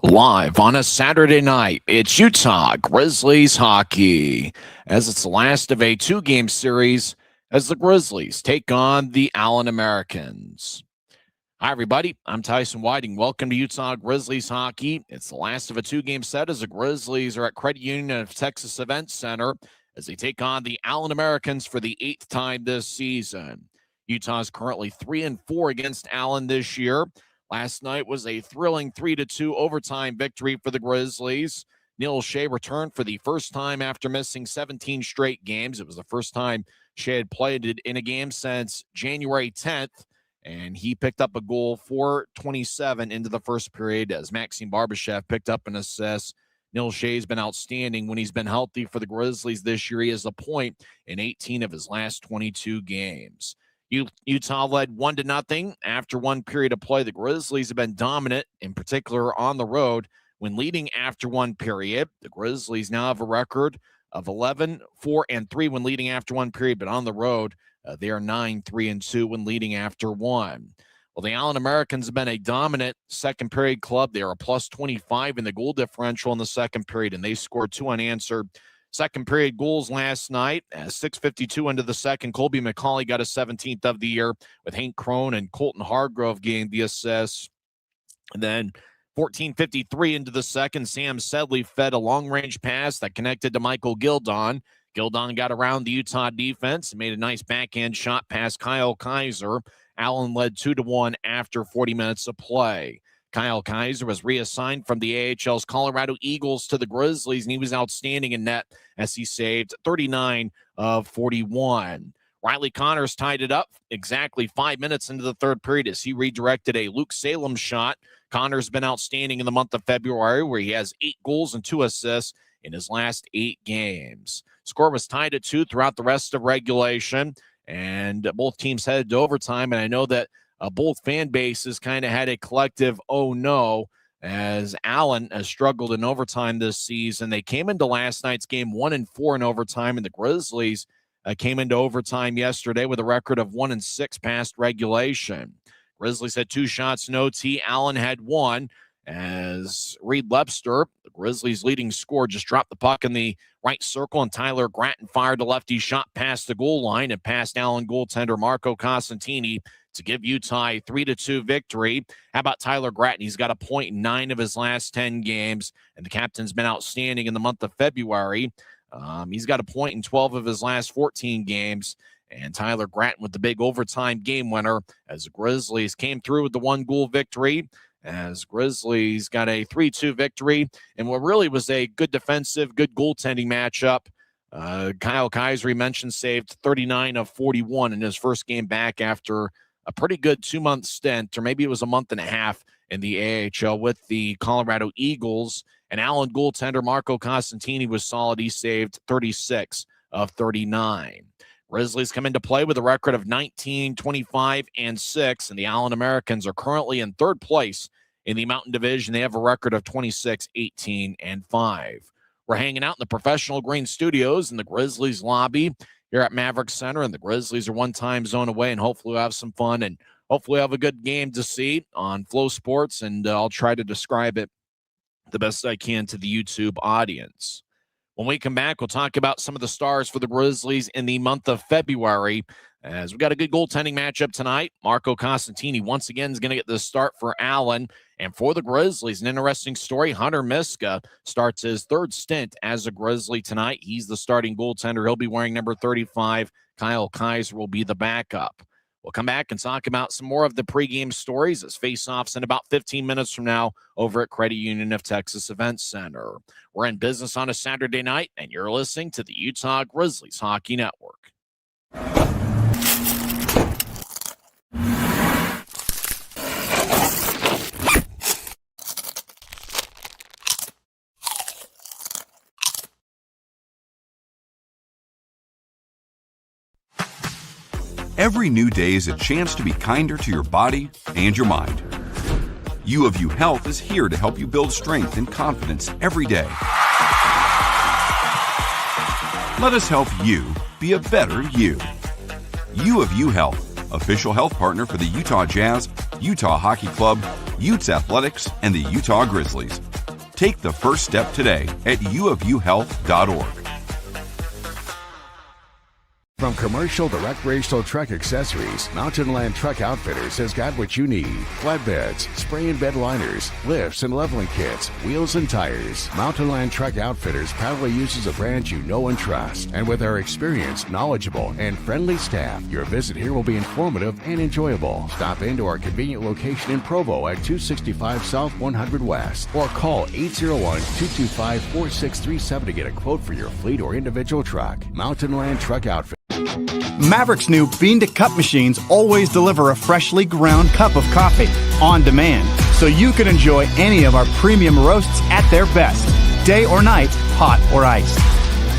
Live on a Saturday night, it's Utah Grizzlies hockey, as it's the last of a two-game series as the Grizzlies take on the Allen Americans. Hi, everybody. I'm Tyson Whiting. Welcome to Utah Grizzlies hockey. It's the last of a two-game set as the Grizzlies are at Credit Union of Texas Event Center as they take on the Allen Americans for the 8th time this season. Utah is currently 3-4 against Allen this year. Last night was a thrilling 3-2 overtime victory for the Grizzlies. Neil Shea returned for the first time after missing 17 straight games. It was the first time Shea had played in a game since January 10th, and he picked up a goal for 27 into the first period as Maxime Barbashev picked up an assist. Neil Shea's been outstanding when he's been healthy for the Grizzlies this year. He has a point in 18 of his last 22 games. Utah led 1-0 after one period of play. The Grizzlies have been dominant, in particular on the road, when leading after one period. The Grizzlies now have a record of 11-4-3 when leading after one period, but on the road, they are 9-3-2 when leading after one. Well, the Allen Americans have been a dominant second period club. They are a plus 25 in the goal differential in the second period, and they scored two unanswered second period goals last night. As 6:52 into the second, Colby McCauley got a 17th of the year, with Hank Crone and Colton Hargrove getting the assists. And then 14:53 into the second, Sam Sedley fed a long-range pass that connected to Michael Gildon. Gildon got around the Utah defense and made a nice backhand shot past Kyle Kaiser. Allen led 2-1 after 40 minutes of play. Kyle Kaiser was reassigned from the AHL's Colorado Eagles to the Grizzlies, and he was outstanding in net as he saved 39 of 41. Riley Connors tied it up exactly 5 minutes into the third period as he redirected a Luke Salem shot. Connors has been outstanding in the month of February, where he has 8 goals and 2 assists in his last 8 games. Score was tied at 2 throughout the rest of regulation, and both teams headed to overtime, and I know that both fan bases kind of had a collective oh no as Allen has struggled in overtime this season. They came into last night's game 1-4 in overtime, and the Grizzlies came into overtime yesterday with a record of 1-6 past regulation. Grizzlies had 2 shots in OT. Allen had 1 as Reed Lepster, the Grizzlies' leading scorer, just dropped the puck in the right circle, and Tyler Gratton fired a lefty shot past the goal line and past Allen goaltender Marco Costantini to give Utah a 3-2 victory. How about Tyler Gratton? He's got a point in 9 of his last 10 games, and the captain's been outstanding in the month of February. He's got a point in 12 of his last 14 games, and Tyler Gratton with the big overtime game winner as the Grizzlies came through with the 1-goal victory, as Grizzlies got a 3-2 victory and what really was a good defensive, good goaltending matchup. Kyle Kaiser, mentioned, saved 39 of 41 in his first game back after a pretty good 2-month stint, or maybe it was a month and a half in the AHL with the Colorado Eagles. And Allen goaltender Marco Costantini was solid. He saved 36 of 39. Grizzlies come into play with a record of 19-25-6, and the Allen Americans are currently in third place in the Mountain Division. They have a record of 26-18-5. We're hanging out in the Professional Green Studios in the Grizzlies lobby here at Maverick Center, and the Grizzlies are one time zone away, and hopefully we'll have some fun, and hopefully we'll have a good game to see on Flow Sports, and I'll try to describe it the best I can to the YouTube audience. When we come back, we'll talk about some of the stars for the Grizzlies in the month of February, as we got a good goaltending matchup tonight. Marco Costantini once again is going to get the start for Allen. And for the Grizzlies, an interesting story. Hunter Miska starts his third stint as a Grizzly tonight. He's the starting goaltender. He'll be wearing number 35. Kyle Kaiser will be the backup. We'll come back and talk about some more of the pregame stories as face-offs in about 15 minutes from now over at Credit Union of Texas Event Center. We're in business on a Saturday night, and you're listening to the Utah Grizzlies Hockey Network. Every new day is a chance to be kinder to your body and your mind. U of U Health is here to help you build strength and confidence every day. Let us help you be a better you. U of U Health, official health partner for the Utah Jazz, Utah Hockey Club, Utes Athletics, and the Utah Grizzlies. Take the first step today at uofuhealth.org. From commercial to recreational truck accessories, Mountain Land Truck Outfitters has got what you need. Flatbeds, spray and bed liners, lifts and leveling kits, wheels and tires. Mountain Land Truck Outfitters proudly uses a brand you know and trust. And with our experienced, knowledgeable, and friendly staff, your visit here will be informative and enjoyable. Stop into our convenient location in Provo at 265 South 100 West or call 801-225-4637 to get a quote for your fleet or individual truck. Mountain Land Truck Outfitters. Maverick's new bean-to-cup machines always deliver a freshly ground cup of coffee on demand, so you can enjoy any of our premium roasts at their best, day or night, hot or iced.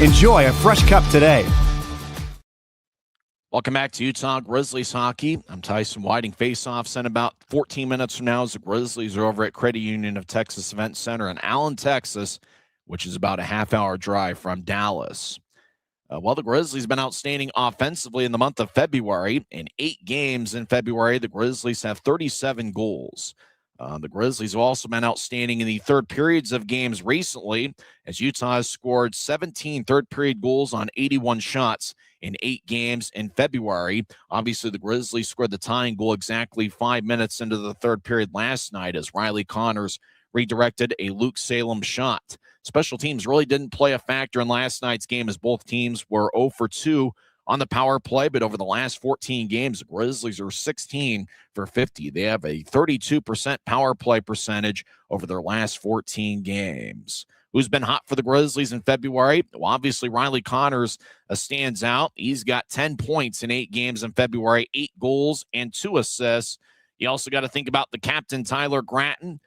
Enjoy a fresh cup today. Welcome back to Utah Grizzlies Hockey. I'm Tyson Whiting. Face-offs in about 14 minutes from now as the Grizzlies are over at Credit Union of Texas Event Center in Allen, Texas, which is about a half-hour drive from Dallas. Well, the Grizzlies have been outstanding offensively in the month of February. In 8 games in February, the Grizzlies have 37 goals. The Grizzlies have also been outstanding in the third periods of games recently, as Utah has scored 17 third-period goals on 81 shots in 8 games in February. Obviously, the Grizzlies scored the tying goal exactly 5 minutes into the third period last night as Riley Connors redirected a Luke Salem shot. Special teams really didn't play a factor in last night's game as both teams were 0 for 2 on the power play, but over the last 14 games, the Grizzlies are 16 for 50. They have a 32% power play percentage over their last 14 games. Who's been hot for the Grizzlies in February? Well, obviously, Riley Connors stands out. He's got 10 points in 8 games in February, 8 goals and 2 assists. You also got to think about the captain, Tyler Gratton.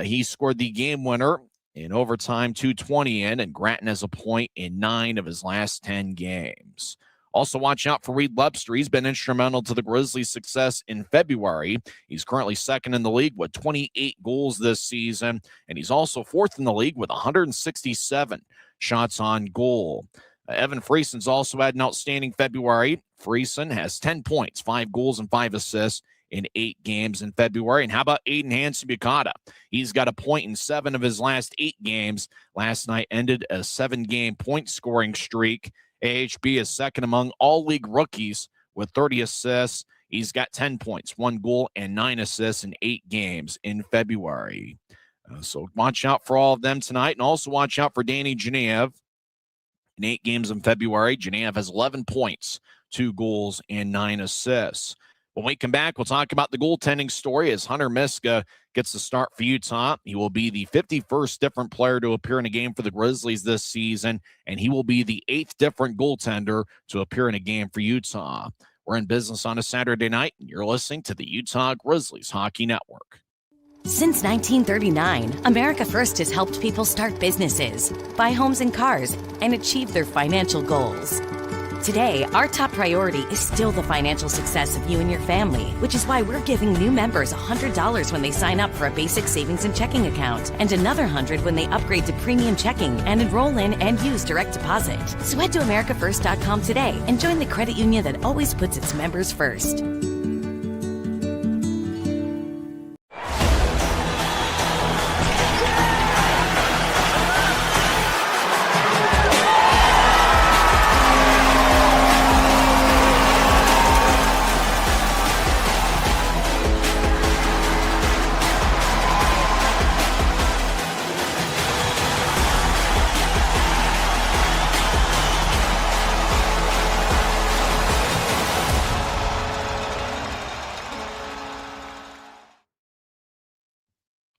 He scored the game winner in overtime, 2:20 in, and Gratton has a point in 9 of his last 10 games. Also, watch out for Reed Lepster. He's been instrumental to the Grizzlies' success in February. He's currently second in the league with 28 goals this season, and he's also fourth in the league with 167 shots on goal. Evan Friesen's also had an outstanding February. Friesen has 10 points, 5 goals, and 5 assists in 8 games in February. And how about Aiden Hansen-Bukata? He's got a point in 7 of his last 8 games. Last night ended a 7-game point-scoring streak. AHB is second among all league rookies with 30 assists. He's got 10 points, 1 goal, and 9 assists in 8 games in February. So watch out for all of them tonight. And also watch out for Danny Genev. In 8 games in February, Genev has 11 points, 2 goals, and 9 assists. When we come back, we'll talk about the goaltending story as Hunter Miska gets the start for Utah. He will be the 51st different player to appear in a game for the Grizzlies this season, and he will be the 8th different goaltender to appear in a game for Utah. We're in business on a Saturday night, and you're listening to the Utah Grizzlies Hockey Network. Since 1939, America First has helped people start businesses, buy homes and cars, and achieve their financial goals. Today, our top priority is still the financial success of you and your family, which is why we're giving new members $100 when they sign up for a basic savings and checking account, and another $100 when they upgrade to premium checking and enroll in and use direct deposit. So head to americafirst.com today and join the credit union that always puts its members first.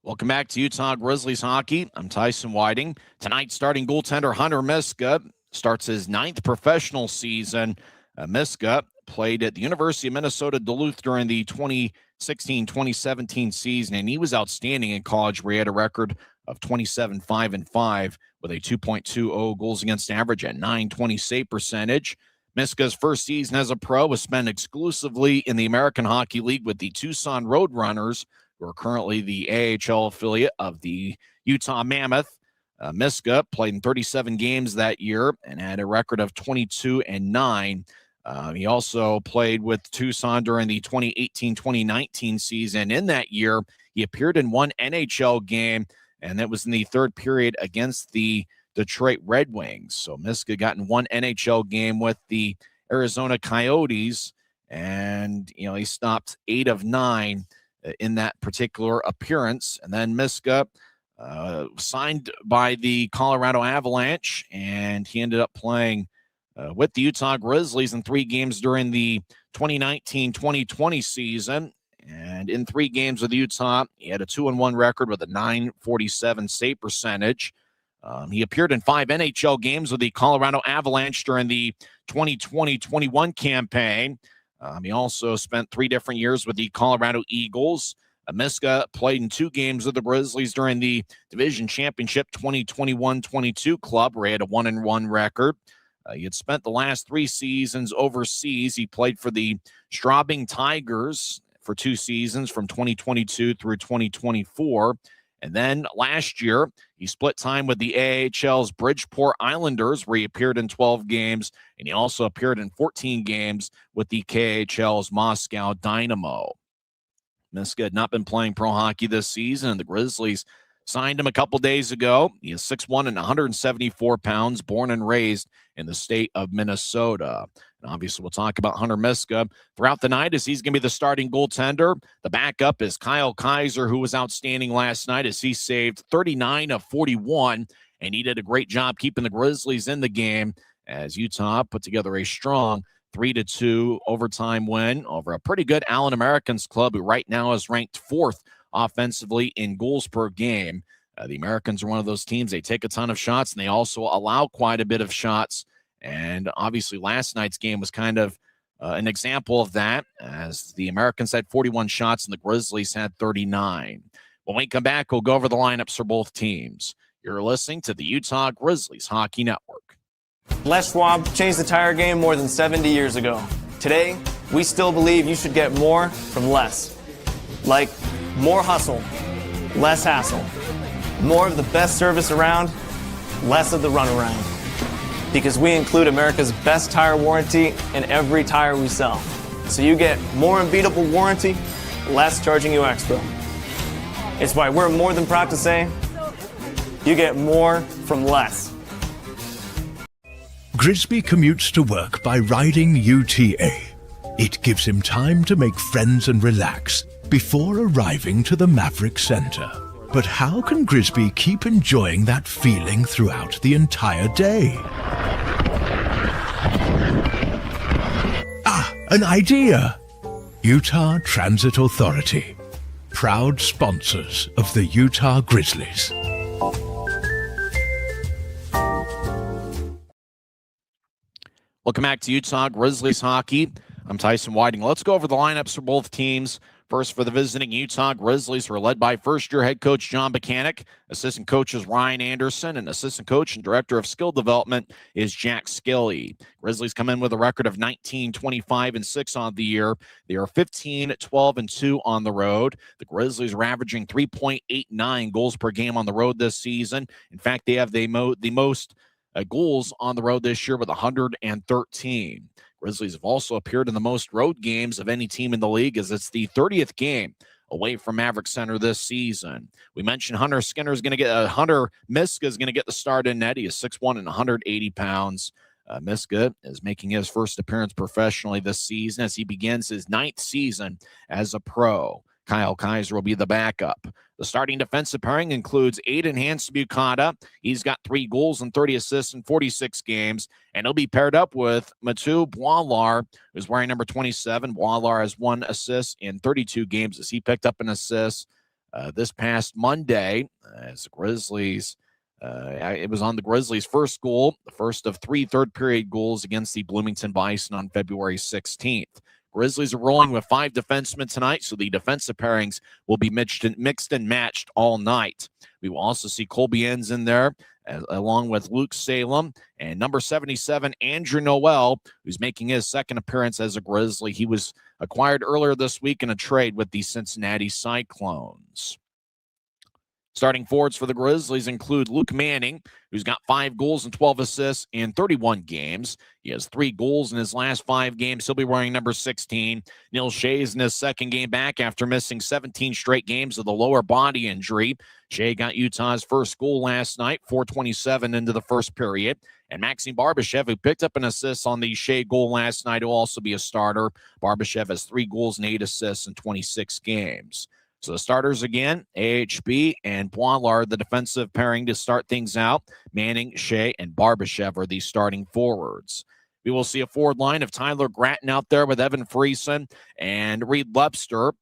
Welcome back to Utah Grizzlies Hockey. I'm Tyson Whiting. Tonight, starting goaltender Hunter Miska starts his 9th professional season. Miska played at the University of Minnesota Duluth during the 2016-2017 season, and he was outstanding in college where he had a record of 27-5-5 with a 2.20 goals against average at .920 save percentage. Miska's first season as a pro was spent exclusively in the American Hockey League with the Tucson Roadrunners, who are currently the AHL affiliate of the Utah Mammoth. Miska played in 37 games that year and had a record of 22-9. He also played with Tucson during the 2018-2019 season. In that year, he appeared in one NHL game, and that was in the third period against the Detroit Red Wings. So Miska got in one NHL game with the Arizona Coyotes, and he stopped 8 of 9 in that particular appearance. And then Miska signed by the Colorado Avalanche, and he ended up playing with the Utah Grizzlies in 3 games during the 2019-2020 season. And in 3 games with Utah, he had a 2-1 record with a .947 save percentage. He appeared in 5 NHL games with the Colorado Avalanche during the 2020-21 campaign. He also spent 3 different years with the Colorado Eagles. Miska played in 2 games with the Grizzlies during the Division Championship 2021-22 club, where he had a 1-1 record. He had spent the last 3 seasons overseas. He played for the Straubing Tigers for 2 seasons from 2022 through 2024. And then last year, he split time with the AHL's Bridgeport Islanders, where he appeared in 12 games, and he also appeared in 14 games with the KHL's Moscow Dynamo. Miska had not been playing pro hockey this season, and the Grizzlies signed him a couple days ago. He is 6'1" and 174 pounds, born and raised in the state of Minnesota. And obviously, we'll talk about Hunter Miska throughout the night, as he's going to be the starting goaltender. The backup is Kyle Kaiser, who was outstanding last night as he saved 39 of 41, and he did a great job keeping the Grizzlies in the game as Utah put together a strong 3-2 overtime win over a pretty good Allen Americans club, who right now is ranked 4th offensively in goals per game. The Americans are one of those teams. They take a ton of shots, and they also allow quite a bit of shots. And obviously, last night's game was kind of an example of that, as the Americans had 41 shots and the Grizzlies had 39. When we come back, we'll go over the lineups for both teams. You're listening to the Utah Grizzlies Hockey Network. Les Schwab changed the tire game more than 70 years ago. Today, we still believe you should get more from less. Like more hustle, less hassle. More of the best service around, less of the runaround. Because we include America's best tire warranty in every tire we sell. So you get more unbeatable warranty, less charging you extra. It's why we're more than proud to say, you get more from less. Grisby commutes to work by riding UTA. It gives him time to make friends and relax before arriving to the Maverick Center. But how can Grisby keep enjoying that feeling throughout the entire day? An idea! Utah Transit Authority, proud sponsors of the Utah Grizzlies. Welcome back to Utah Grizzlies Hockey. I'm Tyson Whiting. Let's go over the lineups for both teams. First, for the visiting Utah Grizzlies, who are led by first-year head coach John Buchanan, assistant coaches Ryan Anderson, and assistant coach and director of skill development is Jack Skilley. Grizzlies come in with a record of 19-25-6 on the year. They are 15-12-2 on the road. The Grizzlies are averaging 3.89 goals per game on the road this season. In fact, they have the most goals on the road this year with 113. Grizzlies have also appeared in the most road games of any team in the league, as it's the 30th game away from Maverick Center this season. We mentioned Hunter Miska is going to get the start in net. He is 6'1" and 180 pounds. Miska is making his first appearance professionally this season as he begins his 9th season as a pro. Kyle Kaiser will be the backup. The starting defensive pairing includes Aiden Hansen-Bukata. He's got 3 goals and 30 assists in 46 games, and he'll be paired up with Mathieu Boilar, who's wearing number 27. Boilar has 1 assist in 32 games as he picked up an assist this past Monday as the Grizzlies. It was on the Grizzlies' first goal, the first of 3 third-period goals against the Bloomington Bison on February 16th. Grizzlies are rolling with 5 defensemen tonight, so the defensive pairings will be mixed and matched all night. We will also see Colby Enns in there, along with Luke Salem, and number 77, Andrew Noel, who's making his second appearance as a Grizzly. He was acquired earlier this week in a trade with the Cincinnati Cyclones. Starting forwards for the Grizzlies include Luke Manning, who's got 5 goals and 12 assists in 31 games. He has 3 goals in his last 5 games. He'll be wearing number 16. Neil Shea is in his second game back after missing 17 straight games with a lower body injury. Shea got Utah's first goal last night, 4:27 into the first period. And Maxim Barbashev, who picked up an assist on the Shea goal last night, will also be a starter. Barbashev has 3 goals and 8 assists in 26 games. So the starters again, AHB and Poilard, the defensive pairing to start things out. Manning, Shea, and Barbashev are the starting forwards. We will see a forward line of Tyler Gratton out there with Evan Friesen and Reed Lepster.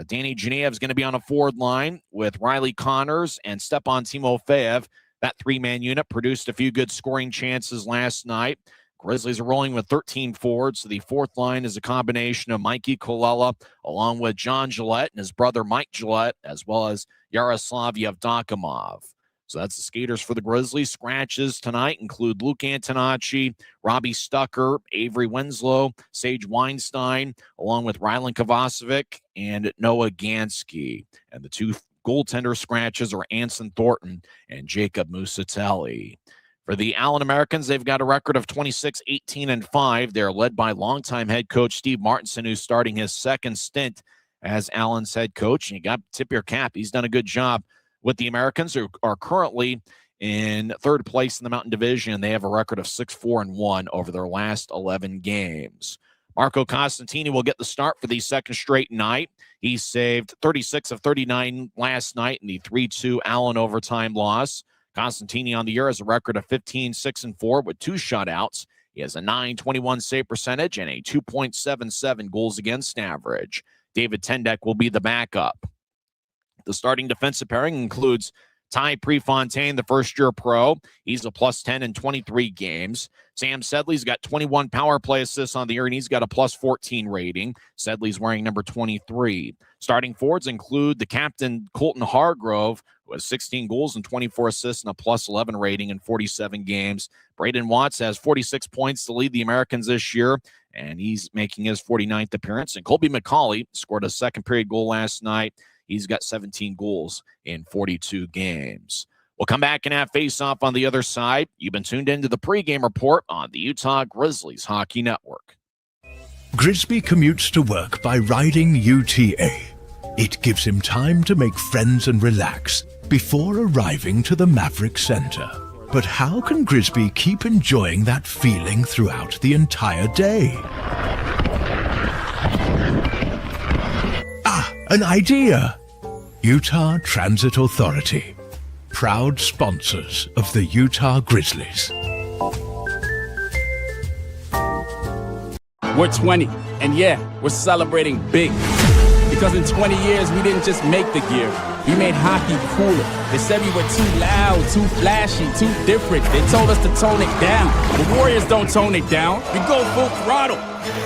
Danny Genev is going to be on a forward line with Riley Connors and Stepan Timofeyev. That 3-man unit produced a few good scoring chances last night. Grizzlies are rolling with 13 forwards. So the fourth line is a combination of Mikey Kolella along with John Gillette and his brother Mike Gillette, as well as Yaroslav Yevdokimov. So that's the skaters for the Grizzlies. Scratches tonight include Luke Antonacci, Robbie Stucker, Avery Winslow, Sage Weinstein, along with Rylan Kovacevic and Noah Gansky. And the 2 goaltender scratches are Anson Thornton and Jacob Musatelli. For the Allen Americans, they've got a record of 26-18-5. They're led by longtime head coach Steve Martinson, who's starting his second stint as Allen's head coach. And you got to tip your cap. He's done a good job with the Americans, who are currently in third place in the Mountain Division. They have a record of 6-4-1 over their last 11 games. Marco Costantini will get the start for the second straight night. He saved 36 of 39 last night in the 3-2 Allen overtime loss. Costantini on the year has a record of 15-6-4 with 2 shutouts. He has a .921 save percentage and a 2.77 goals against average. David Tendek will be the backup. The starting defensive pairing includes Ty Prefontaine, the first-year pro. He's a +10 in 23 games. Sam Sedley's got 21 power play assists on the year, and he's got a +14 rating. Sedley's wearing number 23. Starting forwards include the captain, Colton Hargrove, who has 16 goals and 24 assists and a +11 rating in 47 games. Braden Watts has 46 points to lead the Americans this year, and he's making his 49th appearance. And Colby McCauley scored a second-period goal last night. He's got 17 goals in 42 games. We'll come back and have face-off on the other side. You've been tuned into the pregame report on the Utah Grizzlies Hockey Network. Grisby commutes to work by riding UTA. It gives him time to make friends and relax before arriving to the Maverick Center. But how can Grisby keep enjoying that feeling throughout the entire day? An idea! Utah Transit Authority, proud sponsors of the Utah Grizzlies. We're 20, and yeah, we're celebrating big. Because in 20 years, we didn't just make the gear, we made hockey cooler. They said we were too loud, too flashy, too different. They told us to tone it down. The Warriors don't tone it down, we go full throttle.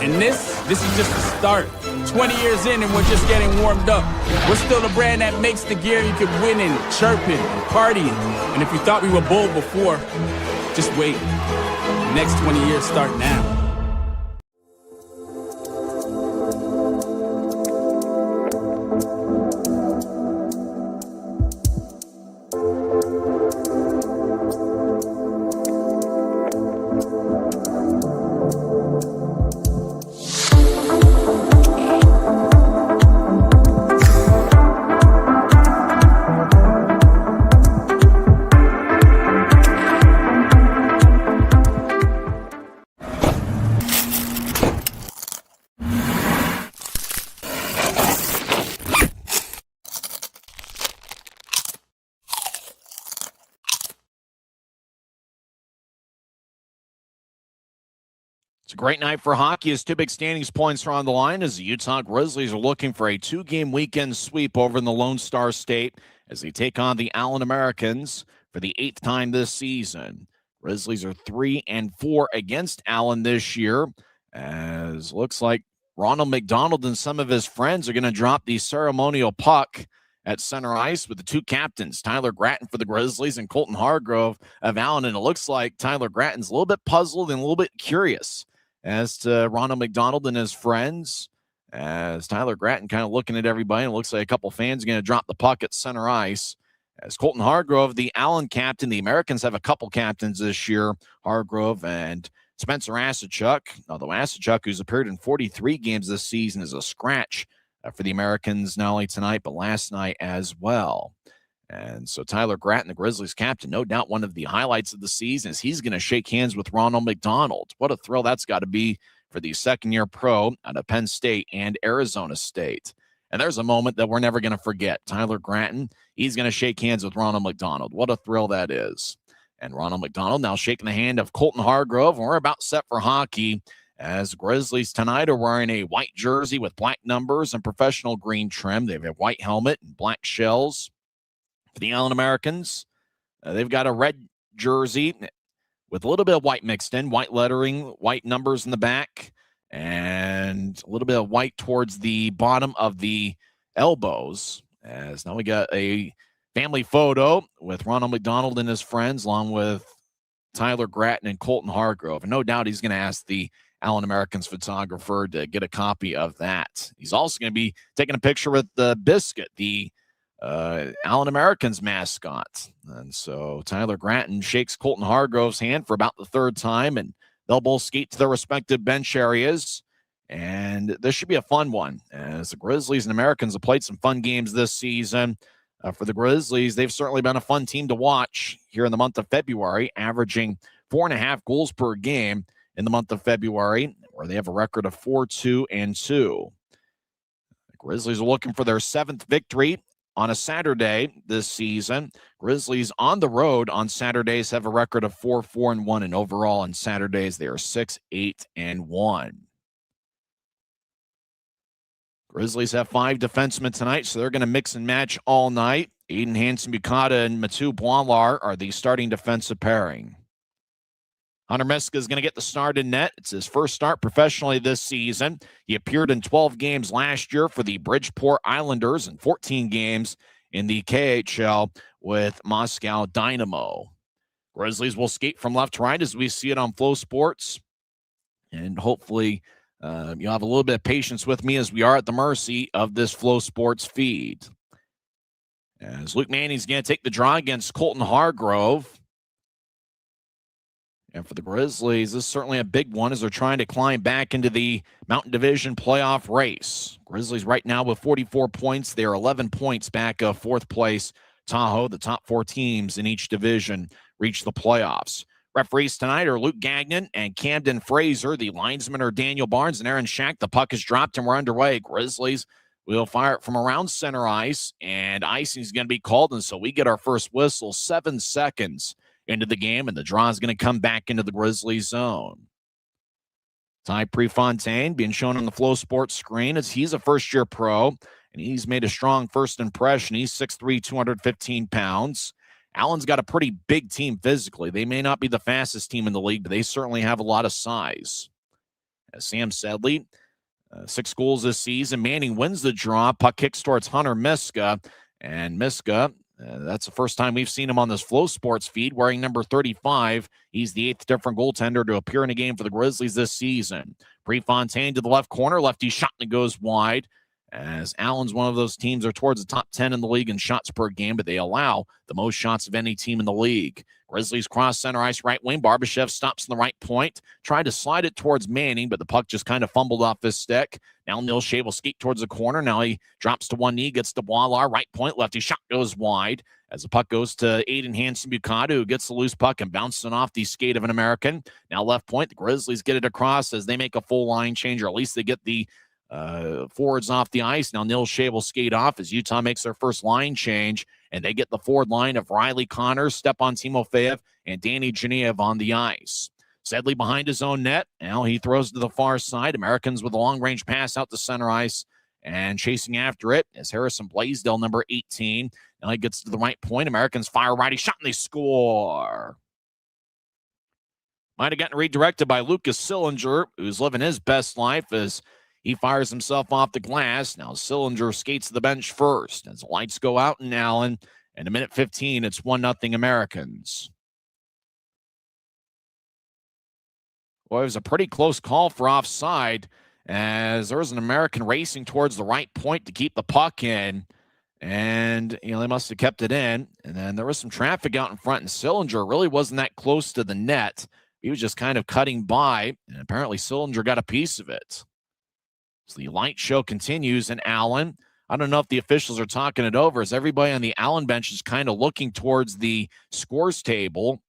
And this is just the start. 20 years in and we're just getting warmed up. We're still the brand that makes the gear you can win in, chirping, and partying. And if you thought we were bold before, just wait. The next 20 years start now. It's a great night for hockey as 2 big standings points are on the line as the Utah Grizzlies are looking for a 2-game weekend sweep over in the Lone Star State as they take on the Allen Americans for the 8th time this season. Grizzlies are 3-4 against Allen this year, as looks like Ronald McDonald and some of his friends are going to drop the ceremonial puck at center ice with the 2 captains, Tyler Gratton for the Grizzlies and Colton Hargrove of Allen. And it looks like Tyler Gratton's a little bit puzzled and a little bit curious as to Ronald McDonald and his friends, as Tyler Gratton kind of looking at everybody, and it looks like a couple fans are going to drop the puck at center ice As Colton Hargrove, the Allen captain, the Americans have a couple captains this year, Hargrove and Spencer Asachuk. Although Asachuk, who's appeared in 43 games this season, is a scratch for the Americans, not only tonight, but last night as well. And so Tyler Gratton, the Grizzlies captain, no doubt one of the highlights of the season is he's going to shake hands with Ronald McDonald. What a thrill that's got to be for the second-year pro out of Penn State and Arizona State. And there's a moment that we're never going to forget. Tyler Gratton, he's going to shake hands with Ronald McDonald. What a thrill that is. And Ronald McDonald now shaking the hand of Colton Hargrove. And we're about set for hockey as Grizzlies tonight are wearing a white jersey with black numbers and professional green trim. They have a white helmet and black shells. For the Allen Americans, they've got a red jersey with a little bit of white mixed in, white lettering, white numbers in the back, and a little bit of white towards the bottom of the elbows. As now we got a family photo with Ronald McDonald and his friends, along with Tyler Gratton and Colton Hargrove. And no doubt he's going to ask the Allen Americans photographer to get a copy of that. He's also going to be taking a picture with the Biscuit, the Allen Americans mascot. And so Tyler Gratton shakes Colton Hargrove's hand for about the third time, and they'll both skate to their respective bench areas. And this should be a fun one, as the Grizzlies and Americans have played some fun games this season. For the Grizzlies, they've certainly been a fun team to watch here in the month of February, averaging 4.5 goals per game in the month of February, where they have a record of 4-2-2. The Grizzlies are looking for their 7th victory on a Saturday this season. Grizzlies on the road on Saturdays have a record of 4-4-1, and overall on Saturdays they are 6-8-1. Grizzlies have 5 defensemen tonight, so they're going to mix and match all night. Aiden Hansen-Bukata and Mathieu Boilar are the starting defensive pairing. Hunter Miska is going to get the start in net. It's his first start professionally this season. He appeared in 12 games last year for the Bridgeport Islanders and 14 games in the KHL with Moscow Dynamo. Grizzlies will skate from left to right as we see it on Flow Sports. And hopefully you'll have a little bit of patience with me as we are at the mercy of this Flow Sports feed. As Luke Manning's going to take the draw against Colton Hargrove. And for the Grizzlies, this is certainly a big one as they're trying to climb back into the Mountain Division playoff race. Grizzlies right now with 44 points. They are 11 points back of 4th place Tahoe. The top 4 teams in each division reach the playoffs. Referees tonight are Luke Gagnon and Camden Fraser. The linesmen are Daniel Barnes and Aaron Shack. The puck is dropped and we're underway. Grizzlies will fire it from around center ice, and icing is going to be called. And so we get our first whistle 7 seconds into the game, and the draw is going to come back into the Grizzlies zone. Ty Prefontaine being shown on the Flow Sports screen as he's a first-year pro, and he's made a strong first impression. He's 6'3", 215 pounds. Allen's got a pretty big team physically. They may not be the fastest team in the league, but they certainly have a lot of size. As Sam Sedley, 6 goals this season. Manning wins the draw. Puck kicks towards Hunter Miska, and Miska, that's the first time we've seen him on this Flow Sports feed, wearing number 35. He's the 8th different goaltender to appear in a game for the Grizzlies this season. Prefontaine to the left corner. Lefty shot and it goes wide. As Allen's one of those teams are towards the top 10 in the league in shots per game, but they allow the most shots of any team in the league. Grizzlies cross center ice right wing. Barbashev stops in the right point. Tried to slide it towards Manning, but the puck just kind of fumbled off his stick. Now Neil Shea will skate towards the corner. Now he drops to one knee, gets to Boilar, right point. Lefty shot goes wide. As the puck goes to Aiden Hansen-Bukata, who gets the loose puck and bounces it off the skate of an American. Now left point. The Grizzlies get it across as they make a full line change, or at least they get the forwards off the ice. Now Neil Shea will skate off as Utah makes their first line change, and they get the forward line of Riley Connors, Stepan Timofeyev, and Danny Genev on the ice. Sedley behind his own net. Now he throws to the far side. Americans with a long-range pass out to center ice, and chasing after it is Harrison Blaisdell, number 18. Now he gets to the right point. Americans fire righty shot, and they score. Might have gotten redirected by Lucas Sillinger, who's living his best life as he fires himself off the glass. Now Sillinger skates to the bench first as the lights go out in Allen. And a minute 15, it's 1-0 Americans. Well, it was a pretty close call for offside as there was an American racing towards the right point to keep the puck in. And, they must have kept it in. And then there was some traffic out in front, and Sillinger really wasn't that close to the net. He was just kind of cutting by, and apparently Sillinger got a piece of it. So the light show continues, and Allen, I don't know if the officials are talking it over, as everybody on the Allen bench is kind of looking towards the scores table.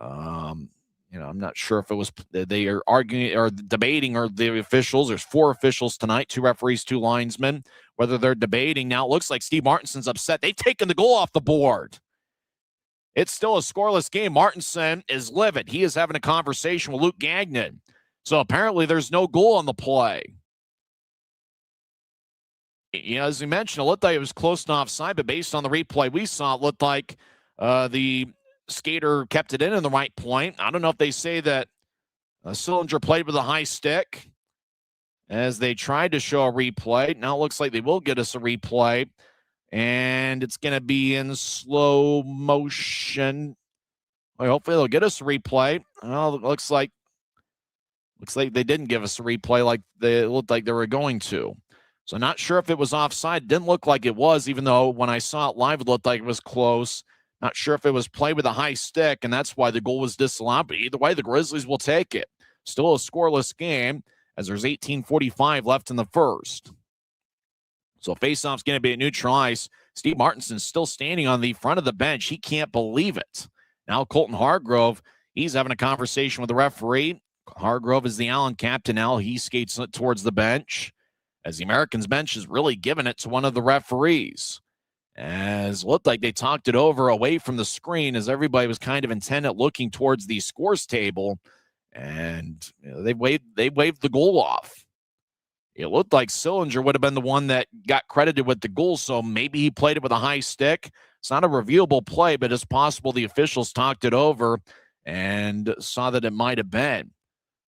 I'm not sure if it was they are arguing or debating, or the officials. There's 4 officials tonight, 2 referees, 2 linesmen, whether they're debating. Now it looks like Steve Martinson's upset. They've taken the goal off the board. It's still a scoreless game. Martinson is livid. He is having a conversation with Luke Gagnon. So apparently there's no goal on the play. As we mentioned, it looked like it was close to offside, but based on the replay we saw, it looked like the skater kept it in the right point. I don't know if they say that Sillinger played with a high stick as they tried to show a replay. Now it looks like they will get us a replay, and it's going to be in slow motion. Well, hopefully they'll get us a replay. Well, it looks like they didn't give us a replay like they looked like they were going to. So not sure if it was offside. Didn't look like it was, even though when I saw it live, it looked like it was close. Not sure if it was played with a high stick, and that's why the goal was disallowed. But either way, the Grizzlies will take it. Still a scoreless game, as there's 18:45 left in the first. So faceoff's going to be at neutral ice. Steve Martinson's still standing on the front of the bench. He can't believe it. Now Colton Hargrove, he's having a conversation with the referee. Hargrove is the Allen captain now. He skates towards the bench, as the Americans bench is really giving it to one of the referees. As looked like they talked it over away from the screen, as everybody was kind of intent at looking towards the scores table, and they waved the goal off. It looked like Sillinger would have been the one that got credited with the goal, so maybe he played it with a high stick. It's not a reviewable play, but it's possible the officials talked it over and saw that it might have been.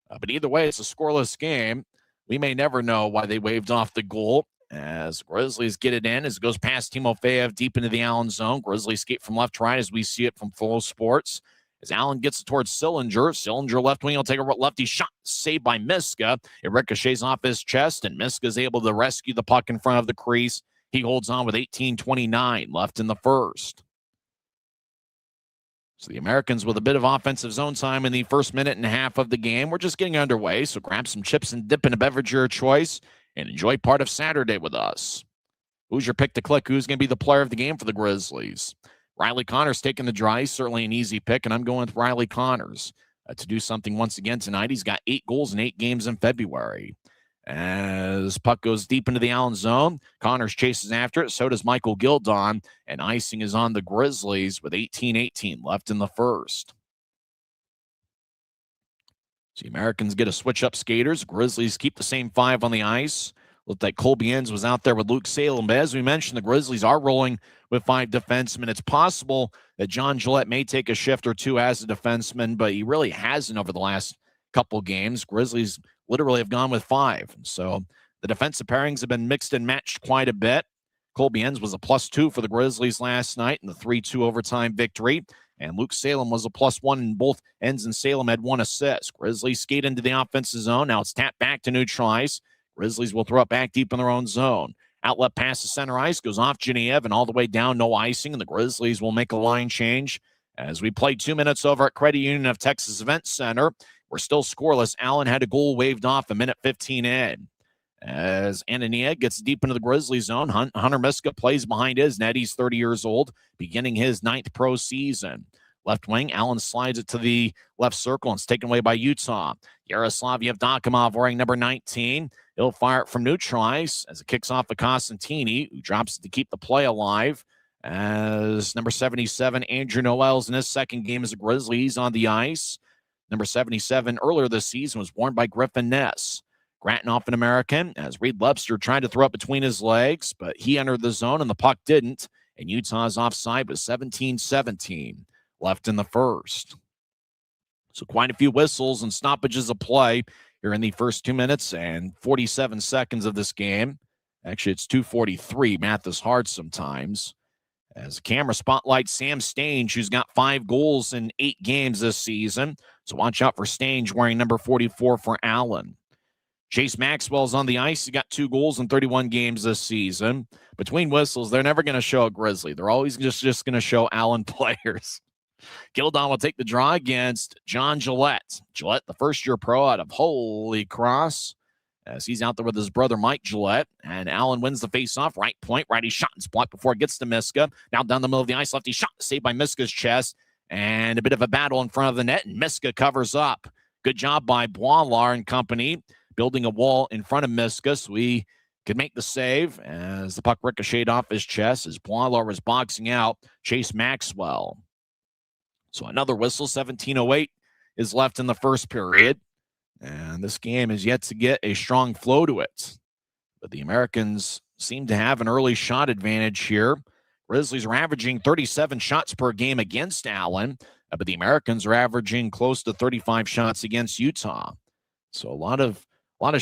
But either way, it's a scoreless game. We may never know why they waved off the goal, as Grizzlies get it in as it goes past Timofeyev deep into the Allen zone. Grizzlies skate from left to right as we see it from Flow Sports. As Allen gets it towards Sillinger. Sillinger left wing will take a lefty shot, saved by Miska. It ricochets off his chest, and Miska is able to rescue the puck in front of the crease. He holds on with 18:29 left in the first. So the Americans with a bit of offensive zone time in the first minute and a half of the game. We're just getting underway, so grab some chips and dip in a beverage of your choice and enjoy part of Saturday with us. Who's your pick to click? Who's going to be the player of the game for the Grizzlies? Riley Connors taking the drive, certainly an easy pick, and I'm going with Riley Connors to do something once again tonight. He's got 8 goals in 8 games in February. As puck goes deep into the Allen zone, Connors chases after it. So does Michael Gildon, and icing is on the Grizzlies with 18:18 left in the first. So the Americans get a switch up skaters. Grizzlies keep the same 5 on the ice. Looked like Colby Enns was out there with Luke Salem. But as we mentioned, the Grizzlies are rolling with 5 defensemen. It's possible that John Gillette may take a shift or 2 as a defenseman, but he really hasn't over the last couple games. Grizzlies literally have gone with 5. So the defensive pairings have been mixed and matched quite a bit. Colby Enns was a +2 for the Grizzlies last night in the 3-2 overtime victory. And Luke Salem was a +1, and both Enns and Salem had 1 assist. Grizzlies skate into the offensive zone. Now it's tapped back to neutral ice. Grizzlies will throw it back deep in their own zone. Outlet pass to center ice, goes off Genev and all the way down, no icing, and the Grizzlies will make a line change. As we play 2 minutes over at Credit Union of Texas Event Center, we're still scoreless. Allen had a goal waved off a minute 15 in. As Anania gets deep into the Grizzlies zone, Hunter Miska plays behind his net. He's 30 years old, beginning his 9th pro season. Left wing, Allen slides it to the left circle and it's taken away by Utah. Yaroslav Yevdokimov wearing number 19. He'll fire it from neutral ice as it kicks off to Costantini, who drops it to keep the play alive. As number 77, Andrew Noel's in his second game as a Grizzly. He's on the ice. Number 77 earlier this season was worn by Griffin Ness. Gratinoff, an American, as Reed Webster tried to throw it between his legs, but he entered the zone and the puck didn't. And Utah's offside with 17-17 left in the first. So quite a few whistles and stoppages of play here in the first 2 minutes and 47 seconds of this game. Actually, it's 2:43. Math is hard sometimes. As the camera spotlights Sam Stange, who's got 5 goals in 8 games this season. So watch out for Stange wearing number 44 for Allen. Chase Maxwell's on the ice. He got 2 goals in 31 games this season. Between whistles, they're never going to show a Grizzly. They're always just going to show Allen players. Gildon will take the draw against John Gillette. Gillette, the first-year pro out of Holy Cross, as he's out there with his brother Mike Gillette. And Allen wins the face-off. Right point, righty shot and blocked before it gets to Miska. Now down the middle of the ice, lefty shot saved by Miska's chest. And a bit of a battle in front of the net, and Miska covers up. Good job by Boilar and company, building a wall in front of Miska so he could make the save as the puck ricocheted off his chest as Boilar was boxing out Chase Maxwell. So another whistle, 17:08 is left in the first period. And this game is yet to get a strong flow to it. But the Americans seem to have an early shot advantage here. Grizzlies are averaging 37 shots per game against Allen, but the Americans are averaging close to 35 shots against Utah. So a lot of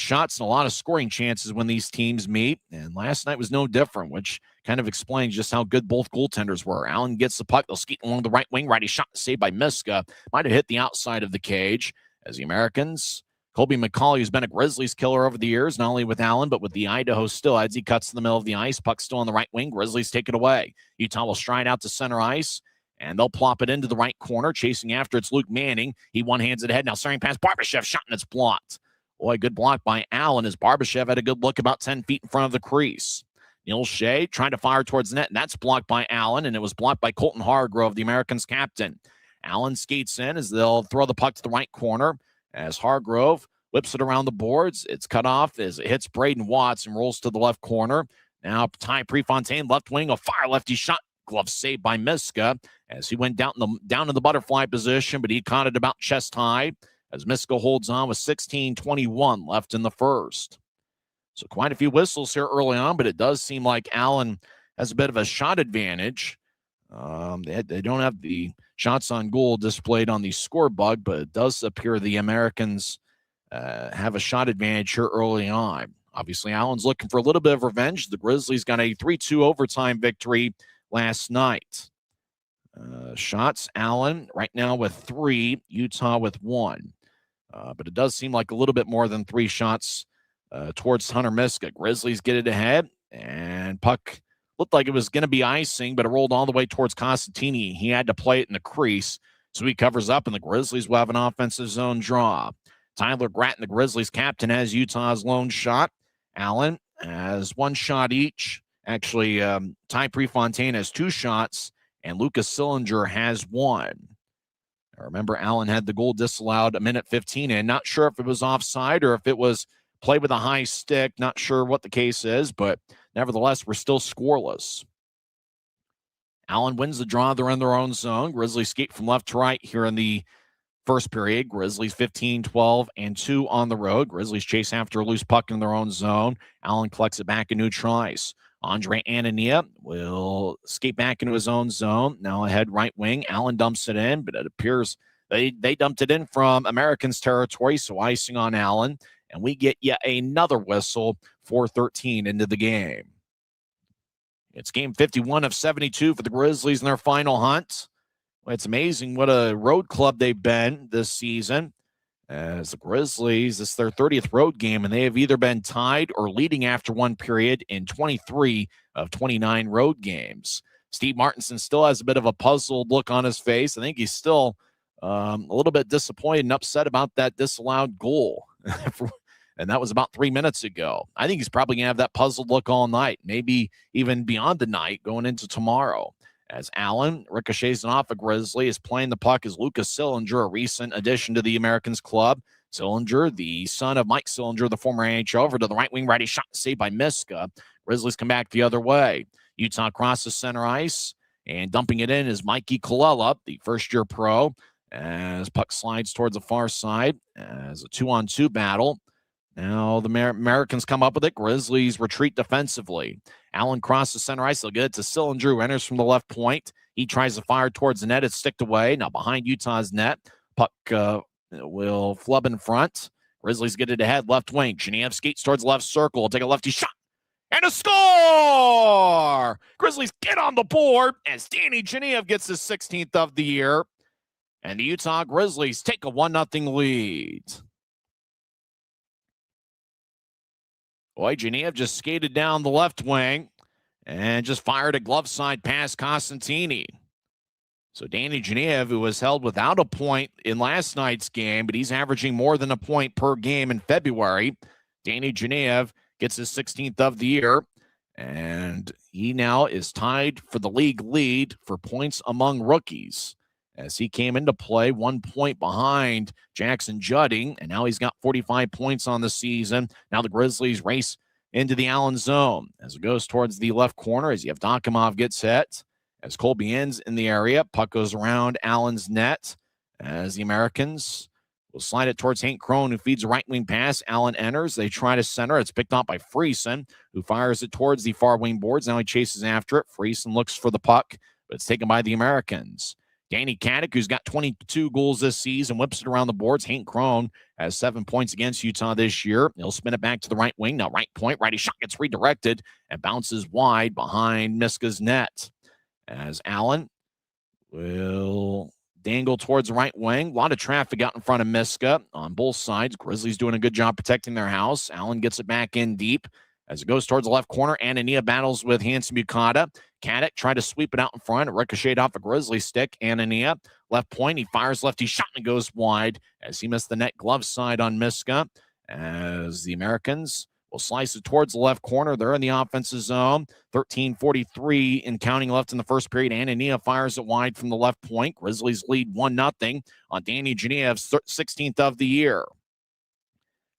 shots and a lot of scoring chances when these teams meet. And last night was no different, which kind of explains just how good both goaltenders were. Allen gets the puck. They'll skate along the right wing. Righty shot saved by Miska. Might have hit the outside of the cage as the Americans. Colby McCauley, who's been a Grizzlies killer over the years, not only with Allen, but with the Idaho Still-Heads. He cuts to the middle of the ice. Puck still on the right wing. Grizzlies take it away. Utah will stride out to center ice, and they'll plop it into the right corner. Chasing after, it's Luke Manning. He one-hands it ahead. Now centering past Barbashev. Shot, and it's blocked. Boy, good block by Allen as Barbashev had a good look about 10 feet in front of the crease. Neil Shea trying to fire towards the net, and that's blocked by Allen, and it was blocked by Colton Hargrove, the Americans' captain. Allen skates in as they'll throw the puck to the right corner as Hargrove whips it around the boards. It's cut off as it hits Braden Watts and rolls to the left corner. Now Ty Prefontaine, left wing, a fire lefty shot. Glove saved by Miska as he went down in the butterfly position, but he caught it about chest high as Miska holds on with 16:21 left in the first. So quite a few whistles here early on, but it does seem like Allen has a bit of a shot advantage. They don't have the shots on goal displayed on the scoreboard, but it does appear the Americans have a shot advantage here early on. Obviously, Allen's looking for a little bit of revenge. The Grizzlies got a 3-2 overtime victory last night. Shots, Allen right now with 3, Utah with 1. But it does seem like a little bit more than 3 shots towards Hunter Miska. Grizzlies get it ahead, and puck looked like it was going to be icing, but it rolled all the way towards Costantini. He had to play it in the crease, so he covers up, and the Grizzlies will have an offensive zone draw. Tyler Gratton, the Grizzlies captain, has Utah's lone shot. Allen has 1 shot each. Actually, Ty Prefontaine has 2 shots, and Lucas Sillinger has 1. I remember Allen had the goal disallowed a minute 15 in. Not sure if it was offside or if it was play with a high stick. Not sure what the case is, but nevertheless, we're still scoreless. Allen wins the draw. They're in their own zone. Grizzlies skate from left to right here in the first period. Grizzlies 15-12-2 on the road. Grizzlies chase after a loose puck in their own zone. Allen collects it back in neutral ice. Andre Anania will skate back into his own zone. Now ahead right wing. Allen dumps it in, but it appears they dumped it in from Americans' territory, so icing on Allen. And we get yet another whistle, 4:13 into the game. It's game 51 of 72 for the Grizzlies in their final hunt. It's amazing what a road club they've been this season. As the Grizzlies, this is their 30th road game, and they have either been tied or leading after one period in 23 of 29 road games. Steve Martinson still has a bit of a puzzled look on his face. I think he's still a little bit disappointed and upset about that disallowed goal. And that was about 3 minutes ago. I think he's probably going to have that puzzled look all night, maybe even beyond the night going into tomorrow. As Allen ricochets off a Grizzly, is playing the puck is Lucas Sillinger, a recent addition to the Americans club. Sillinger, the son of Mike Sillinger, the former NHL, over to the right wing, righty shot saved by Miska. Grizzlies come back the other way. Utah crosses center ice, and dumping it in is Mikey Colella, the first-year pro, as puck slides towards the far side as a 2-on-2 battle. Now the Americans come up with it. Grizzlies retreat defensively. Allen crosses center ice. They'll get it to Sillinger, who enters from the left point. He tries to fire towards the net. It's sticked away. Now behind Utah's net. Puck will flub in front. Grizzlies get it ahead. Left wing. Genev skates towards left circle. Will take a lefty shot. And a score! Grizzlies get on the board as Danny Genev gets his 16th of the year. And the Utah Grizzlies take a 1-0 lead. Boy, Genev just skated down the left wing and just fired a glove side past Costantini. So Danny Genev, who was held without a point in last night's game, but he's averaging more than a point per game in February. Danny Genev gets his 16th of the year, and he now is tied for the league lead for points among rookies as he came into play 1 point behind Jackson Judding, and now he's got 45 points on the season. Now the Grizzlies race into the Allen zone as it goes towards the left corner as Yevdokimov gets hit. As Colby ends in the area, puck goes around Allen's net as the Americans will slide it towards Hank Crone, who feeds a right wing pass. Allen enters. They try to center. It's picked up by Friesen, who fires it towards the far wing boards. Now he chases after it. Friesen looks for the puck, but it's taken by the Americans. Danny Kadek, who's got 22 goals this season, whips it around the boards. Hank Crone has 7 points against Utah this year. He'll spin it back to the right wing. Now right point, righty shot gets redirected and bounces wide behind Miska's net. As Allen will dangle towards the right wing. A lot of traffic out in front of Miska on both sides. Grizzlies doing a good job protecting their house. Allen gets it back in deep. As it goes towards the left corner, Anania battles with Hanson Bukata. Kadek tried to sweep it out in front. It ricocheted off a Grizzly stick. Anania, left point. He fires lefty shot and goes wide as he missed the net glove side on Miska. As the Americans will slice it towards the left corner. They're in the offensive zone. 13:43 in counting left in the first period. Anania fires it wide from the left point. Grizzlies lead 1-0 on Danny Genev's 16th of the year.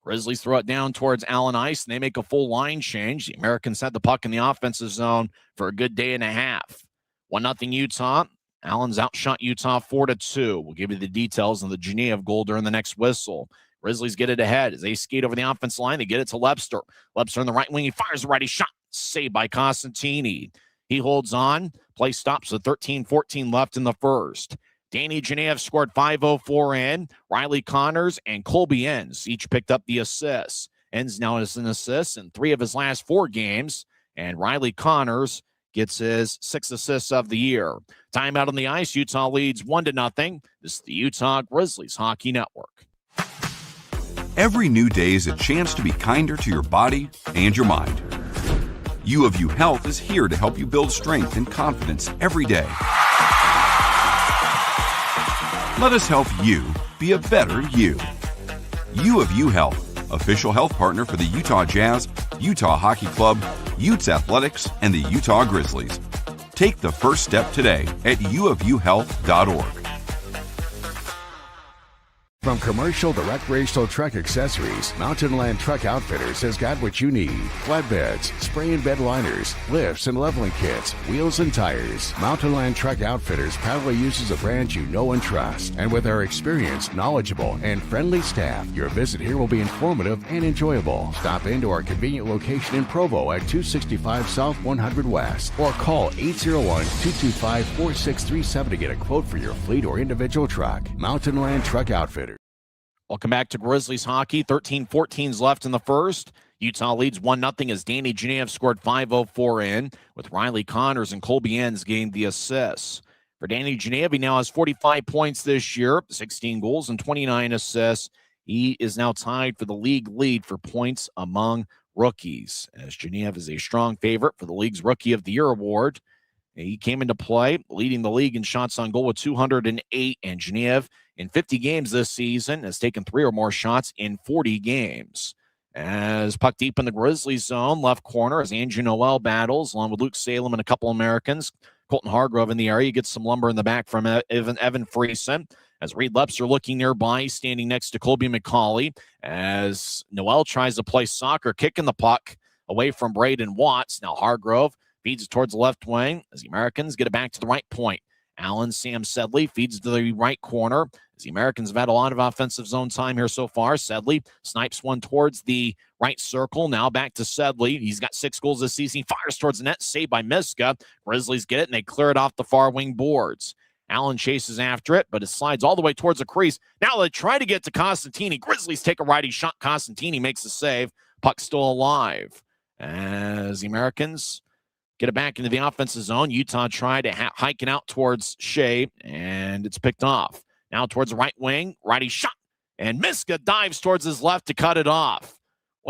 Grizzlies throw it down towards Allen Ice, and they make a full line change. The Americans had the puck in the offensive zone for a good day and a half. 1-0 Utah. Allen's outshot Utah 4-2. We'll give you the details on the Genev goal during the next whistle. Grizzlies get it ahead as they skate over the offense line. They get it to Lebster. Lebster on the right wing. He fires the righty shot. Saved by Costantini. He holds on. Play stops with 13:14 left in the first. Danny Genev scored 5:04 in. Riley Connors and Colby Enns each picked up the assists. Enns now has an assist in 3 of his last 4 games. And Riley Connors gets his 6th assists of the year. Timeout on the ice. Utah leads 1-0. This is the Utah Grizzlies Hockey Network. Every new day is a chance to be kinder to your body and your mind. U of U Health is here to help you build strength and confidence every day. Let us help you be a better you. U of U Health, official health partner for the Utah Jazz, Utah Hockey Club, Utes Athletics, and the Utah Grizzlies. Take the first step today at uofuhealth.org. From commercial to recreational truck accessories, Mountain Land Truck Outfitters has got what you need. Flatbeds, spray and bed liners, lifts and leveling kits, wheels and tires. Mountain Land Truck Outfitters proudly uses a brand you know and trust. And with our experienced, knowledgeable, and friendly staff, your visit here will be informative and enjoyable. Stop into our convenient location in Provo at 265 South 100 West or call 801-225-4637 to get a quote for your fleet or individual truck. Mountain Land Truck Outfitters. Welcome back to Grizzlies hockey. 13:14 left in the first. Utah leads 1-0 as Danny Genev scored 5:04 in, with Riley Connors and Colby Enns getting the assists. For Danny Genev, he now has 45 points this year, 16 goals and 29 assists. He is now tied for the league lead for points among rookies, as Genev is a strong favorite for the league's Rookie of the Year award. He came into play, leading the league in shots on goal with 208, and Genev in 50 games this season has taken 3 or more shots in 40 games. As puck deep in the Grizzlies zone, left corner, as Andrew Noel battles, along with Luke Salem and a couple Americans. Colton Hargrove in the area gets some lumber in the back from Evan Friesen. As Reed Lepser looking nearby, standing next to Colby McCauley. As Noel tries to play soccer, kicking the puck away from Braden Watts. Now Hargrove feeds it towards the left wing as the Americans get it back to the right point. Allen Sam Sedley feeds to the right corner as the Americans have had a lot of offensive zone time here so far. Sedley snipes one towards the right circle. Now back to Sedley. He's got 6 goals this season. He fires towards the net, saved by Miska. Grizzlies get it, and they clear it off the far wing boards. Allen chases after it, but it slides all the way towards the crease. Now they try to get to Costantini. Grizzlies take a righty shot. Costantini makes the save. Puck still alive. As the Americans get it back into the offensive zone. Utah tried to hike it out towards Shea, and it's picked off. Now towards the right wing, righty shot, and Miska dives towards his left to cut it off.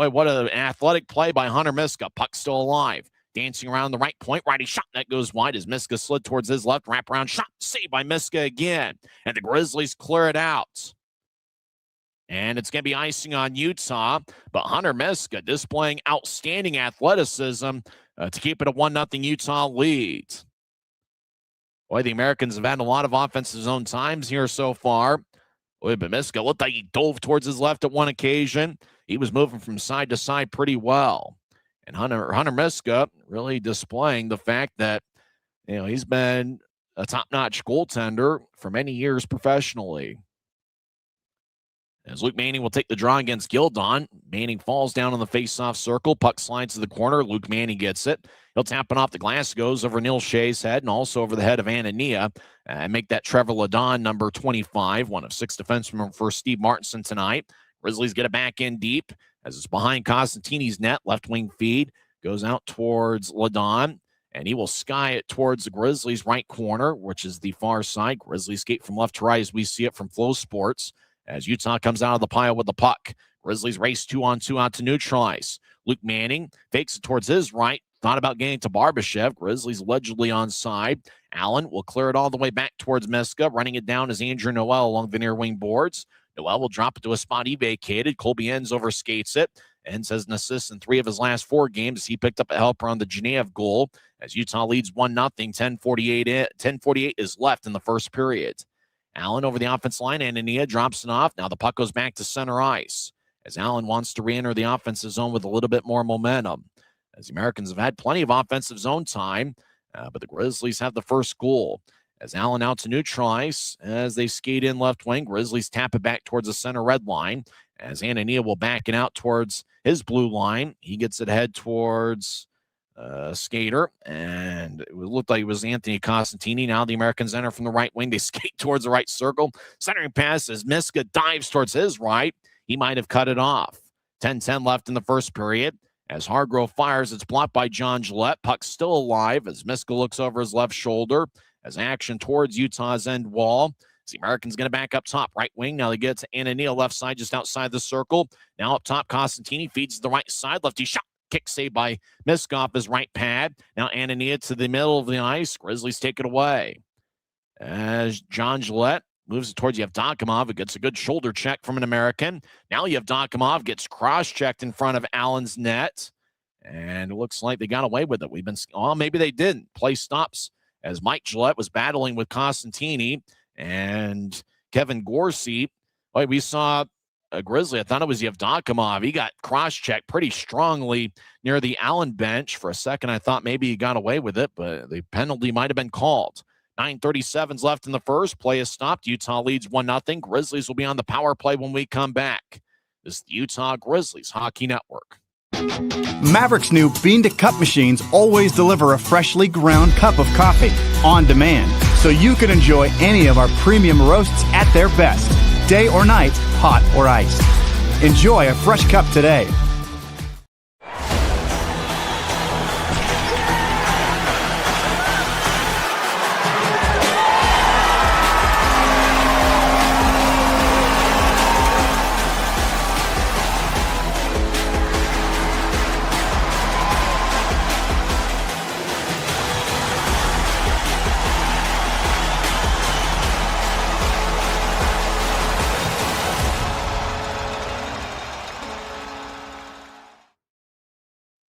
Boy, what an athletic play by Hunter Miska. Puck still alive. Dancing around the right point. Righty shot that goes wide as Miska slid towards his left. Wraparound shot. Saved by Miska again. And the Grizzlies clear it out. And it's going to be icing on Utah. But Hunter Miska displaying outstanding athleticism to keep it a 1-0 Utah lead. Boy, the Americans have had a lot of offensive zone times here so far. Boy, but Miska looked like he dove towards his left at one occasion. He was moving from side to side pretty well. And Hunter Miska really displaying the fact that, he's been a top-notch goaltender for many years professionally. As Luke Manning will take the draw against Gildon. Manning falls down on the face-off circle. Puck slides to the corner. Luke Manning gets it. He'll tap it off the glass. Goes over Neil Shea's head and also over the head of Anania. And make that Trevor Ladon, number 25, one of 6 defensemen for Steve Martinson tonight. Grizzlies get it back in deep as it's behind Costantini's net. Left wing feed. Goes out towards Ladon. And he will sky it towards the Grizzlies' right corner, which is the far side. Grizzlies skate from left to right as we see it from Flow Sports. As Utah comes out of the pile with the puck. Grizzlies race 2-on-2 out to neutralize. Luke Manning fakes it towards his right. Thought about getting to Barbashev. Grizzlies allegedly onside. Allen will clear it all the way back towards Miska. Running it down is Andrew Noel along the near wing boards. Noel will drop it to a spot he vacated. Colby Enns overskates it. Enns has an assist in 3 of his last 4 games. He picked up a helper on the Genev goal as Utah leads 1-0. 10:48 is left in the first period. Allen over the offense line. Anania drops it off. Now the puck goes back to center ice as Allen wants to re-enter the offensive zone with a little bit more momentum. As the Americans have had plenty of offensive zone time, but the Grizzlies have the first goal. As Allen out to neutralize as they skate in left wing. Grizzlies tap it back towards the center red line as Anania will back it out towards his blue line. He gets it ahead towards skater, and it looked like it was Anthony Costantini. Now the Americans enter from the right wing. They skate towards the right circle. Centering pass as Miska dives towards his right. He might have cut it off. 10-10 left in the first period. As Hargrove fires, it's blocked by John Gillette. Puck still alive as Miska looks over his left shoulder as action towards Utah's end wall. The Americans going to back up top, right wing. Now they get to Anania, left side, just outside the circle. Now up top, Costantini feeds to the right side. Lefty shot. Kick saved by Miska off his right pad. Now Anania to the middle of the ice. Grizzlies take it away. As John Gillette moves it towards Yevdokimov. It gets a good shoulder check from an American. Now Yevdokimov gets cross-checked in front of Allen's net. And it looks like they got away with it. Maybe they didn't. Play stops as Mike Gillette was battling with Costantini and Kevin Gorsey. Boy, we saw a Grizzly. I thought it was Yevdokimov. He got cross-checked pretty strongly near the Allen bench. For a second, I thought maybe he got away with it, but the penalty might have been called. 9:37 left in the first. Play is stopped. Utah leads 1-0. Grizzlies will be on the power play when we come back. This is the Utah Grizzlies Hockey Network. Maverick's new bean-to-cup machines always deliver a freshly ground cup of coffee on demand, so you can enjoy any of our premium roasts at their best, day or night, hot or iced. Enjoy a fresh cup today.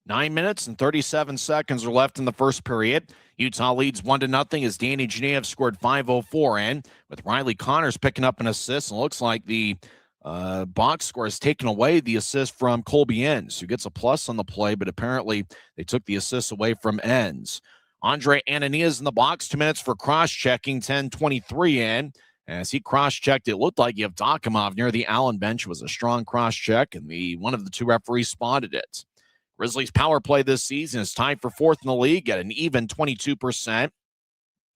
Nine minutes and 37 seconds are left in the first period. Utah leads 1-0 as Danny Genev scored 5:04 in, with Riley Connors picking up an assist. And it looks like the box score has taken away the assist from Colby Enns, who gets a plus on the play, but apparently they took the assist away from Enns. Andre Ananias in the box, 2 minutes for cross-checking, 10:23 in. As he cross-checked, it looked like Yevdokimov near the Allen bench was a strong cross-check, and one of the 2 referees spotted it. Grizzlies' power play this season is tied for 4th in the league at an even 22%.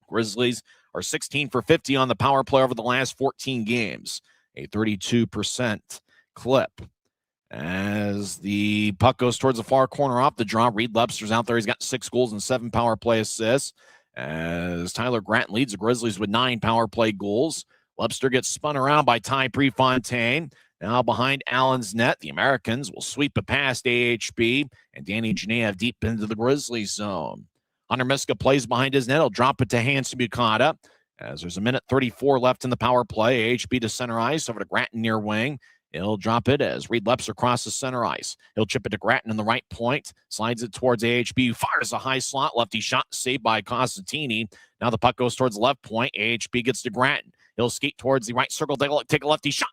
Grizzlies are 16 for 50 on the power play over the last 14 games, a 32% clip. As the puck goes towards the far corner off the draw, Reed Lebster's out there. He's got 6 goals and 7 power play assists. As Tyler Grant leads the Grizzlies with 9 power play goals. Lebster gets spun around by Ty Prefontaine. Now behind Allen's net, the Americans will sweep it past AHB and Danny Genev deep into the Grizzlies zone. Hunter Miska plays behind his net. He'll drop it to Hanson Bukata as there's a minute 34 left in the power play. AHB to center ice over to Gratton near wing. He'll drop it as Reed Lepser crosses center ice. He'll chip it to Gratton in the right point. Slides it towards AHB, who fires a high slot. Lefty shot saved by Costantini. Now the puck goes towards the left point. AHB gets to Gratton. He'll skate towards the right circle. Take a lefty shot.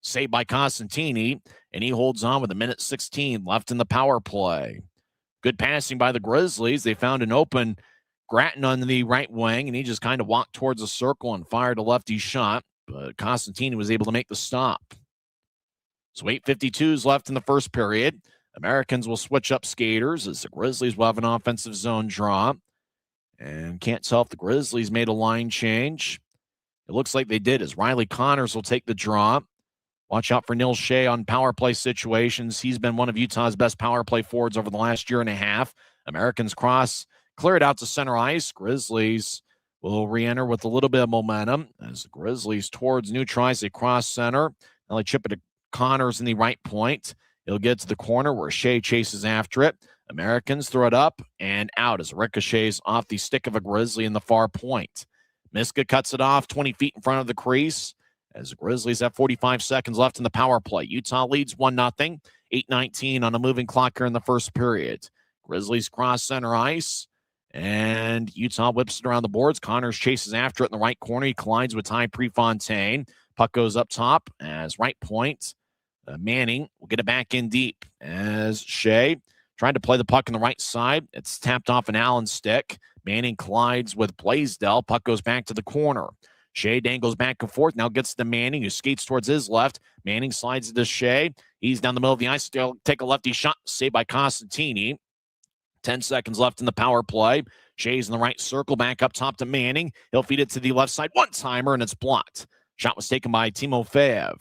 Saved by Costantini. And he holds on with a minute 16 left in the power play. Good passing by the Grizzlies. They found an open Gratton on the right wing, and he just kind of walked towards the circle and fired a lefty shot. But Costantini was able to make the stop. So 8:52 is left in the first period. Americans will switch up skaters as the Grizzlies will have an offensive zone draw. And can't tell if the Grizzlies made a line change. It looks like they did, as Riley Connors will take the draw. Watch out for Neil Shea on power play situations. He's been one of Utah's best power play forwards over the last year and a half. Americans cross, clear it out to center ice. Grizzlies will re-enter with a little bit of momentum as the Grizzlies towards neutral ice. They cross center. Now they chip it to Connors in the right point. He'll get to the corner where Shea chases after it. Americans throw it up and out as it ricochets off the stick of a Grizzly in the far point. Miska cuts it off 20 feet in front of the crease as the Grizzlies have 45 seconds left in the power play. Utah leads 1-0, 8:19 on a moving clock here in the first period. Grizzlies cross center ice, and Utah whips it around the boards. Connors chases after it in the right corner. He collides with Ty Prefontaine. Puck goes up top as right point. Manning will get it back in deep as Shea tried to play the puck on the right side. It's tapped off an Allen stick. Manning collides with Blaisdell. Puck goes back to the corner. Shea dangles back and forth. Now gets to Manning, who skates towards his left. Manning slides it to Shea. He's down the middle of the ice. Still take a lefty shot. Saved by Costantini. 10 seconds left in the power play. Shea's in the right circle. Back up top to Manning. He'll feed it to the left side. One-timer, and it's blocked. Shot was taken by Timofeyev.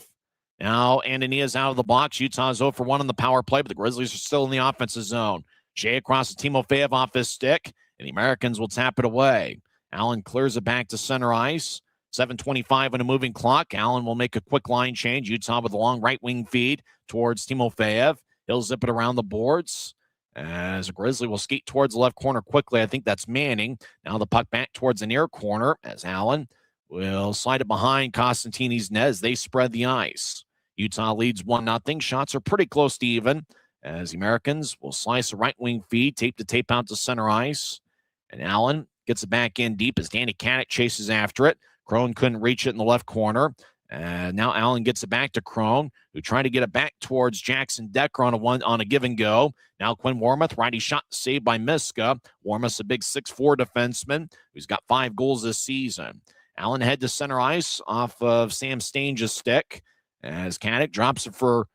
Now, Antonia's out of the box. Utah's 0 for 1 on the power play, but the Grizzlies are still in the offensive zone. Shea across to Timofeyev off his stick, and the Americans will tap it away. Allen clears it back to center ice. 7:25 on a moving clock. Allen will make a quick line change. Utah with a long right wing feed towards Timofeyev. He'll zip it around the boards as a Grizzly will skate towards the left corner quickly. I think that's Manning. Now the puck back towards the near corner as Allen will slide it behind Costantini's net as they spread the ice. Utah leads 1-0. Shots are pretty close to even as the Americans will slice a right wing feed, tape to tape out to center ice. And Allen gets it back in deep as Danny Caddick chases after it. Crone couldn't reach it in the left corner. And now Allen gets it back to Crone, who tried to get it back towards Jackson Decker on a give and go. Now Quinn Wormuth, righty shot saved by Miska. Wormuth's a big 6'4" defenseman who's got 5 goals this season. Allen head to center ice off of Sam Stange's stick as Caddick drops it for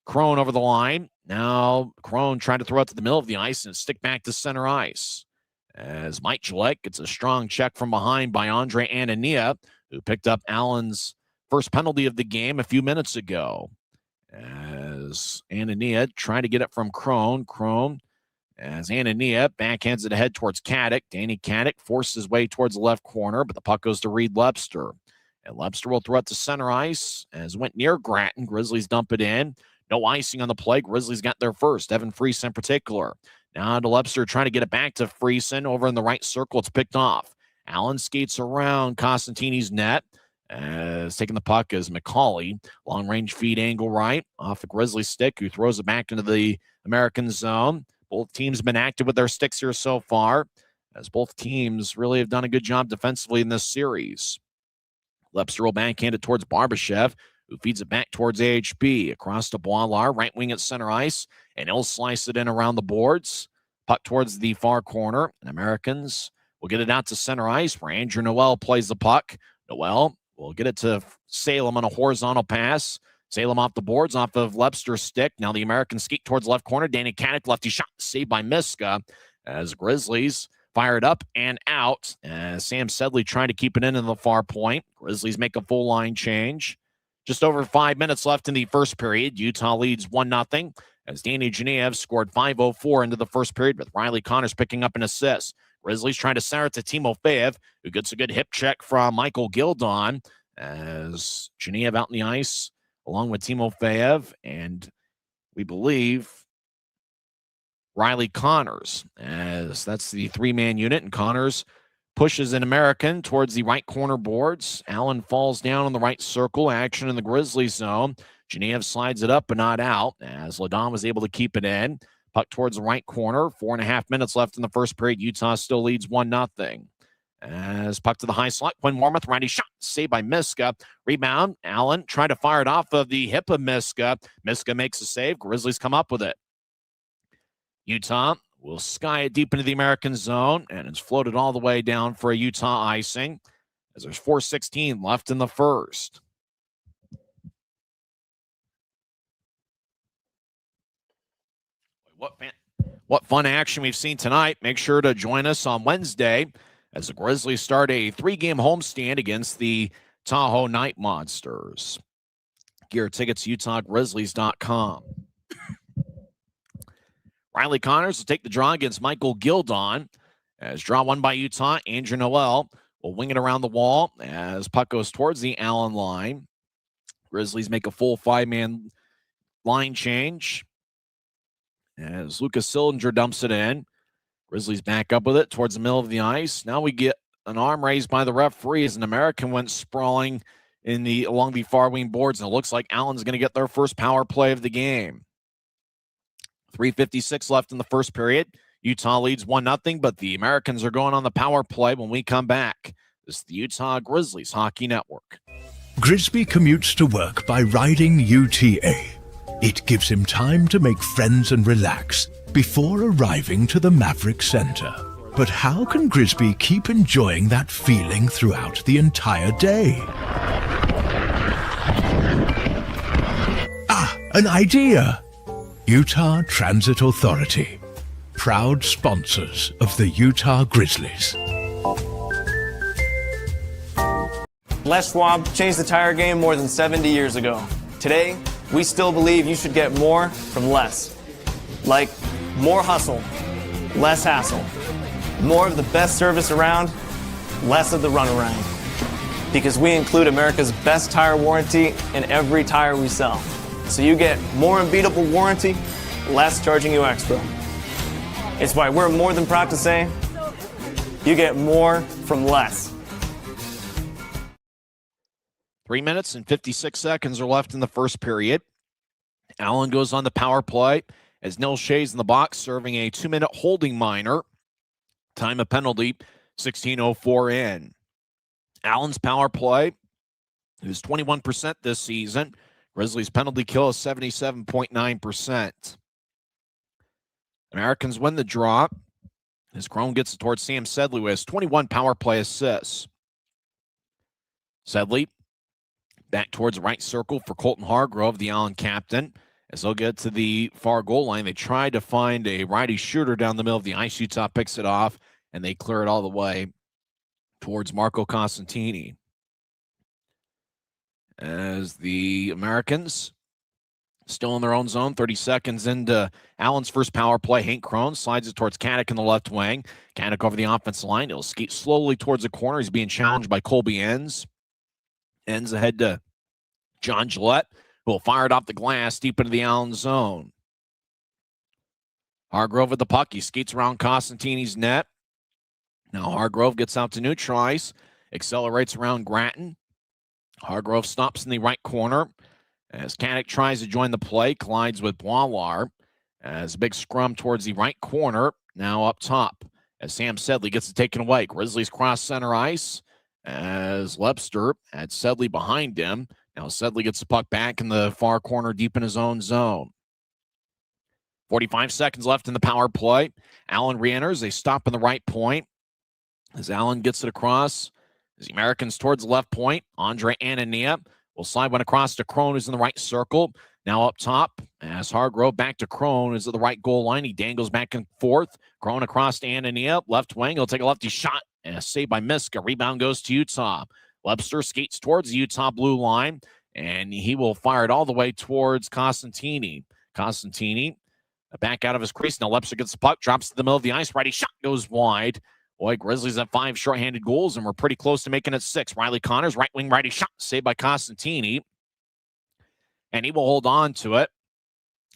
Crone over the line. Now Crone trying to throw it to the middle of the ice and stick back to center ice. As Mike Gillette gets a strong check from behind by Andre Anania, who picked up Allen's first penalty of the game a few minutes ago. As Anania trying to get it from Crone. Crone, as Anania backhands it ahead towards Caddick. Danny Caddick forces his way towards the left corner, but the puck goes to Reed Lepster. And Lepster will throw it to center ice as it went near Gratton. Grizzlies dump it in. No icing on the play. Grizzlies got there first. Evan Friesen in particular. Now to Lepster trying to get it back to Friesen over in the right circle. It's picked off. Allen skates around Costantini's net. As taking the puck is McCauley. Long-range feed angle right off the Grizzly stick, who throws it back into the American zone. Both teams have been active with their sticks here so far, as both teams really have done a good job defensively in this series. Lepster will backhand it towards Barbashev, who feeds it back towards AHB. Across to Boilar, right wing at center ice, and he'll slice it in around the boards. Puck towards the far corner, and Americans will get it out to center ice where Andrew Noel plays the puck. Noel will get it to Salem on a horizontal pass. Salem off the boards, off of Lepster's stick. Now the Americans skate towards left corner. Danny Caddick, lefty shot, saved by Miska. As Grizzlies fire it up and out. As Sam Sedley trying to keep it in the far point. Grizzlies make a full line change. Just over 5 minutes left in the first period. Utah leads 1-0. As Danny Genev scored 5:04 into the first period with Riley Connors picking up an assist. Grizzlies trying to center it to Timofeyev, who gets a good hip check from Michael Gildon. As Genev out in the ice along with Timofeyev and we believe Riley Connors, as that's the three-man unit, and Connors pushes an American towards the right corner boards. Allen falls down on the right circle. Action in the Grizzlies zone. Genev slides it up but not out, as Ladon was able to keep it in. Puck towards the right corner. 4.5 minutes left in the first period. Utah still leads 1-0. As puck to the high slot. Quinn Warmoth, righty shot. Saved by Miska. Rebound. Allen tried to fire it off of the hip of Miska. Miska makes a save. Grizzlies come up with it. Utah will sky it deep into the American zone, and it's floated all the way down for a Utah icing, as there's 4:16 left in the first. What fun action we've seen tonight. Make sure to join us on Wednesday as the Grizzlies start a 3-game homestand against the Tahoe Night Monsters. Gear tickets, UtahGrizzlies.com. Riley Connors will take the draw against Michael Gildon. As draw won by Utah, Andrew Noel will wing it around the wall as puck goes towards the Allen line. Grizzlies make a full 5-man line change as Lucas Sillinger dumps it in. Grizzlies back up with it towards the middle of the ice. Now we get an arm raised by the referee as an American went sprawling along the far wing boards, and it looks like Allen's going to get their first power play of the game. 3:56 left in the first period. Utah leads 1-0, but the Americans are going on the power play when we come back. This is the Utah Grizzlies Hockey Network. Grisby commutes to work by riding UTA. It gives him time to make friends and relax before arriving to the Maverick Center. But how can Grisby keep enjoying that feeling throughout the entire day? An idea! Utah Transit Authority, proud sponsors of the Utah Grizzlies. Les Schwab changed the tire game more than 70 years ago. Today, we still believe you should get more from less. Like more hustle, less hassle. More of the best service around, less of the runaround. Because we include America's best tire warranty in every tire we sell. So you get more unbeatable warranty, less charging you extra. It's why we're more than proud to say, you get more from less. 3 minutes and 56 seconds are left in the first period. Allen goes on the power play as Nil Shea's in the box serving a 2-minute holding minor. Time of penalty, 16:04 in. Allen's power play is 21% this season. Grizzlies penalty kill is 77.9%. Americans win the draw as Crone gets it towards Sam Sedley, who has 21 power play assists. Sedley back towards the right circle for Colton Hargrove, the Allen captain. As they'll get to the far goal line, they tried to find a righty shooter down the middle of the ice. Utah picks it off, and they clear it all the way towards Marco Costantini. As the Americans still in their own zone, 30 seconds into Allen's first power play, Hank Crone slides it towards Kadek in the left wing. Kadek over the offensive line. He'll skate slowly towards the corner. He's being challenged by Colby Enns. Enns ahead to John Gillette, who will fire it off the glass deep into the Allen zone. Hargrove with the puck. He skates around Costantini's net. Now Hargrove gets out to neutralize, accelerates around Grattan. Hargrove stops in the right corner as Kadek tries to join the play, collides with Boilar as a big scrum towards the right corner. Now up top as Sam Sedley gets it taken away. Grizzlies cross center ice as Lepster had Sedley behind him. Now Sedley gets the puck back in the far corner deep in his own zone. 45 seconds left in the power play. Allen re-enters. They stop in the right point as Allen gets it across. As the Americans towards the left point, Andre Anania will slide one across to Crone, who's in the right circle. Now up top, as Hargrove back to Crone, is at the right goal line. He dangles back and forth. Crone across to Anania, left wing. He'll take a lefty shot, and a save by Miska. Rebound goes to Utah. Webster skates towards the Utah blue line, and he will fire it all the way towards Costantini. Costantini back out of his crease. Now Webster gets the puck, drops to the middle of the ice. Righty shot goes wide. Boy, Grizzlies have 5 shorthanded goals, and we're pretty close to making it 6. Riley Connors, right wing righty shot, saved by Costantini. and he will hold on to it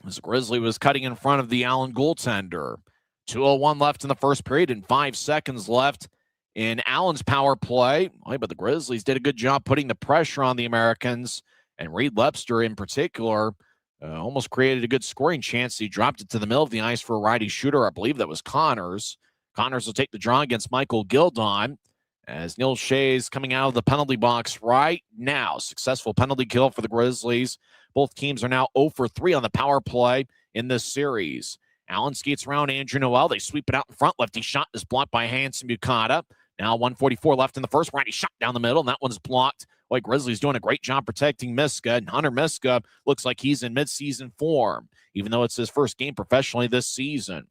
as Grizzly was cutting in front of the Allen goaltender. 2:01 left in the first period and 5 seconds left in Allen's power play. But the Grizzlies did a good job putting the pressure on the Americans, and Reed Lepster in particular almost created a good scoring chance. He dropped it to the middle of the ice for a righty shooter. I believe that was Connors. Connors will take the draw against Michael Gildon as Neil Shea's coming out of the penalty box right now. Successful penalty kill for the Grizzlies. Both teams are now 0 for 3 on the power play in this series. Allen skates around Andrew Noel. They sweep it out in front. Lefty shot is blocked by Hanson Bukata. Now 1:44 left in the first. Righty shot down the middle, and that one's blocked. Grizzlies doing a great job protecting Miska, and Hunter Miska looks like he's in midseason form, even though it's his first game professionally this season.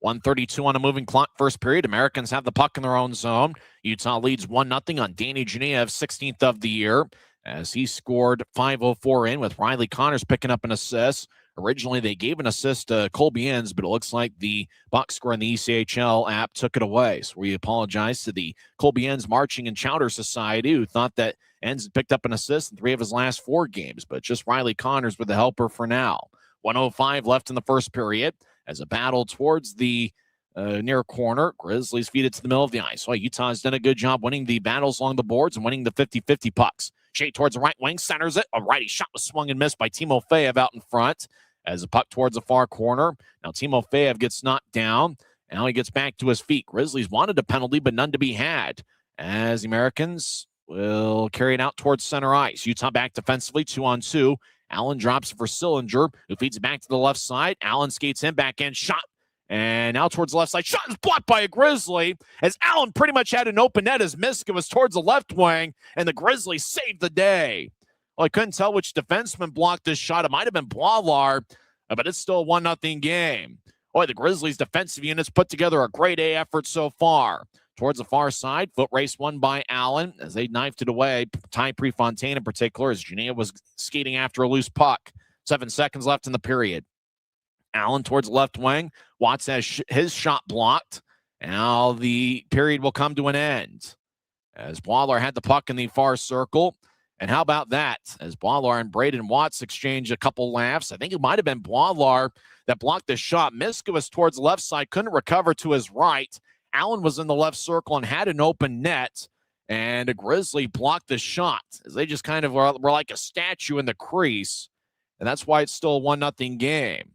1:32 on a moving clock, first period. Americans have the puck in their own zone. Utah leads 1-0 on Danny Genevieve, 16th of the year, as he scored 5:04 in with Riley Connors picking up an assist. Originally, they gave an assist to Colby Enns, but it looks like the box score in the ECHL app took it away. So we apologize to the Colby Enns Marching and Chowder Society, who thought that Enns had picked up an assist in 3 of his last 4 games, but just Riley Connors with the helper for now. 1:05 left in the first period as a battle towards the near corner. Grizzlies feed it to the middle of the ice. Utah's done a good job winning the battles along the boards and winning the 50-50 pucks. Shea towards the right wing, centers it. A righty shot was swung and missed by Timo Feyev out in front as a puck towards the far corner. Now Timo Feyev gets knocked down. Now he gets back to his feet. Grizzlies wanted a penalty, but none to be had, as the Americans will carry it out towards center ice. Utah back defensively, 2-on-2. Allen drops it for Sillinger, who feeds it back to the left side. Allen skates in, back end shot. And now towards the left side. Shot is blocked by a Grizzly, as Allen pretty much had an open net as Miska was towards the left wing, and the Grizzlies saved the day. I couldn't tell which defenseman blocked this shot. It might have been Boilar, but it's still a 1-0 game. The Grizzlies' defensive units put together a great A effort so far. Towards the far side, foot race won by Allen as they knifed it away. Ty Prefontaine in particular, as Genea was skating after a loose puck. 7 seconds left in the period. Allen towards the left wing. Watts has his shot blocked. Now the period will come to an end as Boiler had the puck in the far circle. And how about that? As Boiler and Braden Watts exchange a couple laughs. I think it might have been Boiler that blocked the shot. Miska was towards the left side, couldn't recover to his right. Allen was in the left circle and had an open net. And a Grizzly blocked the shot as they just kind of were like a statue in the crease. And that's why it's still a 1-0 game.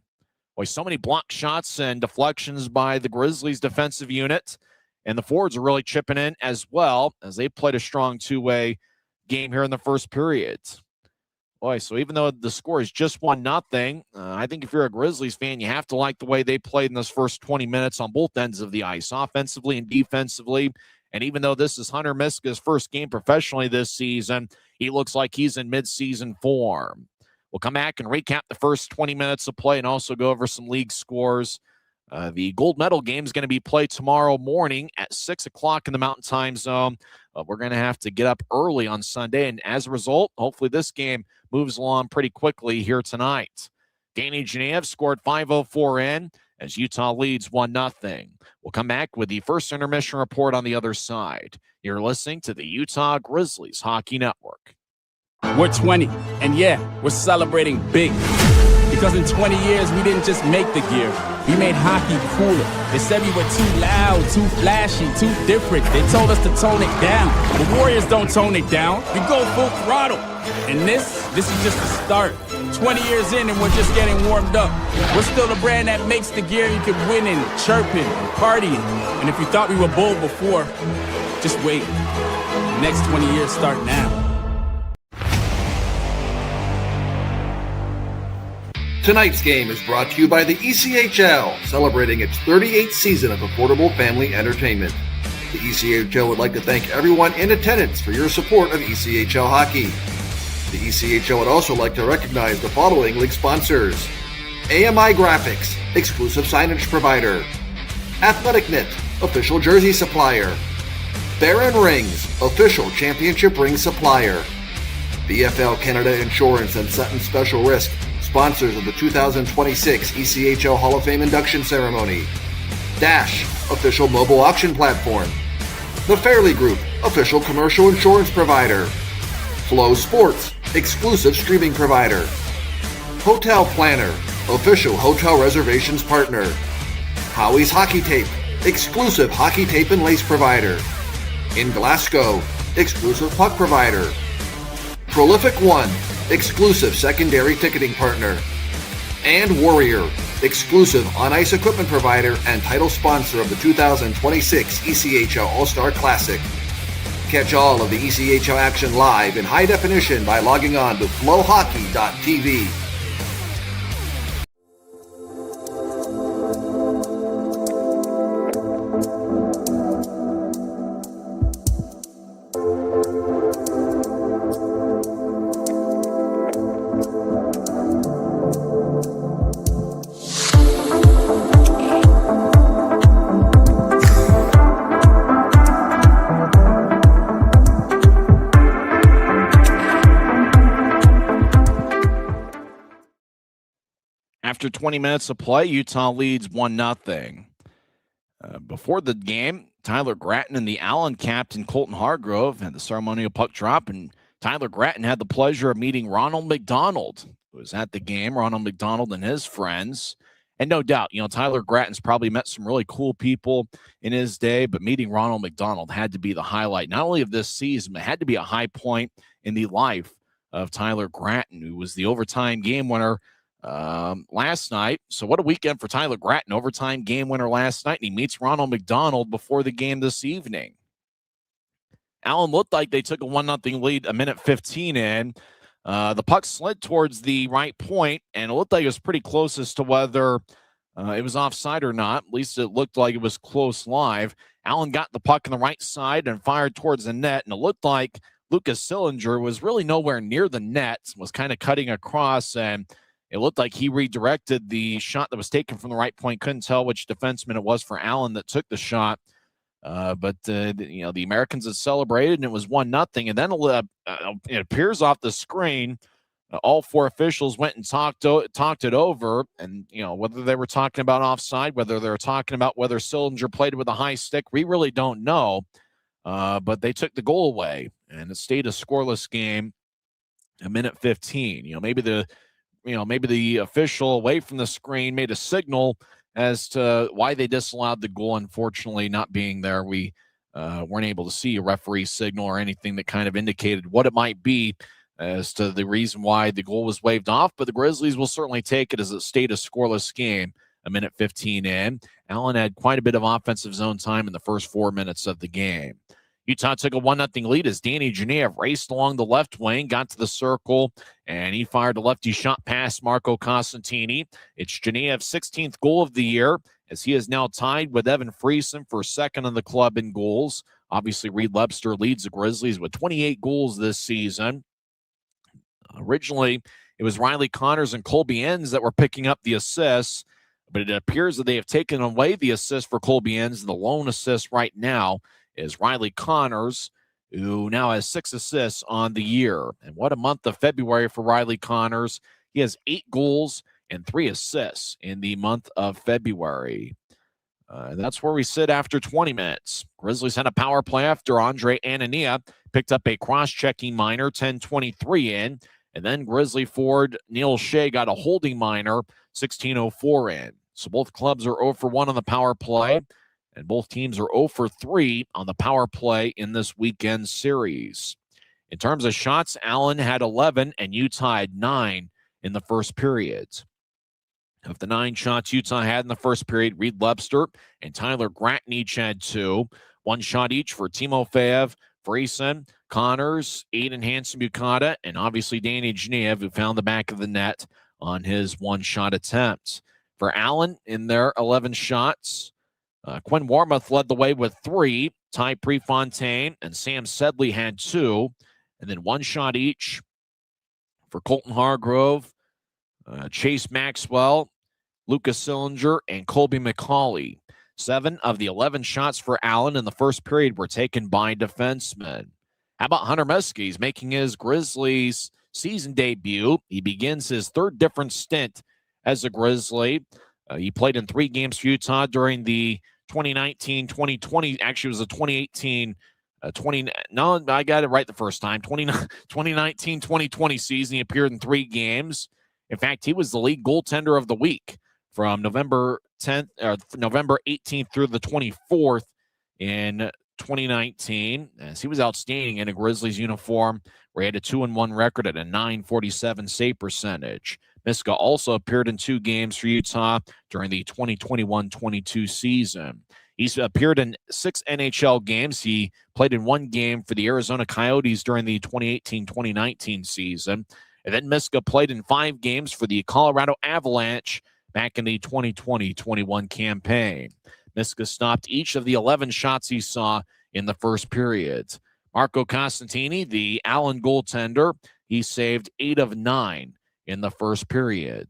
So many blocked shots and deflections by the Grizzlies defensive unit. And the forwards are really chipping in as well as they played a strong two-way game here in the first period. So even though the score is just 1-0, I think if you're a Grizzlies fan, you have to like the way they played in those first 20 minutes on both ends of the ice, offensively and defensively. And even though this is Hunter Miska's first game professionally this season, he looks like he's in midseason form. We'll come back and recap the first 20 minutes of play and also go over some league scores. The gold medal game is going to be played tomorrow morning at 6 o'clock in the Mountain Time Zone. We're going to have to get up early on Sunday, and as a result, hopefully this game moves along pretty quickly here tonight. Danny Genevieve scored 5:04 in as Utah leads 1-0. We'll come back with the first intermission report on the other side. You're listening to the Utah Grizzlies Hockey Network. We're 20, and we're celebrating big. Because in 20 years, we didn't just make the gear. We made hockey cooler. They said we were too loud, too flashy, too different. They told us to tone it down. The Warriors don't tone it down. We go full throttle. And this is just the start. 20 years in and we're just getting warmed up. We're still the brand that makes the gear you can win in, chirping, partying. And if you thought we were bold before, just wait. The next 20 years start now. Tonight's game is brought to you by the ECHL, celebrating its 38th season of affordable family entertainment. The ECHL would like to thank everyone in attendance for your support of ECHL hockey. The ECHL would also like to recognize the following league sponsors: AMI Graphics, exclusive signage provider; Athletic Knit, official jersey supplier; Baron Rings, official championship ring supplier; BFL Canada Insurance and Sutton Special Risk, sponsors of the 2026 ECHL Hall of Fame induction ceremony; Dash, official mobile auction platform; The Fairley Group, official commercial insurance provider; Flow Sports, exclusive streaming provider. Hotel Planner, official hotel reservations partner. Howie's Hockey Tape, exclusive hockey tape and lace provider. In Glasgow, exclusive puck provider. Prolific One, exclusive secondary ticketing partner. And Warrior, exclusive on-ice equipment provider and title sponsor of the 2026 ECHL All-Star Classic. Catch all of the ECHL action live in high definition by logging on to flowhockey.tv. After 20 minutes of play, Utah leads 1-0. Before the game, Tyler Gratton and the Allen captain Colton Hargrove had the ceremonial puck drop, and Tyler Gratton had the pleasure of meeting Ronald McDonald, who was at the game. Ronald McDonald and his friends. And no doubt, Tyler Gratton's probably met some really cool people in his day, but meeting Ronald McDonald had to be the highlight, not only of this season, but had to be a high point in the life of Tyler Gratton, who was the overtime game winner last night. So what a weekend for Tyler Gratton, overtime game winner last night, and he meets Ronald McDonald before the game this evening. Allen looked like they took a 1-0 lead a minute 15 in. The puck slid towards the right point, and it looked like it was pretty close as to whether it was offside or not. At least it looked like it was close live. Allen got the puck on the right side and fired towards the net, and it looked like Lucas Sillinger was really nowhere near the net, was kind of cutting across, and it looked like he redirected the shot that was taken from the right point. Couldn't tell which defenseman it was for Allen that took the shot. But the Americans had celebrated, and it was 1-0. And then it appears off the screen, all four officials went and talked it over. And, whether they were talking about offside, whether they were talking about whether Sillinger played with a high stick, we really don't know. But they took the goal away, and it stayed a scoreless game, a minute 15. Maybe the official away from the screen made a signal as to why they disallowed the goal. Unfortunately, not being there, we weren't able to see a referee signal or anything that kind of indicated what it might be as to the reason why the goal was waved off. But the Grizzlies will certainly take it as it stayed a scoreless game, a minute 15 in. Allen had quite a bit of offensive zone time in the first 4 minutes of the game. Utah took a 1-0 lead as Danny Genev raced along the left wing, got to the circle, and he fired a lefty shot past Marco Costantini. It's Genev's 16th goal of the year, as he is now tied with Evan Friesen for second in the club in goals. Obviously, Reed Lebster leads the Grizzlies with 28 goals this season. Originally, it was Riley Connors and Colby Enns that were picking up the assists, but it appears that they have taken away the assist for Colby Enns. The lone assist right now is Riley Connors, who now has 6 assists on the year. And what a month of February for Riley Connors. He has 8 goals and 3 assists in the month of February. That's where we sit after 20 minutes. Grizzlies had a power play after Andre Anania picked up a cross-checking minor, 10:23 in. And then Grizzly forward Neil Shea got a holding minor, 16:04 in. So both clubs are 0 for 1 on the power play. And both teams are 0 for 3 on the power play in this weekend series. In terms of shots, Allen had 11 and Utah had 9 in the first period. Of the 9 shots Utah had in the first period, Reed Lebster and Tyler Gratton each had 2. 1 shot each for Timofeyev, Friesen, Connors, Aiden Hansen-Bukata, and obviously Danny Genev, who found the back of the net on his 1-shot attempt. For Allen, in their 11 shots, Quinn Warmoth led the way with 3. Ty Prefontaine and Sam Sedley had 2. And then 1 shot each for Colton Hargrove, Chase Maxwell, Lucas Sillinger, and Colby McCauley. 7 of the 11 shots for Allen in the first period were taken by defensemen. How about Hunter Muskies making his Grizzlies season debut? He begins his 3rd different stint as a Grizzly. He played in 3 games for Utah during the 2019-2020, actually it was the 2018 No, I got it right the first time. 2019-2020 season, he appeared in 3 games. In fact, he was the league goaltender of the week from November 18th through the 24th in 2019, as he was outstanding in a Grizzlies uniform where he had a 2-1 record at a .947 save percentage. Miska also appeared in 2 games for Utah during the 2021-22 season. He's appeared in 6 NHL games. He played in 1 game for the Arizona Coyotes during the 2018-2019 season. And then Miska played in 5 games for the Colorado Avalanche back in the 2020-21 campaign. Miska stopped each of the 11 shots he saw in the first period. Marco Costantini, the Allen goaltender, he saved 8 of 9 in the first period.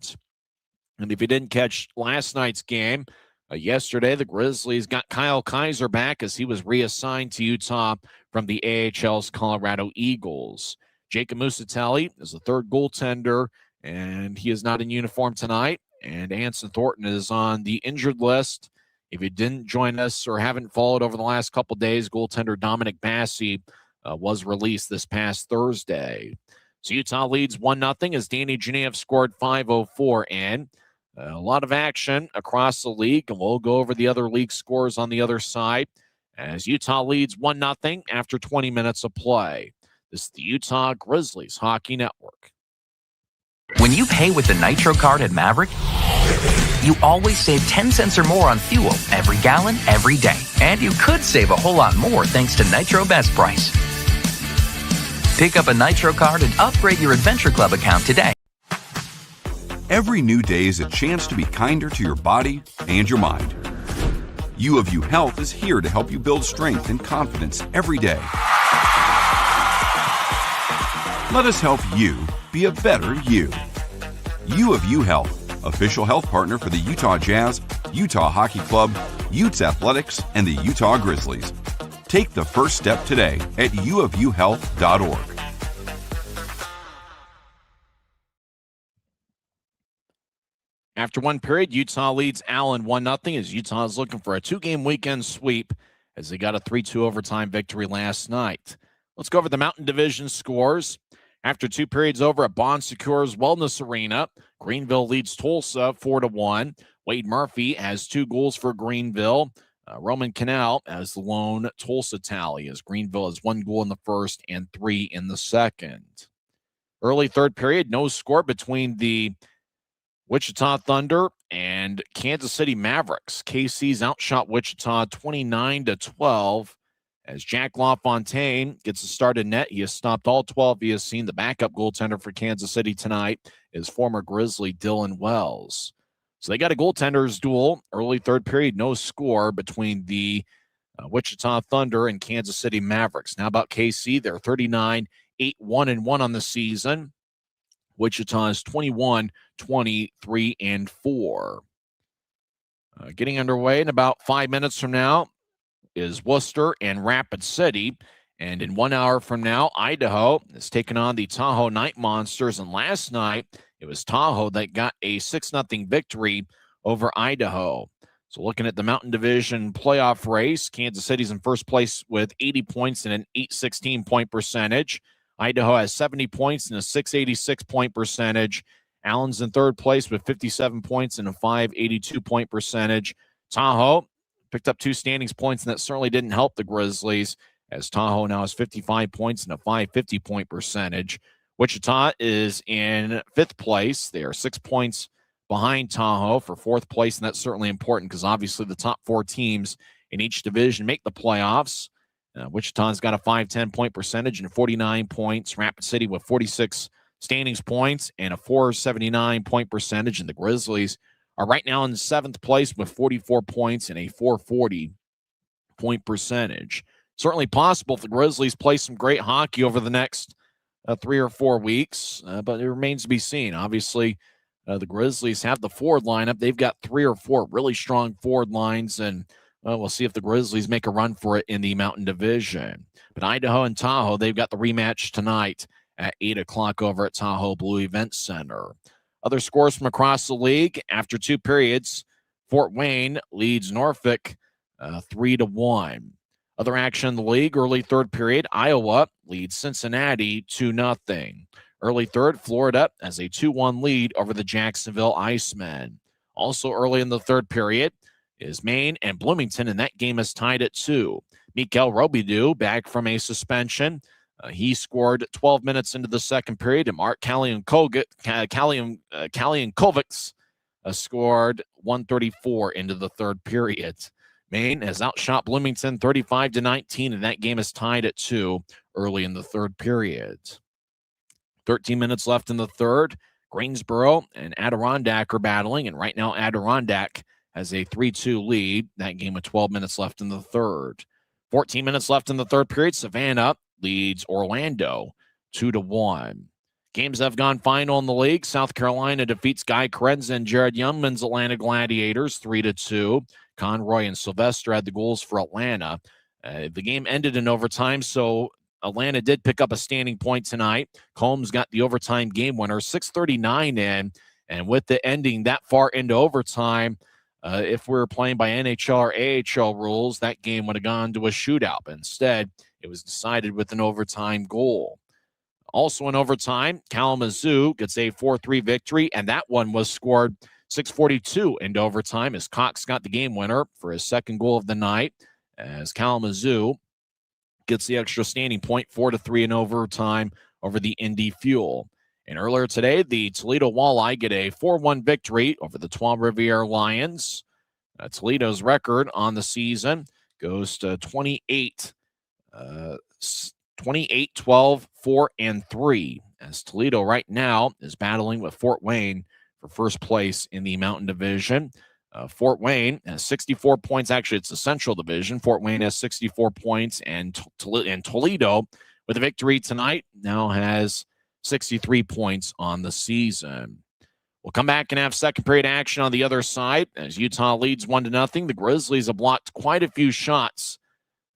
And if you didn't catch last night's game, yesterday the Grizzlies got Kyle Kaiser back as he was reassigned to Utah from the AHL's Colorado Eagles. Jacob Musatelli is the 3rd goaltender, and he is not in uniform tonight. And Anson Thornton is on the injured list. If you didn't join us or haven't followed over the last couple days, goaltender Dominic Bassi was released this past Thursday. So Utah leads 1-0 as Danny Genev scored 5:04 in. A lot of action across the league, and we'll go over the other league scores on the other side as Utah leads 1-0 after 20 minutes of play. This is the Utah Grizzlies Hockey Network. When you pay with the Nitro card at Maverick, you always save 10 cents or more on fuel every gallon, every day. And you could save a whole lot more thanks to Nitro Best Price. Pick up a Nitro card and upgrade your Adventure Club account today. Every new day is a chance to be kinder to your body and your mind. U of U Health is here to help you build strength and confidence every day. Let us help you be a better you. U of U Health, official health partner for the Utah Jazz, Utah Hockey Club, Utes Athletics, and the Utah Grizzlies. Take the first step today at uofuhealth.org. After 1 period, Utah leads Allen 1-0 as Utah is looking for a 2-game weekend sweep as they got a 3-2 overtime victory last night. Let's go over the Mountain Division scores. After 2 periods over at Bon Secours Wellness Arena, Greenville leads Tulsa 4-1. Wade Murphy has 2 goals for Greenville. Roman Canal has the lone Tulsa tally as Greenville has 1 goal in the first and 3 in the second. Early 3rd period, no score between the Wichita Thunder and Kansas City Mavericks. KC's outshot Wichita 29-12 as Jack LaFontaine gets a start in net. He has stopped all 12 he has seen. The backup goaltender for Kansas City tonight is former Grizzly Dylan Wells. So they got a goaltenders duel. Early 3rd period, no score between the Wichita Thunder and Kansas City Mavericks. Now about KC, they're 39-8-1-1 on the season. Wichita is 21-23-4. Getting underway in about 5 minutes from now is Worcester and Rapid City. And in 1 hour from now, Idaho is taking on the Tahoe Night Monsters. And last night, it was Tahoe that got a 6-0 victory over Idaho. So looking at the Mountain Division playoff race, Kansas City's in first place with 80 points and an .816 point percentage. Idaho has 70 points and a .686 point percentage. Allen's in 3rd place with 57 points and a .582 point percentage. Tahoe picked up 2 standings points, and that certainly didn't help the Grizzlies, as Tahoe now has 55 points and a .550 point percentage. Wichita is in 5th place. They are 6 points behind Tahoe for 4th place, and that's certainly important because obviously the top 4 teams in each division make the playoffs. Wichita's got a .510 point percentage and 49 points. Rapid City with 46 standings points and a .479 point percentage, and the Grizzlies are right now in 7th place with 44 points and a .440 point percentage. Certainly possible if the Grizzlies play some great hockey over the next 3 or 4 weeks, but it remains to be seen. Obviously, the Grizzlies have the forward lineup. They've got 3 or 4 really strong forward lines, and we'll see if the Grizzlies make a run for it in the Mountain Division. But Idaho and Tahoe, they've got the rematch tonight at 8 o'clock over at Tahoe Blue Event Center. Other scores from across the league. After 2 periods, Fort Wayne leads Norfolk 3-1. Other action in the league, early third period, Iowa leads Cincinnati 2-0. Early third, Florida has a 2-1 lead over the Jacksonville Icemen. Also early in the third period is Maine and Bloomington, and that game is tied at 2. Mikael Robidoux back from a suspension. He scored 12 minutes into the second period, and Mark Kalian-Kovics scored 134 into the third period. Maine has outshot Bloomington 35-19, and that game is tied at 2 early in the third period. 13 minutes left in the third. Greensboro and Adirondack are battling, and right now Adirondack has a 3-2 lead. That game with 12 minutes left in the third. 14 minutes left in the third period. Savannah leads Orlando 2-1. Games have gone final in the league. South Carolina defeats Guy Krenz and Jared Youngman's Atlanta Gladiators 3-2. Conroy and Sylvester had the goals for Atlanta. The game ended in overtime, so Atlanta did pick up a standing point tonight. Combs got the overtime game winner, 6:39 in, and with the ending that far into overtime, if we were playing by NHL or AHL rules, that game would have gone to a shootout. But instead, it was decided with an overtime goal. Also in overtime, Kalamazoo gets a 4-3 victory, and that one was scored 6:42 into overtime as Cox got the game winner for his second goal of the night, as Kalamazoo gets the extra standing point 4-3 in overtime over the Indy Fuel. And earlier today, the Toledo Walleye get a 4-1 victory over the Trois-Rivières Lions. Toledo's record on the season goes to 28, 12, 4, and 3, as Toledo right now is battling with Fort Wayne for first place in the Mountain Division. Fort Wayne has 64 points. Actually, it's the Central Division. Fort Wayne has 64 points, and Toledo, with a victory tonight, now has 63 points on the season. We'll come back and have second period action on the other side as Utah leads 1-0. The Grizzlies have blocked quite a few shots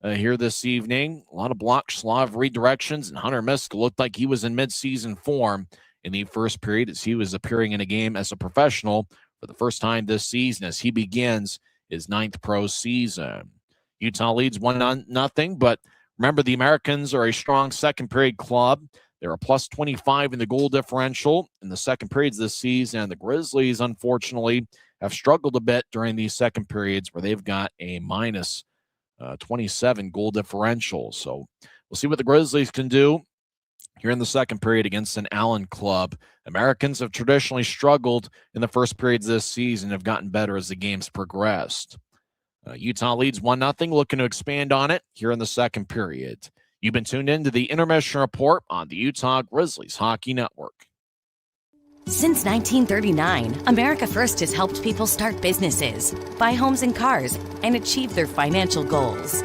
here this evening. A lot of blocks, a lot of redirections, and Hunter Miska looked like he was in midseason form in the first period as he was appearing in a game as a professional for the first time this season as he begins his 9th pro season. Utah leads 1-0, but remember, the Americans are a strong second period club. They're a plus 25 in the goal differential in the second periods this season. And the Grizzlies, unfortunately, have struggled a bit during these second periods where they've got a minus 27 goal differential. So we'll see what the Grizzlies can do here in the second period against an Allen club. Americans have traditionally struggled in the first periods this season, have gotten better as the games progressed. Utah leads 1-0, looking to expand on it here in the second period. You've been tuned in to the Intermission Report on the Utah Grizzlies Hockey Network. Since 1939, America First has helped people start businesses, buy homes and cars, and achieve their financial goals.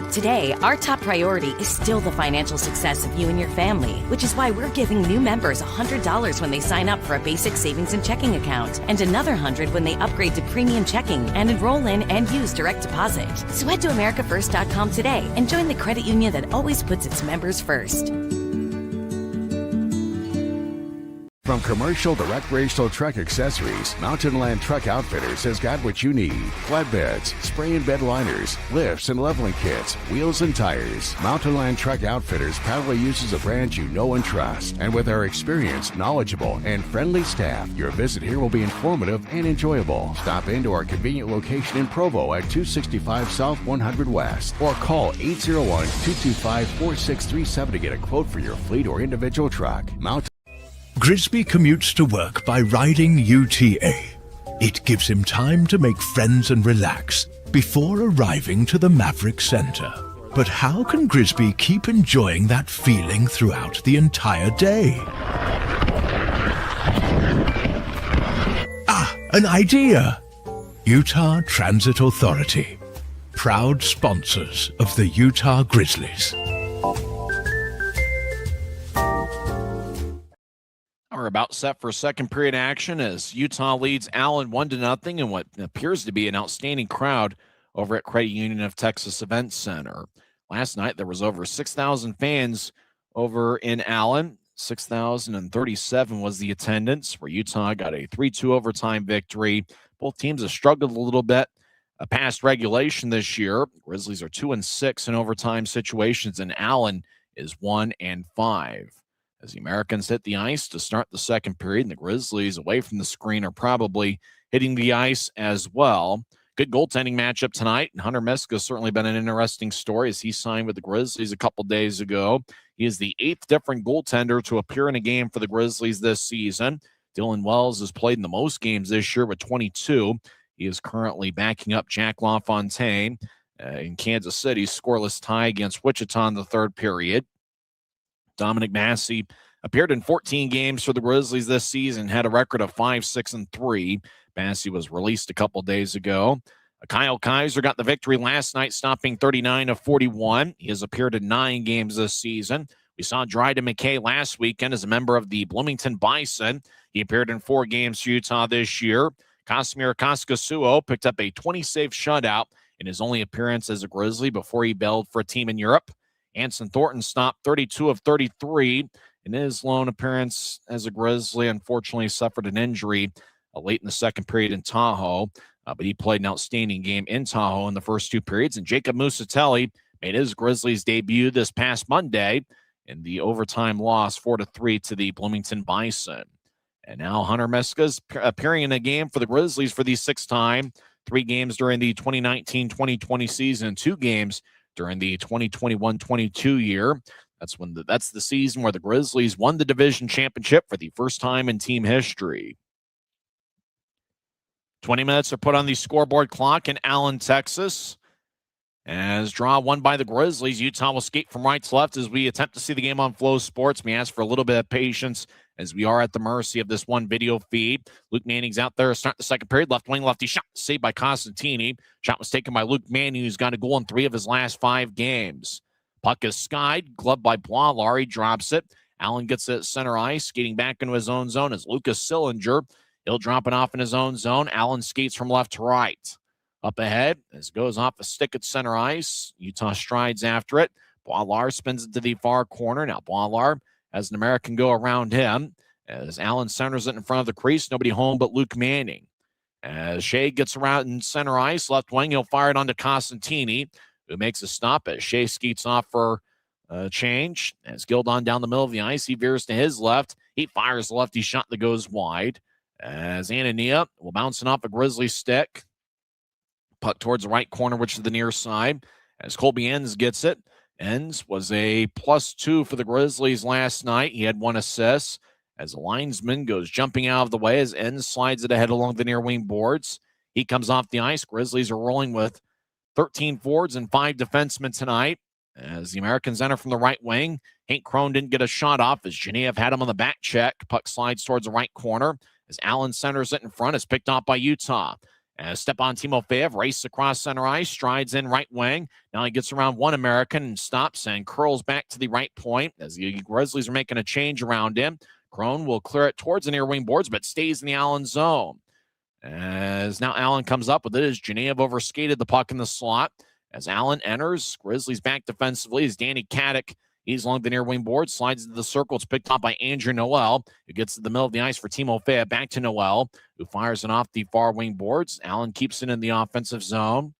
Today, our top priority is still the financial success of you and your family, which is why we're giving new members $100 when they sign up for a basic savings and checking account, and another $100 when they upgrade to premium checking and enroll in and use direct deposit. So head to AmericaFirst.com today and join the credit union that always puts its members first. From commercial to recreational truck accessories, Mountain Land Truck Outfitters has got what you need. Flatbeds, spray and bed liners, lifts and leveling kits, wheels and tires. Mountain Land Truck Outfitters proudly uses a brand you know and trust. And with our experienced, knowledgeable, and friendly staff, your visit here will be informative and enjoyable. Stop into our convenient location in Provo at 265 South 100 West or call 801-225-4637 to get a quote for your fleet or individual truck. Grisby commutes to work by riding UTA. It gives him time to make friends and relax before arriving to the Maverick Center. But how can Grisby keep enjoying that feeling throughout the entire day? An idea! Utah Transit Authority, proud sponsors of the Utah Grizzlies. We're about set for second period action as Utah leads Allen 1-0 in what appears to be an outstanding crowd over at Credit Union of Texas Event Center. Last night, there was over 6,000 fans over in Allen. 6,037 was the attendance, where Utah got a 3-2 overtime victory. Both teams have struggled a little bit past regulation this year. Grizzlies are 2-6 in overtime situations, and Allen is 1-5. As the Americans hit the ice to start the second period, and the Grizzlies away from the screen are probably hitting the ice as well. Good goaltending matchup tonight. And Hunter Miska has certainly been an interesting story as he signed with the Grizzlies a couple days ago. He is the 8th different goaltender to appear in a game for the Grizzlies this season. Dylan Wells has played in the most games this year with 22. He is currently backing up Jack LaFontaine in Kansas City's scoreless tie against Wichita in the third period. Dominic Massey appeared in 14 games for the Grizzlies this season, had a record of 5-6-3. Massey was released a couple days ago. Kyle Kaiser got the victory last night, stopping 39 of 41. He has appeared in 9 games this season. We saw Dryden McKay last weekend as a member of the Bloomington Bison. He appeared in 4 games for Utah this year. Casimir Kaskasuo picked up a 20-save shutout in his only appearance as a Grizzly before he bailed for a team in Europe. Anson Thornton stopped 32 of 33 in his lone appearance as a Grizzly. Unfortunately, suffered an injury late in the second period in Tahoe, but he played an outstanding game in Tahoe in the first 2 periods. And Jacob Musatelli made his Grizzlies debut this past Monday in the overtime loss 4-3 to the Bloomington Bison. And now Hunter Miska's appearing in a game for the Grizzlies for the 6th time, 3 games during the 2019-2020 season, 2 games during the 2021-22 year. That's the season where the Grizzlies won the division championship for the first time in team history. 20 minutes are put on the scoreboard clock in Allen, Texas. As draw won by the Grizzlies, Utah will skate from right to left as we attempt to see the game on Flow Sports. We ask for a little bit of patience as we are at the mercy of this one video feed. Luke Manning's out there to start the second period. Left wing, lefty shot saved by Costantini. Shot was taken by Luke Manning, who's got a goal in 3 of his last 5 games. Puck is skied, gloved by Boileau. He drops it. Allen gets it at center ice, skating back into his own zone as Lucas Sillinger. He'll drop it off in his own zone. Allen skates from left to right. Up ahead, as it goes off a stick at center ice. Utah strides after it. Boileau spins it to the far corner. Now Boileau has an American go around him as Allen centers it in front of the crease. Nobody home but Luke Manning. As Shea gets around in center ice, left wing, he'll fire it onto Costantini, who makes a stop as Shea skates off for a change. As Gildon down the middle of the ice, he veers to his left. He fires the lefty shot that goes wide. As Anania will bounce it off a Grizzly stick. Puck towards the right corner, which is the near side. As Colby Enns gets it. Enns was a +2 for the Grizzlies last night. He had 1 assist. As the linesman goes jumping out of the way as Enns slides it ahead along the near wing boards. He comes off the ice. Grizzlies are rolling with 13 forwards and 5 defensemen tonight. As the Americans enter from the right wing, Hank Crone didn't get a shot off as Genev had him on the back check. Puck slides towards the right corner as Allen centers it in front. It's picked off by Utah. As Stepan Timofeyev races across center ice, strides in right wing. Now he gets around one American and stops and curls back to the right point as the Grizzlies are making a change around him. Crone will clear it towards the near wing boards, but stays in the Allen zone. As now Allen comes up with it as Genev overskated the puck in the slot. As Allen enters, Grizzlies back defensively as Danny Kadek, he's along the near wing board, slides into the circle. It's picked up by Andrew Noel, who gets to the middle of the ice for Timofeyev. Back to Noel, who fires it off the far wing boards. Allen keeps it in the offensive zone.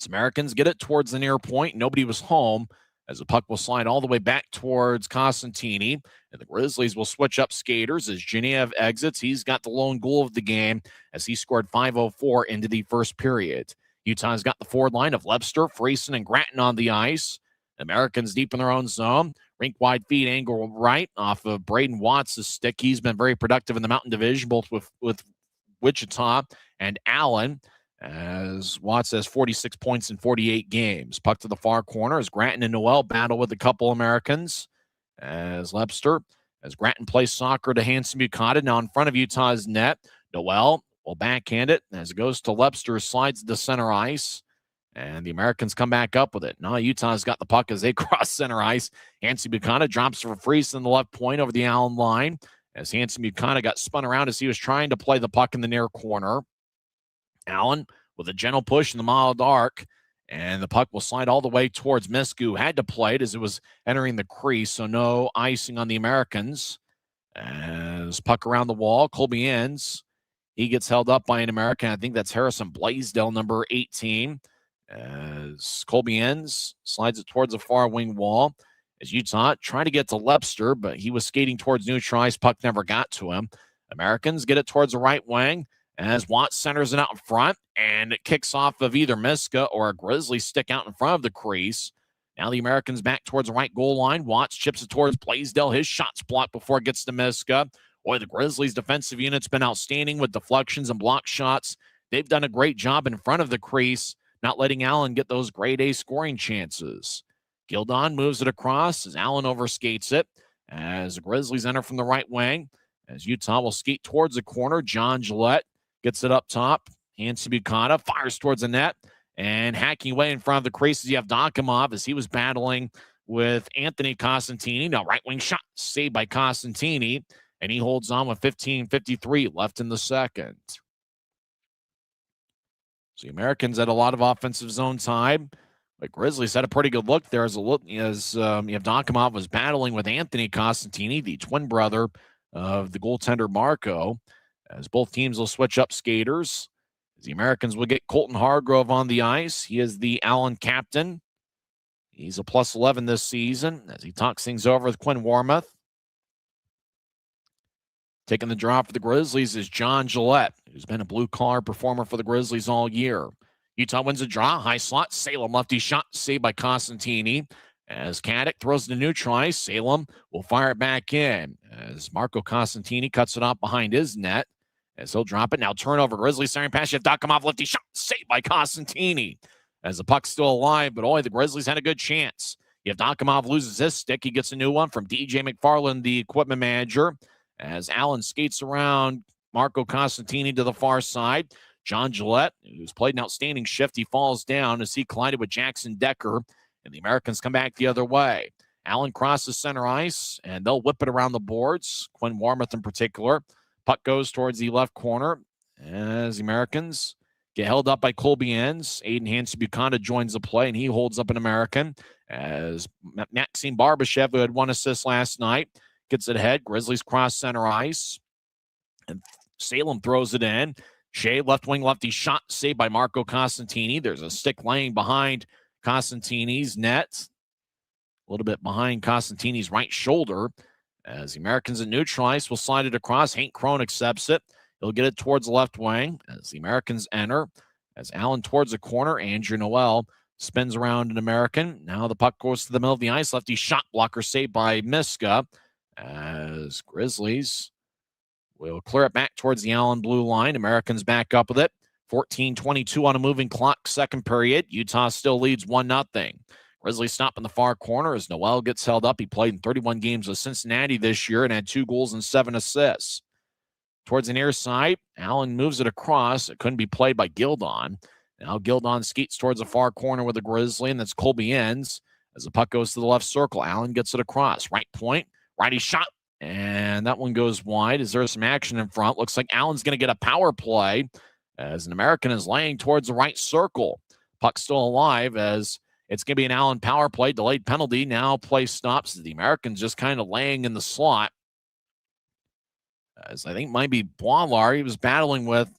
As Americans get it towards the near point. Nobody was home as the puck will slide all the way back towards Costantini. And the Grizzlies will switch up skaters as Genev exits. He's got the lone goal of the game as he scored 5:04 into the first period. Utah's got the forward line of Lebster, Friesen, and Gratton on the ice. Americans deep in their own zone. Rink wide feed angle right off of Braden Watts' stick. He's been very productive in the Mountain Division, both with Wichita and Allen, as Watts has 46 points in 48 games. Puck to the far corner as Gratton and Noel battle with a couple Americans. As Lebster, as Gratton plays soccer to Hanson Buchanan. Now in front of Utah's net, Noel will backhand it as it goes to Lebster, slides to center ice. And the Americans come back up with it. Now Utah's got the puck as they cross center ice. Hanson Buchanan drops for Friesen in the left point over the Allen line. As Hanson Buchanan got spun around as he was trying to play the puck in the near corner. Allen with a gentle push in the mild arc. And the puck will slide all the way towards Miska, who had to play it as it was entering the crease. So no icing on the Americans. As puck around the wall, Colby Enns. He gets held up by an American. I think that's Harrison Blaisdell, number 18. As Colby Enns slides it towards the far wing wall. As Utah trying to get to Lepster, but he was skating towards neutral ice. Puck never got to him. Americans get it towards the right wing as Watts centers it out in front, and it kicks off of either Miska or a Grizzly stick out in front of the crease. Now the Americans back towards the right goal line. Watts chips it towards Blaisdell. His shot's blocked before it gets to Miska. Boy, the Grizzlies' defensive unit's been outstanding with deflections and block shots. They've done a great job in front of the crease, not letting Allen get those grade A scoring chances. Gildon moves it across as Allen overskates it. As the Grizzlies enter from the right wing, as Utah will skate towards the corner, John Gillette gets it up top. Hands to Buchanan, fires towards the net, and hacking away in front of the crease is Yevdokimov as he was battling with Anthony Costantini. Now, right wing shot saved by Costantini, and he holds on with 15:53 left in the second. So the Americans had a lot of offensive zone time. But Grizzlies had a pretty good look there as Yevdokimov was battling with Anthony Costantini, the twin brother of the goaltender Marco, as both teams will switch up skaters. As the Americans will get Colton Hargrove on the ice. He is the Allen captain. He's a plus 11 this season as he talks things over with Quinn Warmoth. Taking the draw for the Grizzlies is John Gillette, who's been a blue-collar performer for the Grizzlies all year. Utah wins a draw. High slot. Salem lefty shot saved by Costantini. As Caddick throws the neutral ice, Salem will fire it back in. As Marco Costantini cuts it off behind his net. As he'll drop it. Now turnover. Grizzlies staring past Yevdokimov. Lefty shot saved by Costantini. As the puck's still alive, but the Grizzlies had a good chance. Yevdokimov loses his stick. He gets a new one from DJ McFarland, the equipment manager. As Allen skates around Marco Costantini to the far side. John Gillette, who's played an outstanding shift, he falls down as he collided with Jackson Decker, and the Americans come back the other way. Allen crosses center ice, and they'll whip it around the boards, Quinn Warmoth in particular. Puck goes towards the left corner as the Americans get held up by Colby Enns. Aiden Hansen-Buchanan joins the play, and he holds up an American as Maxime Barbashev, who had one assist last night, gets it ahead. Grizzlies cross center ice, and Salem throws it in. Shea, left wing lefty shot saved by Marco Costantini. There's a stick laying behind Costantini's net. A little bit behind Costantini's right shoulder. As the Americans in neutral ice will slide it across. Hank Krohn accepts it. He'll get it towards the left wing as the Americans enter. As Allen towards the corner, Andrew Noel spins around an American. Now the puck goes to the middle of the ice. Lefty shot blocker saved by Miska. As Grizzlies will clear it back towards the Allen blue line. Americans back up with it. 14:22 on a moving clock, second period. Utah still leads 1-0. Grizzlies stop in the far corner as Noel gets held up. He played in 31 games with Cincinnati this year and had 2 goals and 7 assists. Towards the near side, Allen moves it across. It couldn't be played by Gildon. Now Gildon skates towards the far corner with the Grizzly, and that's Colby Enns. As the puck goes to the left circle, Allen gets it across. Right point, righty shot. And that one goes wide as there's some action in front. Looks like Allen's going to get a power play as an American is laying towards the right circle. Puck still alive as it's going to be an Allen power play. Delayed penalty. Now play stops. The Americans just kind of laying in the slot. As I think might be Boilar. He was battling with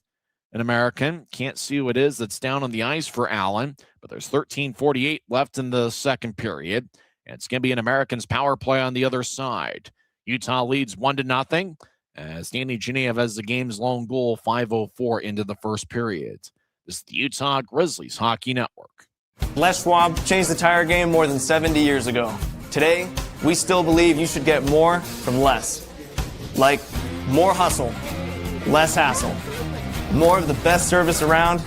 an American. Can't see who it is that's down on the ice for Allen. But there's 13:48 left in the second period. And it's going to be an Americans power play on the other side. Utah leads 1-0 as Danny Genev has the game's lone goal, 5:04 into the first period. This is the Utah Grizzlies Hockey Network. Les Schwab changed the tire game more than 70 years ago. Today, we still believe you should get more from less. Like more hustle, less hassle. More of the best service around,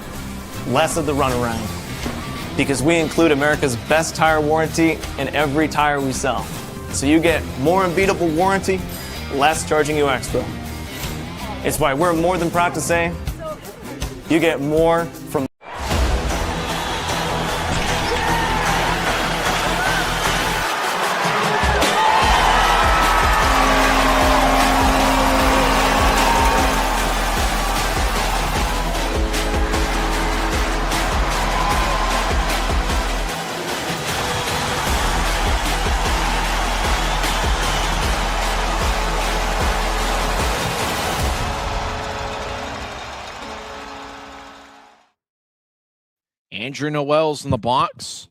less of the runaround. Because we include America's best tire warranty in every tire we sell. So you get more unbeatable warranty, less charging you extra. It's why we're more than proud to say, you get more from Andrew Noel's in the box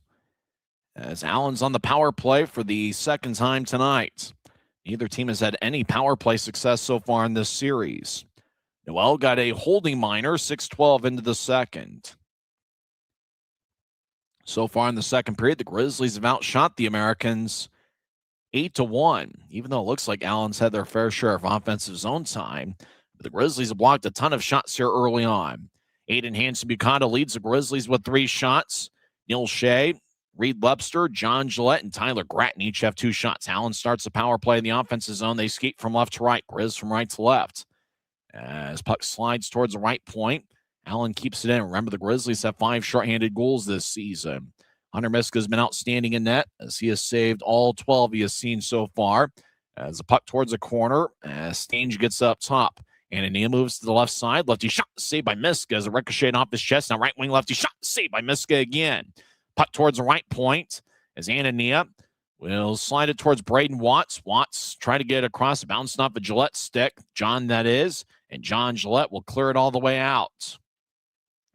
as Allen's on the power play for the second time tonight. Neither team has had any power play success so far in this series. Noel got a holding minor, 6:12 into the second. So far in the second period, the Grizzlies have outshot the Americans 8-1, even though it looks like Allen's had their fair share of offensive zone time. The Grizzlies have blocked a ton of shots here early on. Aiden Hansen-Bukata leads the Grizzlies with 3 shots. Neil Shea, Reed Webster, John Gillette, and Tyler Gratton each have 2 shots. Allen starts the power play in the offensive zone. They skate from left to right. Grizz from right to left. As puck slides towards the right point, Allen keeps it in. Remember, the Grizzlies have 5 shorthanded goals this season. Hunter Miska has been outstanding in net as he has saved all 12 he has seen so far. As the puck towards the corner, as Stange gets up top. Anania moves to the left side. Lefty shot, saved by Miska as a ricochet off his chest. Now right wing lefty shot, saved by Miska again. Puck towards the right point as Anania will slide it towards Braden Watts. Watts trying to get it across, bouncing off a Gillette stick. John, that is. And John Gillette will clear it all the way out.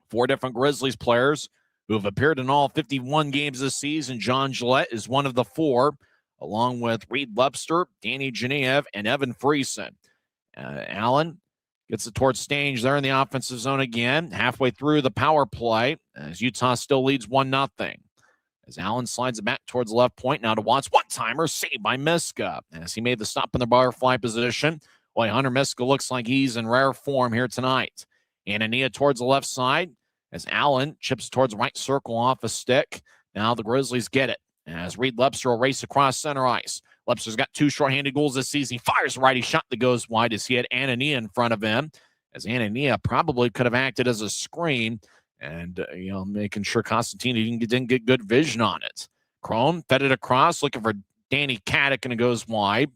4 different Grizzlies players who have appeared in all 51 games this season. John Gillette is one of the 4, along with Reed Webster, Danny Genev, and Evan Friesen. Allen gets it towards Stange there in the offensive zone again. Halfway through the power play as Utah still leads 1-0. As Allen slides it back towards the left point. Now to Watts. One-timer saved by Miska as he made the stop in the butterfly position. Boy, Hunter Miska looks like he's in rare form here tonight. Anania towards the left side as Allen chips towards the right circle off a stick. Now the Grizzlies get it as Reed Webster will race across center ice. Webster's got 2 shorthanded goals this season. He fires a righty shot that goes wide as he had Anania in front of him. As Anania probably could have acted as a screen and, making sure Constantini didn't get good vision on it. Crone fed it across, looking for Danny Caddick, and it goes wide.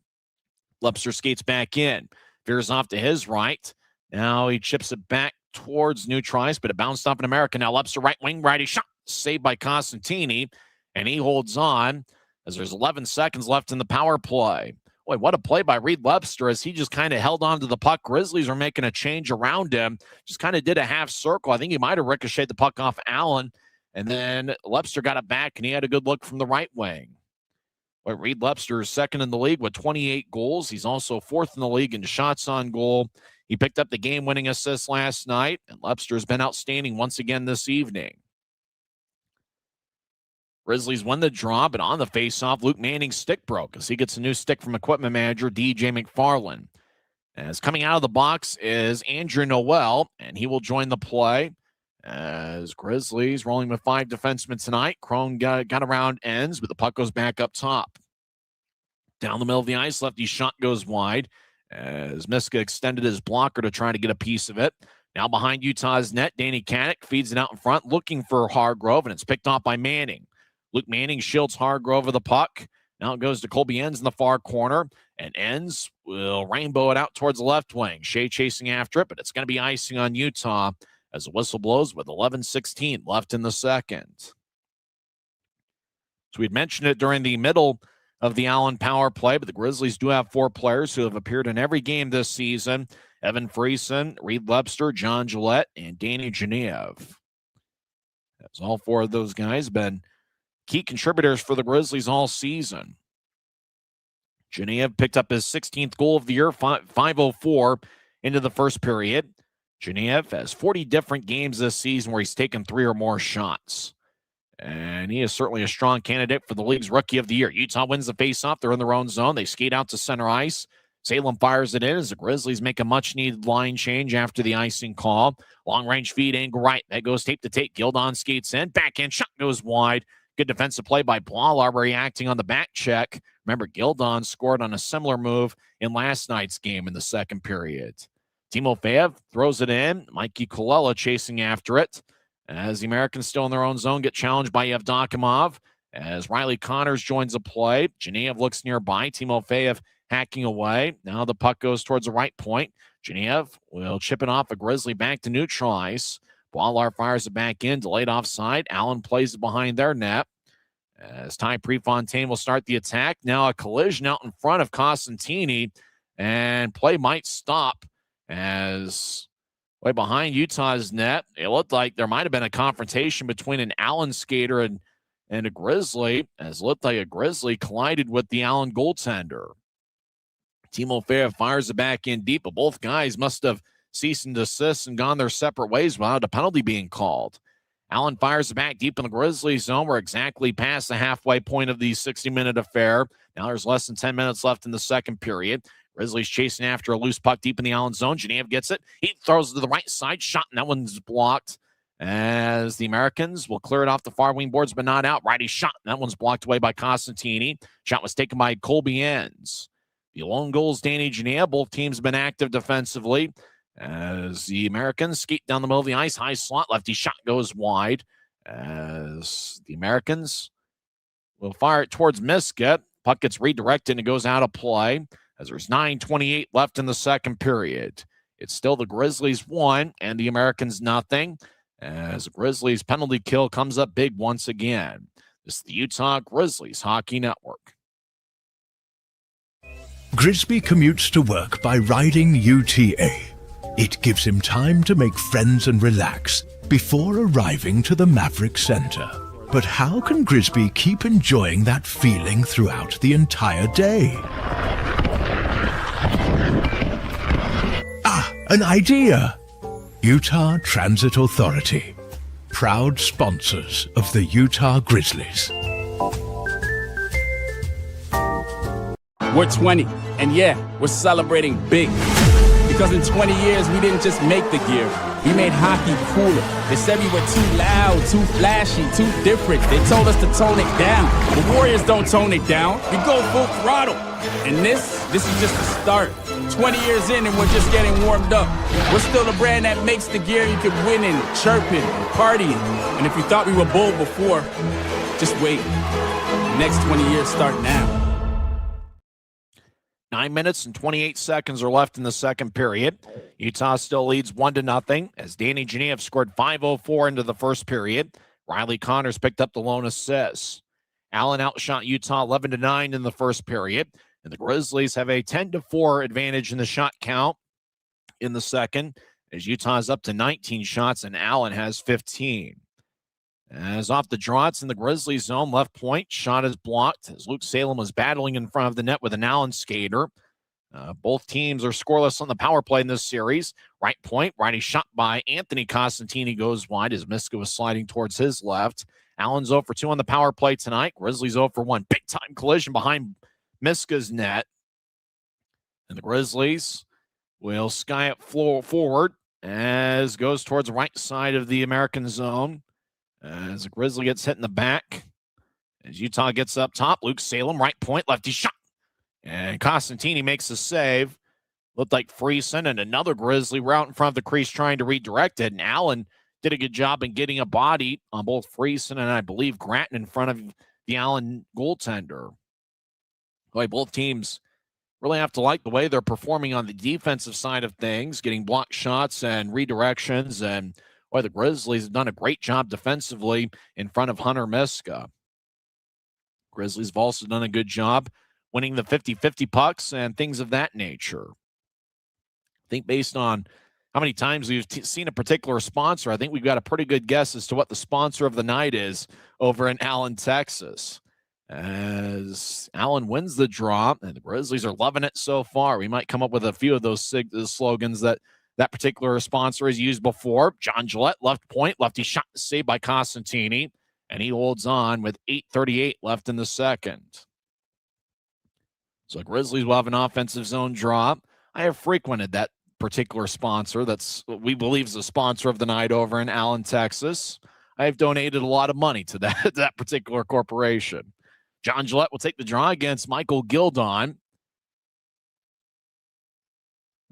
Webster skates back in. Veers off to his right. Now he chips it back towards neutral ice, but it bounced off an American. Now Webster right wing, righty shot, saved by Constantini, and he holds on as there's 11 seconds left in the power play. Boy, what a play by Reed Webster as he just kind of held on to the puck. Grizzlies are making a change around him. Just kind of did a half circle. I think he might have ricocheted the puck off Allen, and then Webster got it back, and he had a good look from the right wing. But Reed Webster is second in the league with 28 goals. He's also 4th in the league in shots on goal. He picked up the game-winning assist last night, and Webster's been outstanding once again this evening. Grizzlies won the draw, but on the faceoff, Luke Manning's stick broke as he gets a new stick from equipment manager DJ McFarland. As coming out of the box is Andrew Noel, and he will join the play as Grizzlies rolling with 5 defensemen tonight. Crone got around ends, but the puck goes back up top. Down the middle of the ice, lefty shot goes wide as Miska extended his blocker to try to get a piece of it. Now behind Utah's net, Danny Caddick feeds it out in front, looking for Hargrove, and it's picked off by Manning. Luke Manning shields Hargrove of the puck. Now it goes to Colby Enns in the far corner, and Enns will rainbow it out towards the left wing. Shea chasing after it, but it's going to be icing on Utah as the whistle blows with 11:16 left in the second. So we'd mentioned it during the middle of the Allen power play, but the Grizzlies do have 4 players who have appeared in every game this season. Evan Friesen, Reed Webster, John Gillette, and Danny Genev. As all 4 of those guys been key contributors for the Grizzlies all season. Genev picked up his 16th goal of the year, 5:04 into the first period. Genev has 40 different games this season where he's taken 3 or more shots. And he is certainly a strong candidate for the league's Rookie of the Year. Utah wins the faceoff. They're in their own zone. They skate out to center ice. Salem fires it in as the Grizzlies make a much-needed line change after the icing call. Long-range feed angle right. That goes tape to tape. Gildon skates in. Backhand shot goes wide. Good defensive play by Blaular reacting on the back check. Remember, Gildon scored on a similar move in last night's game in the second period. Timofeyev throws it in. Mikey Colella chasing after it. As the Americans still in their own zone get challenged by Yevdokimov. As Riley Connors joins the play. Genev looks nearby. Timofeyev hacking away. Now the puck goes towards the right point. Genev will chip it off a Grizzly back to neutral ice. Blaular fires it back in, delayed offside. Allen plays it behind their net. As Ty Prefontaine will start the attack. Now a collision out in front of Costantini, and play might stop as Way behind Utah's net, it looked like there might have been a confrontation between an Allen skater and a Grizzly, as it looked like a Grizzly collided with the Allen goaltender. Timo Fair fires it back in deep, but both guys must have ceased and desist and gone their separate ways without a penalty being called. Allen fires it back deep in the Grizzlies zone. We're exactly past the halfway point of the 60-minute affair. Now there's less than 10 minutes left in the second period. Grizzlies chasing after a loose puck deep in the Allen zone. Genev gets it. He throws it to the right side. Shot, and that one's blocked as the Americans will clear it off the far wing boards, but not out. Righty shot, and that one's blocked away by Costantini. Shot was taken by Colby Enns. The lone goal is Danny Genev. Both teams have been active defensively as the Americans skate down the middle of the ice. High slot, lefty shot goes wide as the Americans will fire it towards Miska. Puck gets redirected and it goes out of play as there's 9:28 left in the second period. It's still the Grizzlies 1 and the Americans nothing as the Grizzlies penalty kill comes up big once again. This is the Utah Grizzlies Hockey Network. Grisby commutes to work by riding UTA. It gives him time to make friends and relax before arriving to the Maverick Center. But how can Grisby keep enjoying that feeling throughout the entire day? An idea! Utah Transit Authority, proud sponsors of the Utah Grizzlies. We're 20, and yeah, we're celebrating big. Because in 20 years, we didn't just make the gear. We made hockey cooler. They said we were too loud, too flashy, too different. They told us to tone it down. The Warriors don't tone it down. We go full throttle. And this is just the start. 20 years in and we're just getting warmed up. We're still the brand that makes the gear you can win in, chirping, partying. And if you thought we were bold before, just wait. The next 20 years start now. 9 minutes and 28 seconds are left in the second period. Utah still leads 1-0 as Danny Genev scored 5:04 into the first period. Riley Connors picked up the lone assist. Allen outshot Utah 11-9 in the first period, and the Grizzlies have a 10-4 advantage in the shot count in the second, as Utah is up to 19 shots and Allen has 15. As off the draw, it's in the Grizzlies zone. Left point, shot is blocked as Luke Salem was battling in front of the net with an Allen skater. Both teams are scoreless on the power play in this series. Right point, righty shot by Anthony Costantini goes wide as Miska was sliding towards his left. Allen's 0 for 2 on the power play tonight. Grizzlies 0 for 1. Big-time collision behind Miska's net. And the Grizzlies will sky it forward as goes towards the right side of the American zone. As the Grizzly gets hit in the back. As Utah gets up top, Luke Salem, right point, lefty shot. And Costantini makes a save. Looked like Friesen and another Grizzly were out in front of the crease trying to redirect it. And Allen did a good job in getting a body on both Friesen and I believe Gratton in front of the Allen goaltender. Boy, both teams really have to like the way they're performing on the defensive side of things, getting blocked shots and redirections. And boy, the Grizzlies have done a great job defensively in front of Hunter Miska. Grizzlies have also done a good job winning the 50-50 pucks and things of that nature. I think based on how many times we've seen a particular sponsor, I think we've got a pretty good guess as to what the sponsor of the night is over in Allen, Texas. As Allen wins the draw, and the Grizzlies are loving it so far. We might come up with a few of those slogans that particular sponsor has used before. John Gillette, left point, lefty shot saved by Costantini, and he holds on with 8:38 left in the second. So Grizzlies will have an offensive zone draw. I have frequented that particular sponsor. That's what we believe is the sponsor of the night over in Allen, Texas. I have donated a lot of money to that particular corporation. John Gillette will take the draw against Michael Gildon.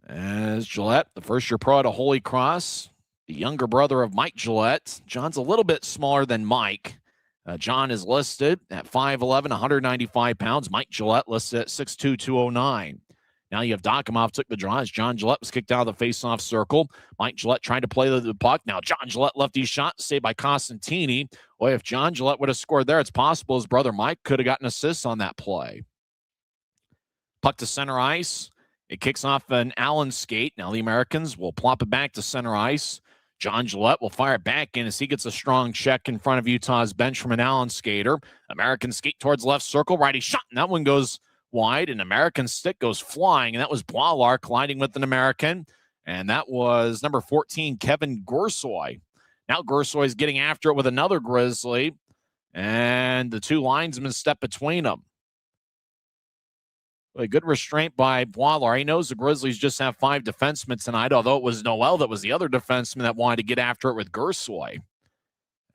As Gillette, the first-year pro at a Holy Cross, the younger brother of Mike Gillette. John's a little bit smaller than Mike. John is listed at 5'11", 195 pounds. Mike Gillette listed at 6'2", 209. Now you have Dokimov took the draw as John Gillette was kicked out of the face-off circle. Mike Gillette trying to play the puck. Now John Gillette lefty shot saved by Costantini. Boy, if John Gillette would have scored there, it's possible his brother Mike could have gotten assists on that play. Puck to center ice It kicks off an Allen skate. Now the Americans will plop it back to center ice. John Gillette will fire it back in as he gets a strong check in front of Utah's bench from an Allen skater. American skate towards left circle. Righty shot, and that one goes wide. An American stick goes flying, and that was Boilar colliding with an American. And that was number 14, Kevin Gorsoy. Now Gorsoy is getting after it with another Grizzly, and the two linesmen step between them. A good restraint by Boiler. He knows the Grizzlies just have 5 defensemen tonight, although it was Noel that was the other defenseman that wanted to get after it with Gorsoy.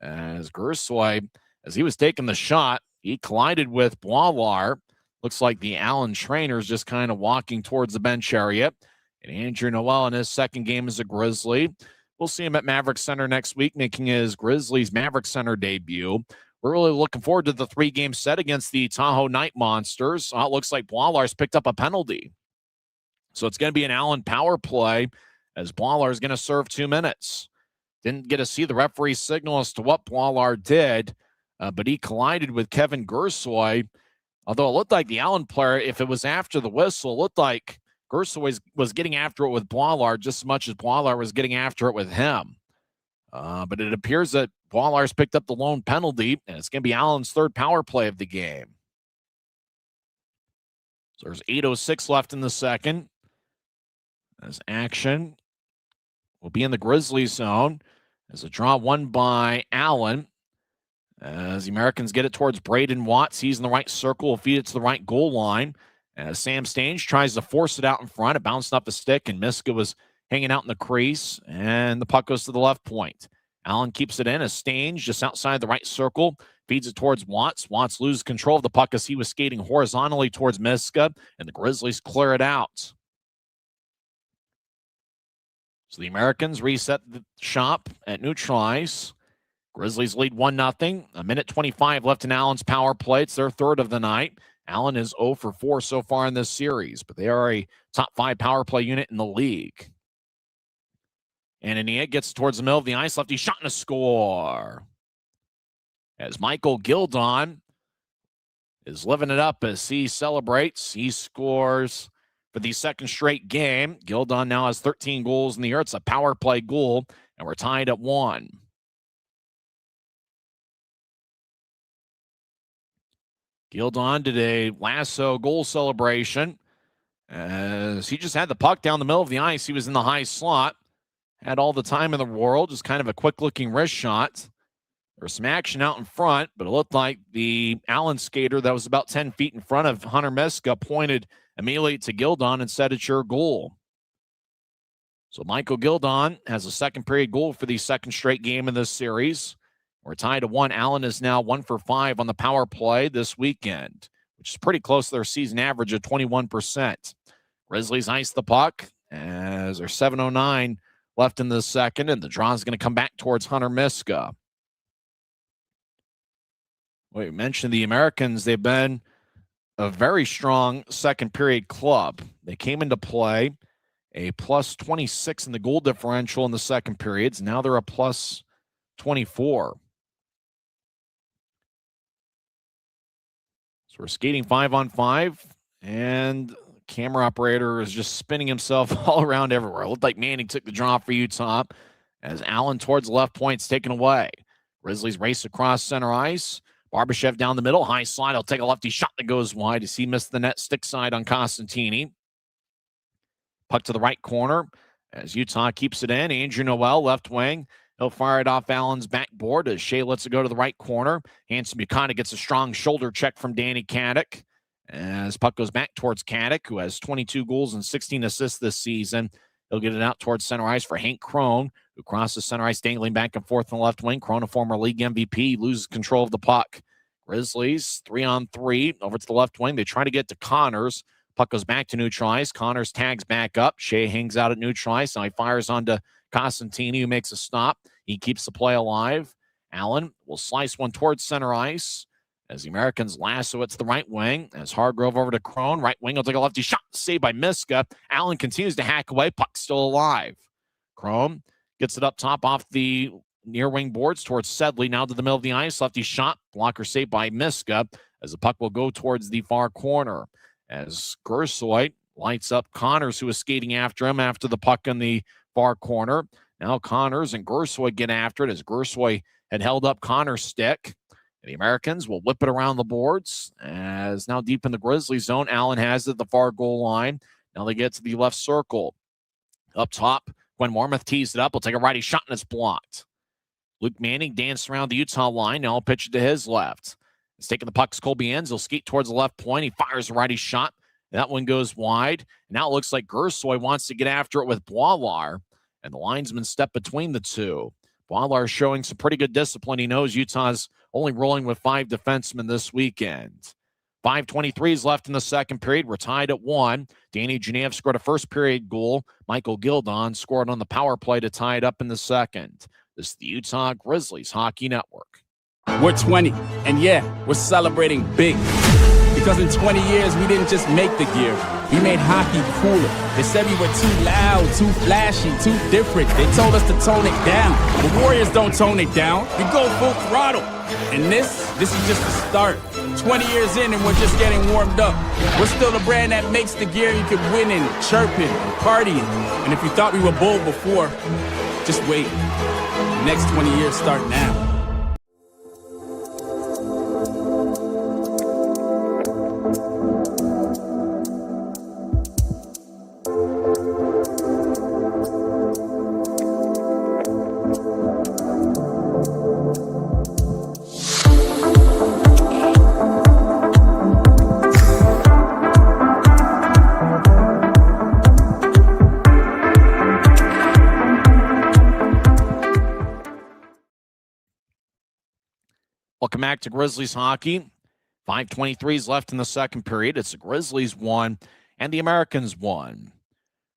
As Gorsoy, as he was taking the shot, he collided with Boiler. Looks like the Allen trainer is just kind of walking towards the bench area. And Andrew Noel in his second game as a Grizzly. We'll see him at Maverick Center next week, making his Grizzlies Maverick Center debut. We're really looking forward to the 3-game set against the Tahoe Night Monsters. It looks like Boiler's picked up a penalty. So it's going to be an Allen power play as Boiler is going to serve 2 minutes. Didn't get to see the referee's signal as to what Boiler did, but he collided with Kevin Gorsoy. Although it looked like the Allen player, if it was after the whistle, it looked like Gorsoy was getting after it with Boiler just as much as Boiler was getting after it with him. But it appears that Boiler's picked up the lone penalty, and it's going to be Allen's 3rd power play of the game. So there's 8:06 left in the second. As action will be in the Grizzlies zone. As a draw won by Allen. As the Americans get it towards Braden Watts. He's in the right circle. Will feed it to the right goal line. As Sam Stange tries to force it out in front. It bounced off the stick, and Miska was hanging out in the crease. And the puck goes to the left point. Allen keeps it in as Stange just outside the right circle. Feeds it towards Watts. Watts loses control of the puck as he was skating horizontally towards Miska. And the Grizzlies clear it out. So the Americans reset the shop at neutral ice. Grizzlies lead 1-0. A minute 25 left in Allen's power play. It's their 3rd of the night. Allen is 0 for 4 so far in this series, but they are a top 5 power play unit in the league. Anania gets towards the middle of the ice. Lefty shot and a score. As Michael Gildon is living it up as he celebrates. He scores for the 2nd straight game. Gildon now has 13 goals in the year. It's a power play goal, and we're tied at 1. Gildon did a lasso goal celebration as he just had the puck down the middle of the ice. He was in the high slot, had all the time in the world, just kind of a quick-looking wrist shot. There was some action out in front, but it looked like the Allen skater that was about 10 feet in front of Hunter Miska pointed immediately to Gildon and said, "It's your goal." So Michael Gildon has a 2nd period goal for the 2nd straight game in this series. We're tied at 1. Allen is now 1 for 5 on the power play this weekend, which is pretty close to their season average of 21%. Grizzlies ice the puck as there's 7:09 left in the second, and the draw is going to come back towards Hunter Miska. We mentioned the Americans. They've been a very strong 2nd period club. They came into play a plus 26 in the goal differential in the 2nd periods. Now they're a plus 24. So we're skating 5-on-5, and the camera operator is just spinning himself all around everywhere. It looked like Manning took the draw for Utah as Allen towards the left point is taken away. Grizzlies race across center ice. Barbashev down the middle. High slide. He'll take a lefty shot that goes wide as he missed the net stick side on Costantini. Puck to the right corner as Utah keeps it in. Andrew Noel, left wing. He'll fire it off Allen's backboard as Shea lets it go to the right corner. Hanson Buchanan gets a strong shoulder check from Danny Kadek as puck goes back towards Kadek, who has 22 goals and 16 assists this season. He'll get it out towards center ice for Hank Crone, who crosses center ice, dangling back and forth on the left wing. Crone, a former league MVP, loses control of the puck. Grizzlies 3-on-3 over to the left wing. They try to get to Connors. Puck goes back to neutral ice. Connors tags back up. Shea hangs out at neutral ice. Now he fires onto Costantini, who makes a stop. He keeps the play alive. Allen will slice one towards center ice as the Americans lasso it to the right wing. As Hargrove over to Crone. Right wing will take a lefty shot. Saved by Miska. Allen continues to hack away. Puck still alive. Crone gets it up top off the near wing boards towards Sedley. Now to the middle of the ice. Lefty shot. Blocker saved by Miska as the puck will go towards the far corner. As Gorsoy lights up Connors, who was skating after him after the puck in the far corner. Now Connors and Gersoy get after it as Gersoy had held up Connors' stick. The Americans will whip it around the boards as now deep in the Grizzlies zone. Allen has it at the far goal line. Now they get to the left circle. Up top, Gwen Warmoth tees it up. Will take a righty shot and it's blocked. Luke Manning danced around the Utah line. Now I'll pitch it to his left. He's taking the puck. Colby Enns. He'll skate towards the left point. He fires a righty shot. That one goes wide. Now it looks like Gersoy wants to get after it with Boilar, and the linesman step between the two. Boilar showing some pretty good discipline. He knows Utah's only rolling with 5 defensemen this weekend. 5:23 is left in the second period. We're tied at 1. Danny Genev scored a first period goal. Michael Gildon scored on the power play to tie it up in the second. This is the Utah Grizzlies Hockey Network. We're 20, and yeah, we're celebrating big. Because in 20 years, we didn't just make the gear. We made hockey cooler. They said we were too loud, too flashy, too different. They told us to tone it down. The Warriors don't tone it down. We go full throttle. And this is just the start. 20 years in and we're just getting warmed up. We're still the brand that makes the gear you can win in, chirping, and partying. And if you thought we were bold before, just wait. The next 20 years start now. Welcome back to Grizzlies hockey. 5:23 is left in the second period. It's the Grizzlies 1 and the Americans 1.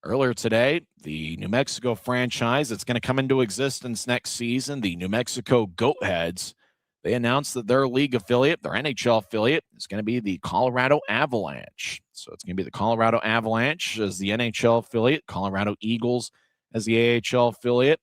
Earlier today, the New Mexico franchise that's going to come into existence next season, the New Mexico Goatheads, they announced that their league affiliate, their NHL affiliate, is going to be the Colorado Avalanche. So it's going to be the Colorado Avalanche as the NHL affiliate, Colorado Eagles as the AHL affiliate,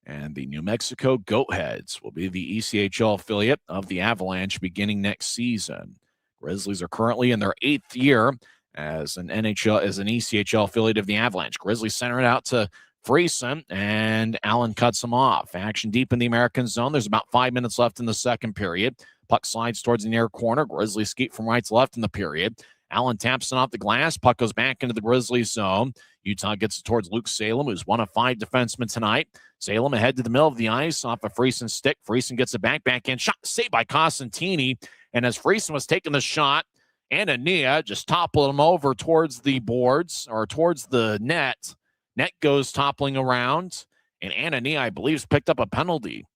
and the New Mexico Goatheads will be the ECHL affiliate of the Avalanche beginning next season. Grizzlies are currently in their 8th year as an ECHL affiliate of the Avalanche. Grizzlies center it out to Friesen, and Allen cuts him off. Action deep in the American zone. There's about 5 minutes left in the second period. Puck slides towards the near corner. Grizzlies skate from right to left in the period. Allen taps it off the glass. Puck goes back into the Grizzlies zone. Utah gets it towards Luke Salem, who's one of 5 defensemen tonight. Salem ahead to the middle of the ice off of Friesen's stick. Friesen gets it backhand shot, saved by Cosentini. And as Friesen was taking the shot, Anania just toppled him over towards the boards or towards the net. Net goes toppling around, and Anania, I believe, has picked up a penalty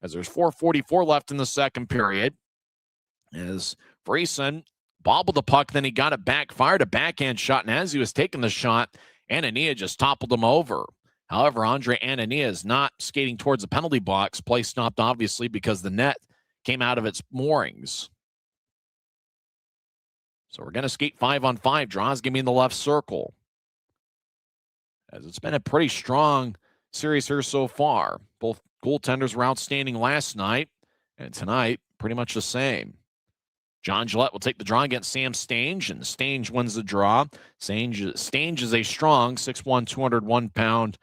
as there's 4:44 left in the second period. As Friesen bobbled the puck, then he got it back, fired a backhand shot, and as he was taking the shot, Anania just toppled him over. However, Andre Anania is not skating towards the penalty box. Play stopped, obviously, because the net came out of its moorings. So we're going to skate 5-on-5. Draws going to be in the left circle. As it's been a pretty strong series here so far. Both goaltenders were outstanding last night, and tonight, pretty much the same. John Gillette will take the draw against Sam Stange, and Stange wins the draw. Stange is a strong 6'1", 201-pound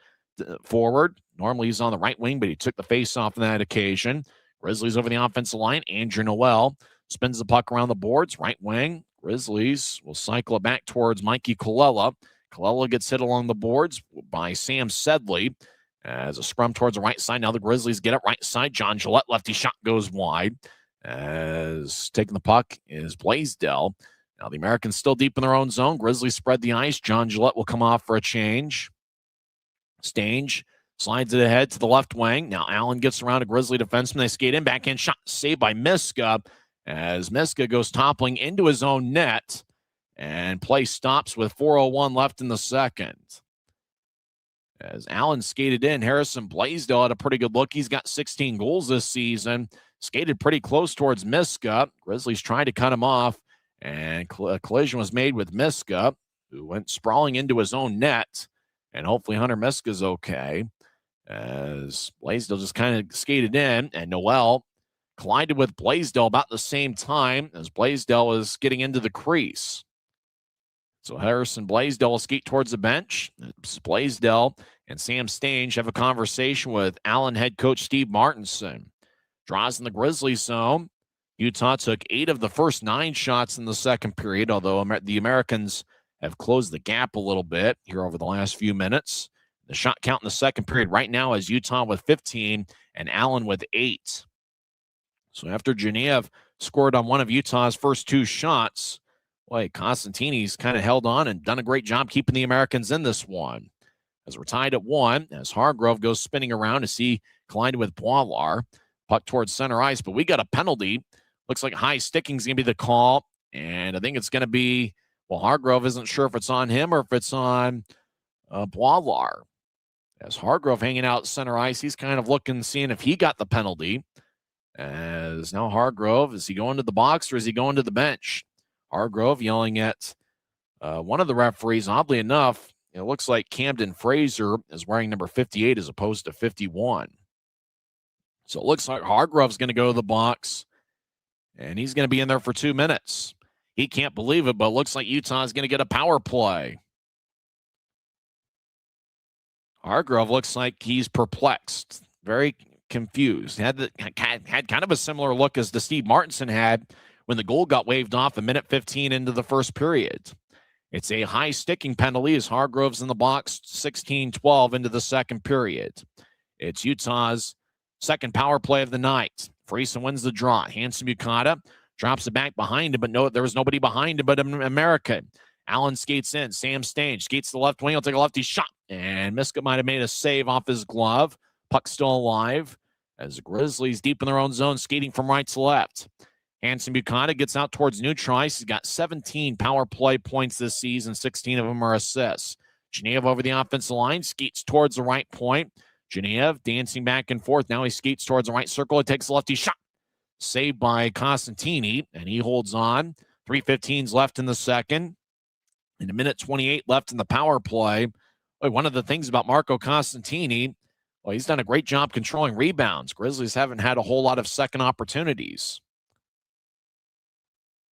forward. Normally he's on the right wing, but he took the face-off on that occasion. Grizzlies over the offensive line. Andrew Noel spins the puck around the boards, right wing. Grizzlies will cycle it back towards Mikey Colella. Colella gets hit along the boards by Sam Sedley. As a scrum towards the right side. Now the Grizzlies get it right side. John Gillette, lefty shot goes wide. As taking the puck is Blaisdell. Now the Americans still deep in their own zone. Grizzlies spread the ice. John Gillette will come off for a change. Stange slides it ahead to the left wing. Now Allen gets around a Grizzly defenseman. They skate in. Backhand shot saved by Miska. As Miska goes toppling into his own net. And play stops with 4:01 left in the second. As Allen skated in, Harrison Blaisdell had a pretty good look. He's got 16 goals this season. Skated pretty close towards Miska. Grizzlies tried to cut him off, and a collision was made with Miska, who went sprawling into his own net. And hopefully Hunter Miska's okay. As Blaisdell just kind of skated in, and Noel collided with Blaisdell about the same time as Blaisdell is getting into the crease. So Harrison Blaisdell will skate towards the bench. Blaisdell and Sam Stange have a conversation with Allen head coach Steve Martinson. Draws in the Grizzlies zone. Utah took 8 of the first 9 shots in the second period, although the Americans have closed the gap a little bit here over the last few minutes. The shot count in the second period right now is Utah with 15 and Allen with 8. So after Genev scored on one of Utah's first 2 shots, boy, Costantini's kind of held on and done a great job keeping the Americans in this one. As we're tied at 1, as Hargrove goes spinning around as he collided with Boilar. Puck towards center ice, but we got a penalty. Looks like high sticking is going to be the call, and I think it's going to be, well, Hargrove isn't sure if it's on him or if it's on Boilar. As Hargrove hanging out center ice, he's kind of looking, seeing if he got the penalty. As now Hargrove, is he going to the box or is he going to the bench? Hargrove yelling at one of the referees. Oddly enough, it looks like Camden Fraser is wearing number 58 as opposed to 51. So it looks like Hargrove's going to go to the box, and he's going to be in there for 2 minutes. He can't believe it, but it looks like Utah's going to get a power play. Hargrove looks like he's perplexed, very confused. Had kind of a similar look as the Steve Martinson had when the goal got waved off a minute 15 into the first period. It's a high sticking penalty as Hargrove's in the box, 16-12 into the second period. It's Utah's second power play of the night. Friesen wins the draw. Hanson Bukata drops it back behind him, but there was nobody behind him but an American. Allen skates in. Sam Stange skates to the left wing. He'll take a lefty shot. And Miska might have made a save off his glove. Puck still alive as the Grizzlies deep in their own zone, skating from right to left. Hanson Bukata gets out towards neutral ice. He's got 17 power play points this season. 16 of them are assists. Genev over the offensive line, skates towards the right point. Genev dancing back and forth. Now he skates towards the right circle. He takes a lefty shot. Saved by Costantini, and he holds on. 3:15 left in the second. And a minute 28 left in the power play. Boy, one of the things about Marco Costantini, well, he's done a great job controlling rebounds. Grizzlies haven't had a whole lot of second opportunities.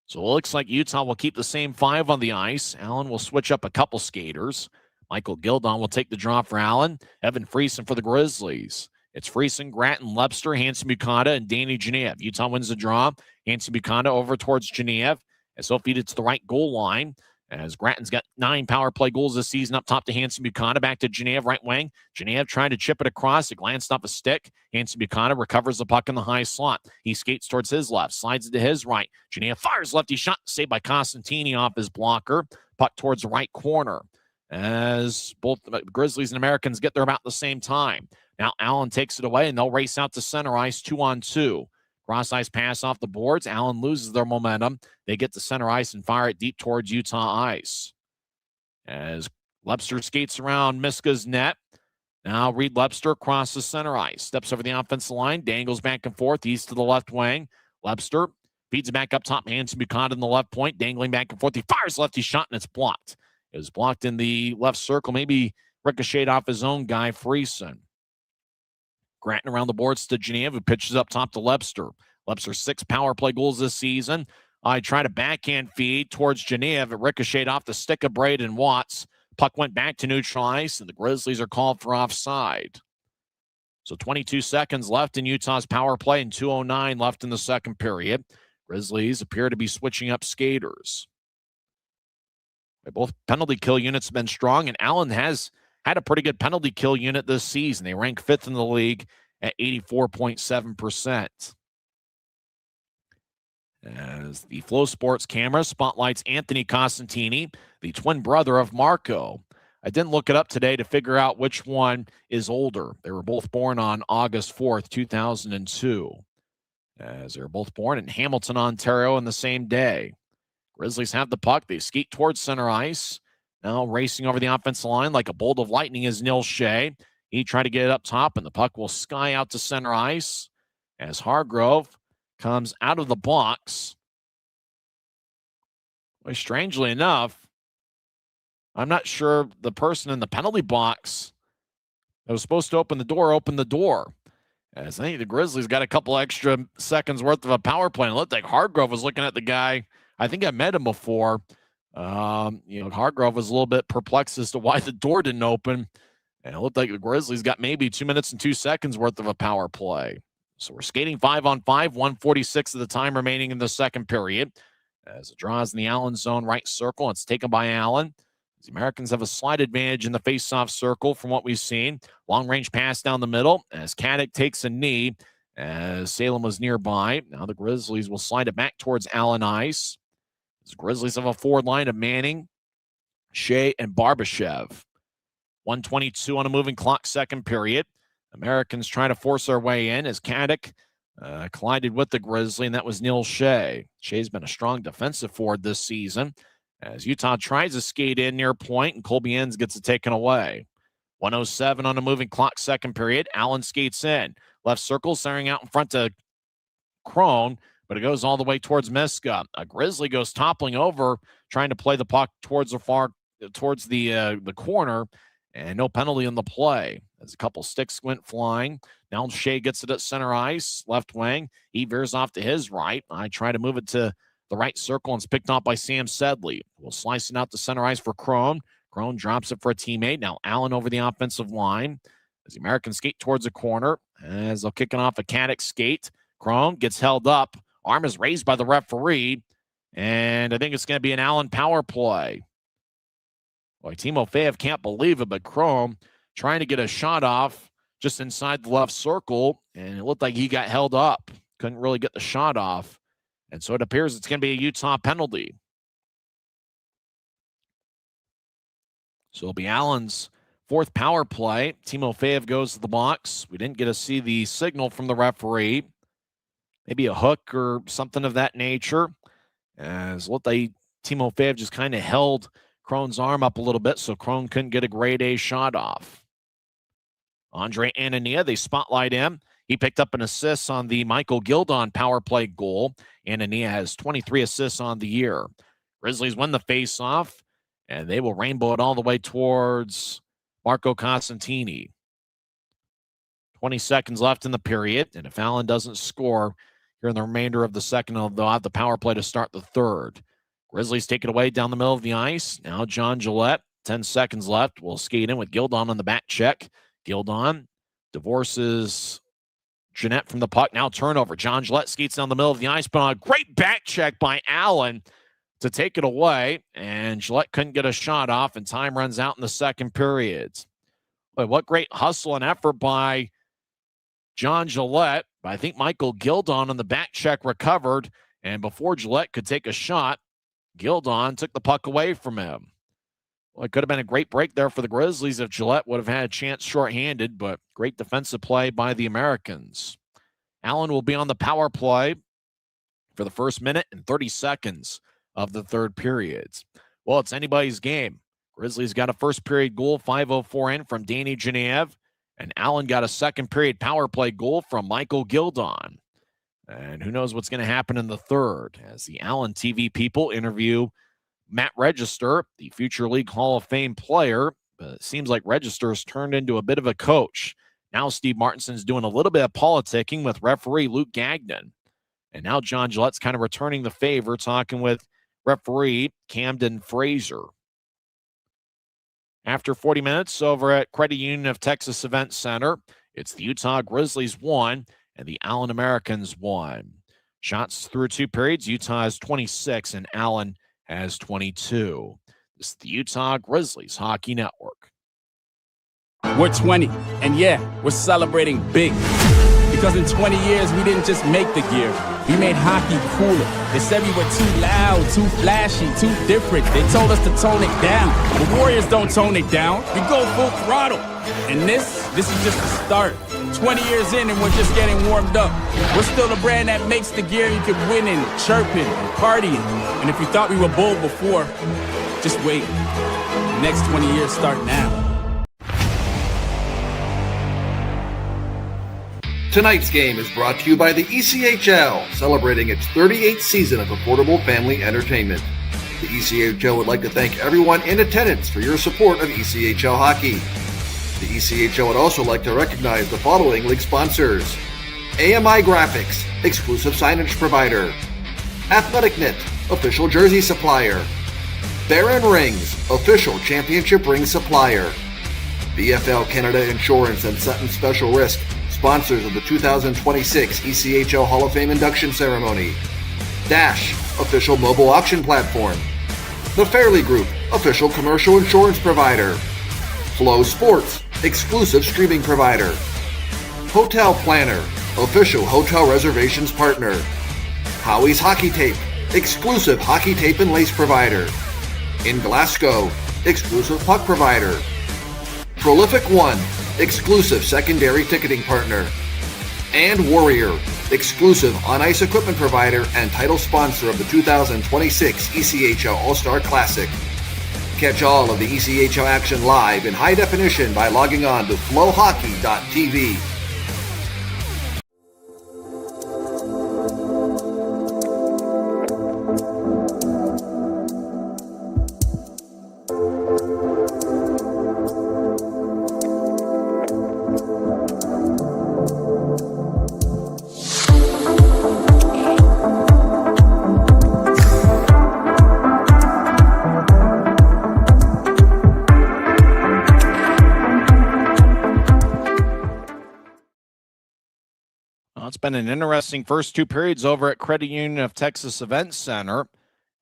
So it looks like Utah will keep the same 5 on the ice. Allen will switch up a couple skaters. Michael Gildon will take the draw for Allen. Evan Friesen for the Grizzlies. It's Friesen, Gratton, Lepster, Hanson Bukata, and Danny Genev. Utah wins the draw. Hanson Bukata over towards Genev as he'll feed it to the right goal line. As Gratton's got 9 power play goals this season, up top to Hanson Bukata, back to Genev, right wing. Genev trying to chip it across. It glanced off a stick. Hanson Bukata recovers the puck in the high slot. He skates towards his left, slides it to his right. Genev fires lefty shot, saved by Costantini off his blocker. Puck towards the right corner. As both Grizzlies and Americans get there about the same time. Now Allen takes it away, and they'll race out to center ice 2-on-2. Cross ice pass off the boards. Allen loses their momentum. They get to center ice and fire it deep towards Utah ice. As Lepster skates around Miska's net. Now Reed Lepster crosses center ice. Steps over the offensive line. Dangles back and forth. East to the left wing. Lepster feeds it back up top. Hanson Bukata in the left point. Dangling back and forth. He fires lefty shot, and it's blocked. It was blocked in the left circle. Maybe ricocheted off his own guy, Friesen. Gratton around the boards to Genev, who pitches up top to Lepster. Lepster 6 power play goals this season. I tried a backhand feed towards Genev. It ricocheted off the stick of Braden Watts. Puck went back to neutral ice, and the Grizzlies are called for offside. So 22 seconds left in Utah's power play and 2:09 left in the second period. Grizzlies appear to be switching up skaters. Both penalty kill units have been strong, and Allen has had a pretty good penalty kill unit this season. They rank 5th in the league at 84.7%. As the Flow Sports camera spotlights Anthony Costantini, the twin brother of Marco. I didn't look it up today to figure out which one is older. They were both born on August 4th, 2002. As they were both born in Hamilton, Ontario on the same day. Grizzlies have the puck. They skate towards center ice. Now racing over the offensive line like a bolt of lightning is Neil Shea. He tried to get it up top, and the puck will sky out to center ice as Hargrove comes out of the box. Well, strangely enough, I'm not sure the person in the penalty box that was supposed to opened the door. As I think the Grizzlies got a couple extra seconds worth of a power play. And it looked like Hargrove was looking at the guy. I think I met him before. Hargrove was a little bit perplexed as to why the door didn't open. And it looked like the Grizzlies got maybe 2 minutes and 2 seconds worth of a power play. So we're skating 5-on-5, 1:46 of the time remaining in the second period. As it draws in the Allen zone right circle, it's taken by Allen. The Americans have a slight advantage in the face-off circle from what we've seen. Long-range pass down the middle as Caddick takes a knee as Salem was nearby. Now the Grizzlies will slide it back towards Allen ice. The Grizzlies have a forward line of Manning, Shea, and Barbashev. 1:22 on a moving clock, second period. Americans trying to force their way in as Caddick collided with the Grizzly, and that was Neil Shea. Shea's been a strong defensive forward this season as Utah tries to skate in near point, and Colby Enns gets it taken away. 1:07 on a moving clock, second period. Allen skates in. Left circle, centering out in front to Crone, but it goes all the way towards Miska. A Grizzly goes toppling over, trying to play the puck towards the corner, and no penalty in the play. As a couple sticks went flying. Now Shea gets it at center ice, left wing. He veers off to his right. I try to move it to the right circle, and it's picked off by Sam Sedley. We'll slice it out to center ice for Crone. Crone drops it for a teammate. Now Allen over the offensive line as the Americans skate towards the corner. As they'll kick it off a Caddick skate. Crone gets held up. Arm is raised by the referee, and I think it's going to be an Allen power play. Boy, Timofeyev can't believe it, but Crone trying to get a shot off just inside the left circle, and it looked like he got held up. Couldn't really get the shot off, and so it appears it's going to be a Utah penalty. So it'll be Allen's fourth power play. Timofeyev goes to the box. We didn't get to see the signal from the referee. Maybe a hook or something of that nature. As looked like Timofeyev just kind of held Crone's arm up a little bit, so Crone couldn't get a grade A shot off. Andre Anania, they spotlight him. He picked up an assist on the Michael Gildon power play goal. Anania has 23 assists on the year. Grizzlies win the face-off, and they will rainbow it all the way towards Marco Costantini. 20 seconds left in the period, and if Allen doesn't score here in the remainder of the second, they'll have the power play to start the third. Grizzlies take it away down the middle of the ice. Now John Gillette, 10 seconds left. We'll skate in with Gildon on the back check. Gildon divorces Jeanette from the puck. Now turnover. John Gillette skates down the middle of the ice, but on a great back check by Allen to take it away. And Gillette couldn't get a shot off, and time runs out in the second period. Boy, what great hustle and effort by John Gillette. But I think Michael Gildon on the back check recovered, and before Gillette could take a shot, Gildon took the puck away from him. Well, it could have been a great break there for the Grizzlies if Gillette would have had a chance shorthanded, but great defensive play by the Americans. Allen will be on the power play for the first minute and 30 seconds of the third period. Well, it's anybody's game. Grizzlies got a first period goal, 5:04 in from Danny Genev, and Allen got a second period power play goal from Michael Gildon. And who knows what's going to happen in the third as the Allen TV people interview Matt Register, the future League Hall of Fame player. But it seems like Register's turned into a bit of a coach. Now Steve Martinson's doing a little bit of politicking with referee Luke Gagnon. And now John Gillette's kind of returning the favor, talking with referee Camden Fraser. After 40 minutes over at Credit Union of Texas Event Center, it's the Utah Grizzlies 1 and the Allen Americans 1. Shots through two periods, Utah has 26 and Allen has 22. This is the Utah Grizzlies Hockey Network. We're 20, and yeah, we're celebrating big. Because in 20 years, we didn't just make the gear. We made hockey cooler. They said we were too loud, too flashy, too different. They told us to tone it down. The Warriors don't tone it down. We go full throttle. And this is just the start. 20 years in and we're just getting warmed up. We're still the brand that makes the gear you can win in, chirping, and partying. And if you thought we were bold before, just wait. The next 20 years start now. Tonight's game is brought to you by the ECHL, celebrating its 38th season of affordable family entertainment. The ECHL would like to thank everyone in attendance for your support of ECHL hockey. The ECHL would also like to recognize the following league sponsors: AMI Graphics, exclusive signage provider; AthleticNet, official jersey supplier; Baron Rings, official championship ring supplier. BFL Canada Insurance and Sutton Special Risk, sponsors of the 2026 ECHL Hall of Fame induction ceremony. Dash, official mobile auction platform. The Fairley Group, official commercial insurance provider. Flow Sports, exclusive streaming provider. Hotel Planner, official hotel reservations partner. Howie's Hockey Tape, exclusive hockey tape and lace provider. In Glasgow, exclusive puck provider. Prolific One, exclusive secondary ticketing partner. And Warrior, exclusive on-ice equipment provider and title sponsor of the 2026 ECHL All-Star Classic. Catch all of the ECHL action live in high definition by logging on to flowhockey.tv. It's been an interesting first two periods over at Credit Union of Texas Event Center,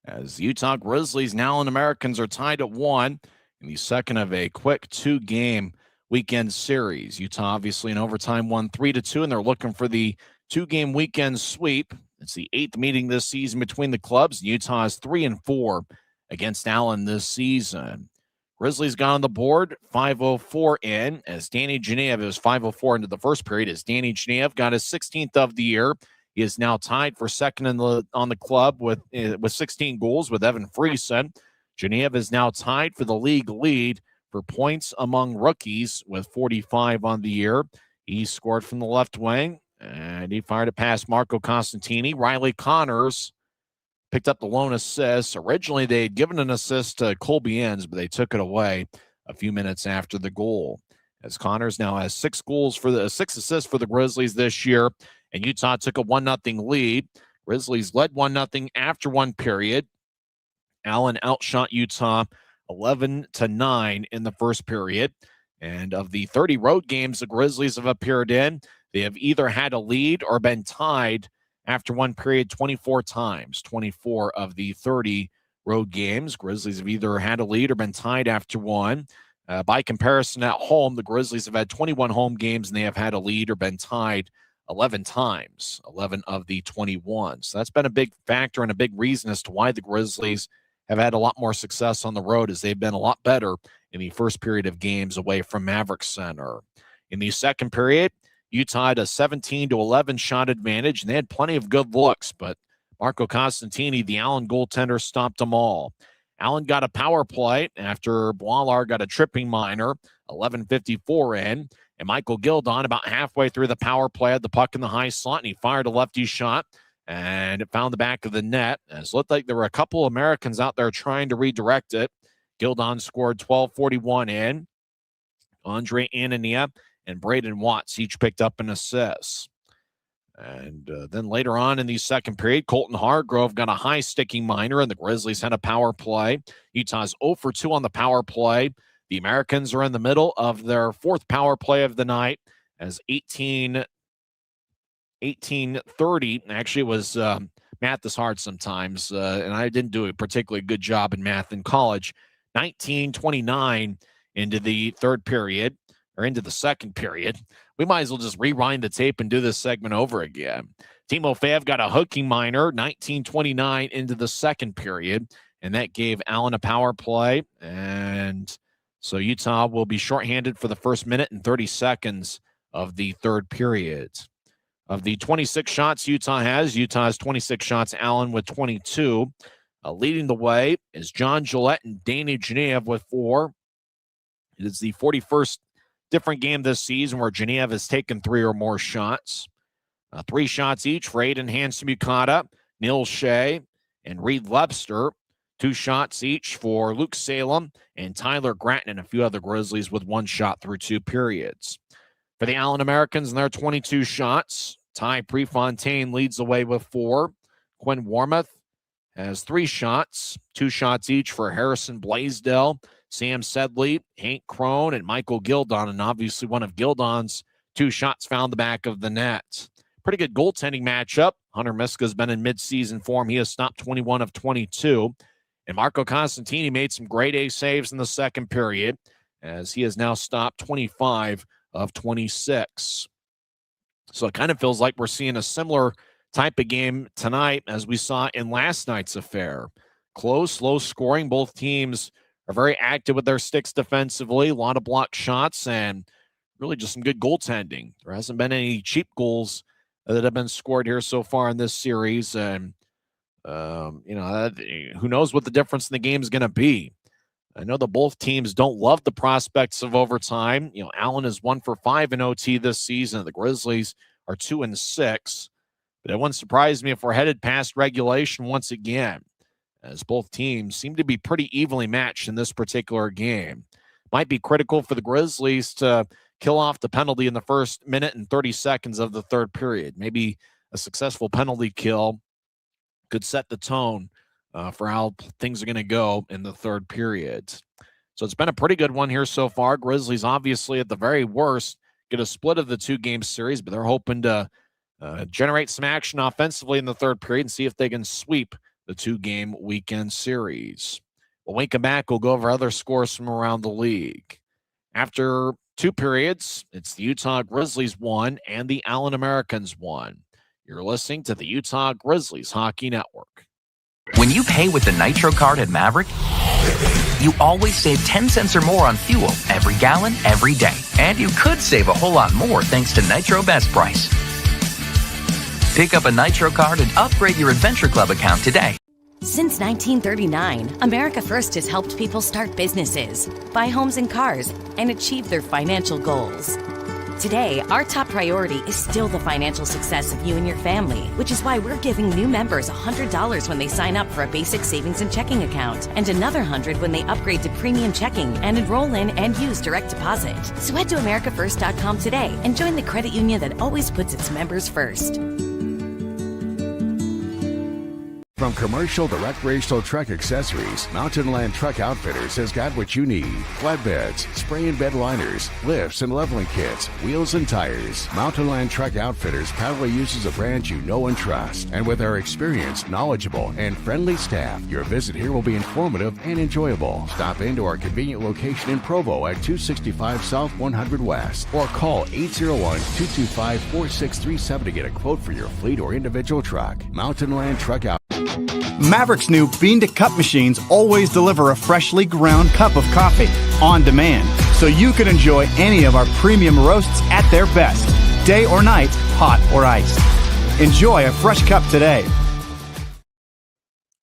as the Utah Grizzlies and Allen Americans are tied at 1 in the second of a quick two-game weekend series. Utah obviously in overtime won 3-2, and they're looking for the two-game weekend sweep. It's the 8th meeting this season between the clubs. Utah is 3-4 against Allen this season. Grizzlies got on the board, 5:04 in, as Danny Genev, it was 5:04 into the first period, as Danny Genev got his 16th of the year. He is now tied for second on the club with 16 goals with Evan Friesen. Genev is now tied for the league lead for points among rookies with 45 on the year. He scored from the left wing, and he fired it past Marco Costantini. Riley Connors picked up the lone assist. Originally, they had given an assist to Colby Inns, but they took it away a few minutes after the goal. As Connors now has 6 assists for the Grizzlies this year, and Utah took a 1-0 lead. Grizzlies led 1-0 after one period. Allen outshot Utah 11-9 in the first period. And of the 30 road games the Grizzlies have appeared in, they have either had a lead or been tied after one period 24 times. 24 of the 30 road games, Grizzlies have either had a lead or been tied after one. By comparison, at home, the Grizzlies have had 21 home games, and they have had a lead or been tied 11 times, 11 of the 21. So that's been a big factor and a big reason as to why the Grizzlies have had a lot more success on the road, as they've been a lot better in the first period of games away from Maverick Center. In the second period, Utah had a 17-11 shot advantage, and they had plenty of good looks, but Marco Costantini, the Allen goaltender, stopped them all. Allen got a power play after Boilar got a tripping minor, 11:54 in, and Michael Gildon, about halfway through the power play, had the puck in the high slot, and he fired a lefty shot, and it found the back of the net. It looked like there were a couple Americans out there trying to redirect it. Gildon scored 12:41 in. Andre Anania and Braden Watts each picked up an assist. And then later on in the second period, Colton Hargrove got a high sticking minor, and the Grizzlies had a power play. Utah's 0 for 2 on the power play. The Americans are in the middle of their fourth power play of the night, as 18:30. Actually, it was math is hard sometimes, and I didn't do a particularly good job in math in college. 19:29 into the third period, or into the second period. We might as well just rewind the tape and do this segment over again. Timofeyev got a hooking minor, 19:29 into the second period, and that gave Allen a power play. And so Utah will be shorthanded for the first minute and 30 seconds of the third period. Of the 26 shots Utah has 26 shots, Allen with 22. Leading the way is John Gillette and Danny Genev with 4. It is the 41st different game this season where Genev has taken 3 or more shots. 3 shots each for Aiden Hansen-Mukata, Neil Shea, and Reed Webster. 2 shots each for Luke Salem and Tyler Gratton, and a few other Grizzlies with 1 shot through 2 periods. For the Allen Americans and their 22 shots, Ty Prefontaine leads the way with 4. Quinn Warmoth has 3 shots, 2 shots each for Harrison Blaisdell, Sam Sedley, Hank Crone, and Michael Gildon. And obviously one of Gildon's 2 shots found the back of the net. Pretty good goaltending matchup. Hunter Miska's been in midseason form. He has stopped 21 of 22. And Marco Constantini made some grade A saves in the second period, as he has now stopped 25 of 26. So it kind of feels like we're seeing a similar type of game tonight as we saw in last night's affair. Close, low scoring. Both teams are very active with their sticks defensively. A lot of blocked shots and really just some good goaltending. There hasn't been any cheap goals that have been scored here so far in this series. And, who knows what the difference in the game is going to be. I know that both teams don't love the prospects of overtime. Allen is 1 for 5 in OT this season. The Grizzlies are 2 and 6. But it wouldn't surprise me if we're headed past regulation once again, as both teams seem to be pretty evenly matched in this particular game. Might be critical for the Grizzlies to kill off the penalty in the first minute and 30 seconds of the third period. Maybe a successful penalty kill could set the tone for how things are going to go in the third period. So it's been a pretty good one here so far. Grizzlies obviously at the very worst get a split of the 2-game series, but they're hoping to generate some action offensively in the third period and see if they can sweep the 2-game weekend series. When we come back, we'll go over other scores from around the league. After 2 periods, it's the Utah Grizzlies 1 and the Allen Americans 1. You're listening to the Utah Grizzlies Hockey Network. When you pay with the Nitro card at Maverick, you always save 10 cents or more on fuel every gallon, every day. And you could save a whole lot more thanks to Nitro Best Price. Pick up a Nitro card and upgrade your Adventure Club account today. Since 1939, America First has helped people start businesses, buy homes and cars, and achieve their financial goals. Today, our top priority is still the financial success of you and your family, which is why we're giving new members $100 when they sign up for a basic savings and checking account, and another $100 when they upgrade to premium checking and enroll in and use direct deposit. So head to AmericaFirst.com today and join the credit union that always puts its members first. From commercial to recreational truck accessories, Mountain Land Truck Outfitters has got what you need. Flatbeds, spray and bed liners, lifts and leveling kits, wheels and tires. Mountain Land Truck Outfitters proudly uses a brand you know and trust. And with our experienced, knowledgeable, and friendly staff, your visit here will be informative and enjoyable. Stop into our convenient location in Provo at 265 South 100 West or call 801-225-4637 to get a quote for your fleet or individual truck. Mountain Land Truck Outfitters. Maverick's new bean-to-cup machines always deliver a freshly ground cup of coffee on demand, so you can enjoy any of our premium roasts at their best, day or night, hot or iced. Enjoy a fresh cup today.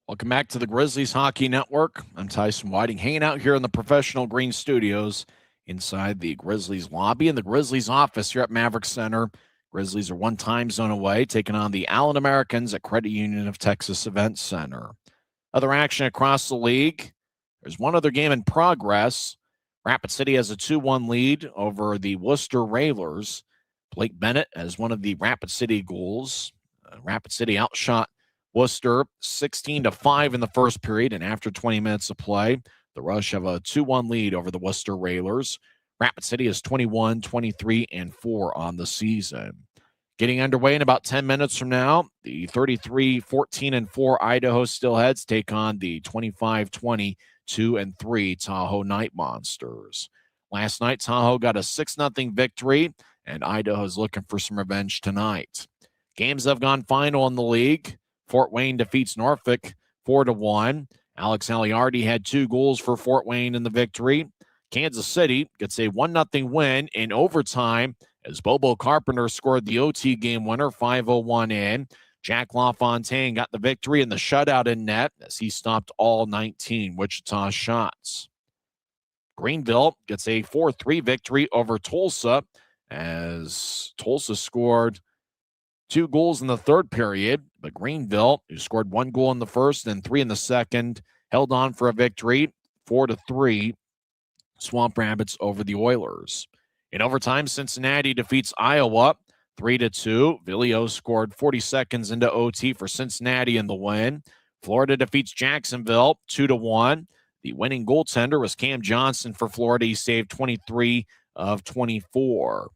Welcome back to the Grizzlies Hockey Network. I'm Tyson Whiting, hanging out here in the Professional Green Studios inside the Grizzlies lobby and the Grizzlies office here at Maverick Center. Grizzlies are 1 time zone away, taking on the Allen Americans at Credit Union of Texas Event Center. Other action across the league. There's one other game in progress. Rapid City has a 2-1 lead over the Worcester Railers. Blake Bennett has one of the Rapid City goals. Rapid City outshot Worcester 16-5 in the first period, and after 20 minutes of play, the Rush have a 2-1 lead over the Worcester Railers. Rapid City is 21, 23, and 4 on the season. Getting underway in about 10 minutes from now, the 33, 14, and 4 Idaho Steelheads take on the 25, 20, 2, and 3 Tahoe Night Monsters. Last night, Tahoe got a 6-0 victory, and Idaho is looking for some revenge tonight. Games have gone final in the league. Fort Wayne defeats Norfolk 4-1. Alex Aliardi had 2 goals for Fort Wayne in the victory. Kansas City gets a 1-0 win in overtime as Bobo Carpenter scored the OT game winner, 5:01 in. Jack LaFontaine got the victory in the shutout in net as he stopped all 19 Wichita shots. Greenville gets a 4-3 victory over Tulsa as Tulsa scored 2 goals in the third period, but Greenville, who scored 1 goal in the first and 3 in the second, held on for a victory, 4-3. Swamp Rabbits over the Oilers. In overtime, Cincinnati defeats Iowa 3-2. Villio scored 40 seconds into OT for Cincinnati in the win. Florida defeats Jacksonville 2-1. The winning goaltender was Cam Johnson for Florida. He saved 23 of 24.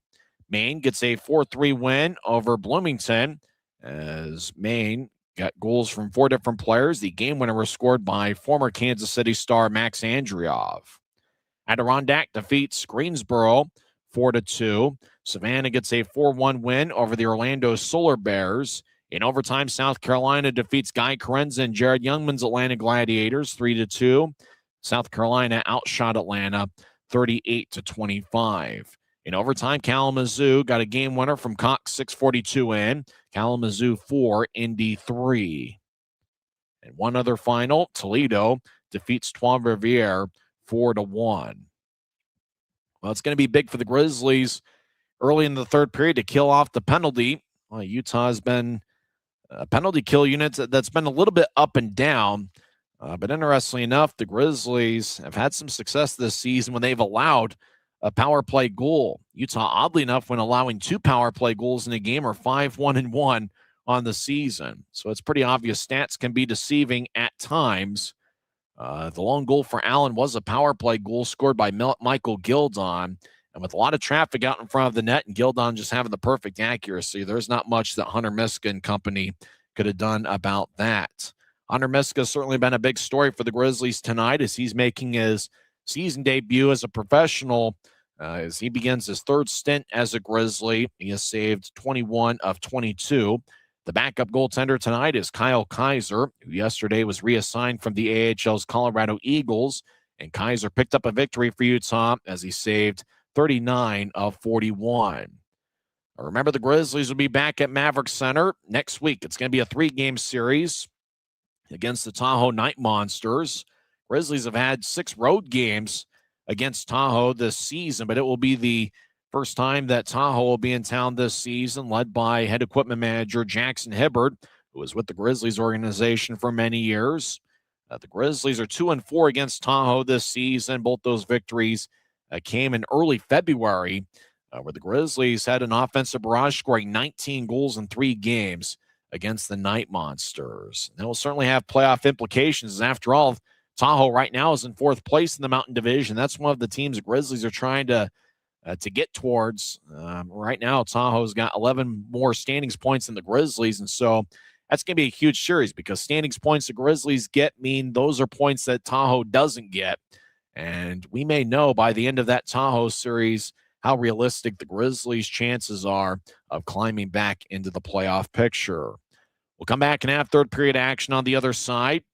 Maine gets a 4-3 win over Bloomington as Maine got goals from 4 different players. The game winner was scored by former Kansas City star Max Andriov. Adirondack defeats Greensboro 4-2. Savannah gets a 4-1 win over the Orlando Solar Bears. In overtime, South Carolina defeats Guy Carenza and Jared Youngman's Atlanta Gladiators 3-2. South Carolina outshot Atlanta 38-25. In overtime, Kalamazoo got a game winner from Cox 6:42 in. Kalamazoo 4, Indy 3. And one other final, Toledo defeats Trois-Rivières 4-1. Well, it's going to be big for the Grizzlies early in the third period to kill off the penalty. Well, Utah has been a penalty kill unit that's been a little bit up and down. But interestingly enough, the Grizzlies have had some success this season when they've allowed a power play goal. Utah, oddly enough, when allowing 2 power play goals in a game, are 5-1-1 on the season. So it's pretty obvious stats can be deceiving at times. The lone goal for Allen was a power play goal scored by Michael Gildon. And with a lot of traffic out in front of the net and Gildon just having the perfect accuracy, there's not much that Hunter Miska and company could have done about that. Hunter Miska has certainly been a big story for the Grizzlies tonight as he's making his season debut as a professional. As he begins his third stint as a Grizzly, he has saved 21 of 22. The backup goaltender tonight is Kyle Kaiser, who yesterday was reassigned from the AHL's Colorado Eagles, and Kaiser picked up a victory for Utah as he saved 39 of 41. Remember, the Grizzlies will be back at Maverick Center next week. It's going to be a 3-game series against the Tahoe Night Monsters. Grizzlies have had 6 road games against Tahoe this season, but it will be the first time that Tahoe will be in town this season, led by head equipment manager Jackson Hibbard, who was with the Grizzlies organization for many years. The Grizzlies are 2-4 against Tahoe this season. Both those victories came in early February, where the Grizzlies had an offensive barrage, scoring 19 goals in 3 games against the Night Monsters. That will certainly have playoff implications, as after all, Tahoe right now is in 4th place in the Mountain Division. That's one of the teams the Grizzlies are trying to get towards. Right now, Tahoe's got 11 more standings points than the Grizzlies, and so that's going to be a huge series because standings points the Grizzlies get mean those are points that Tahoe doesn't get. And we may know by the end of that Tahoe series how realistic the Grizzlies' chances are of climbing back into the playoff picture. We'll come back and have third period action on the other side,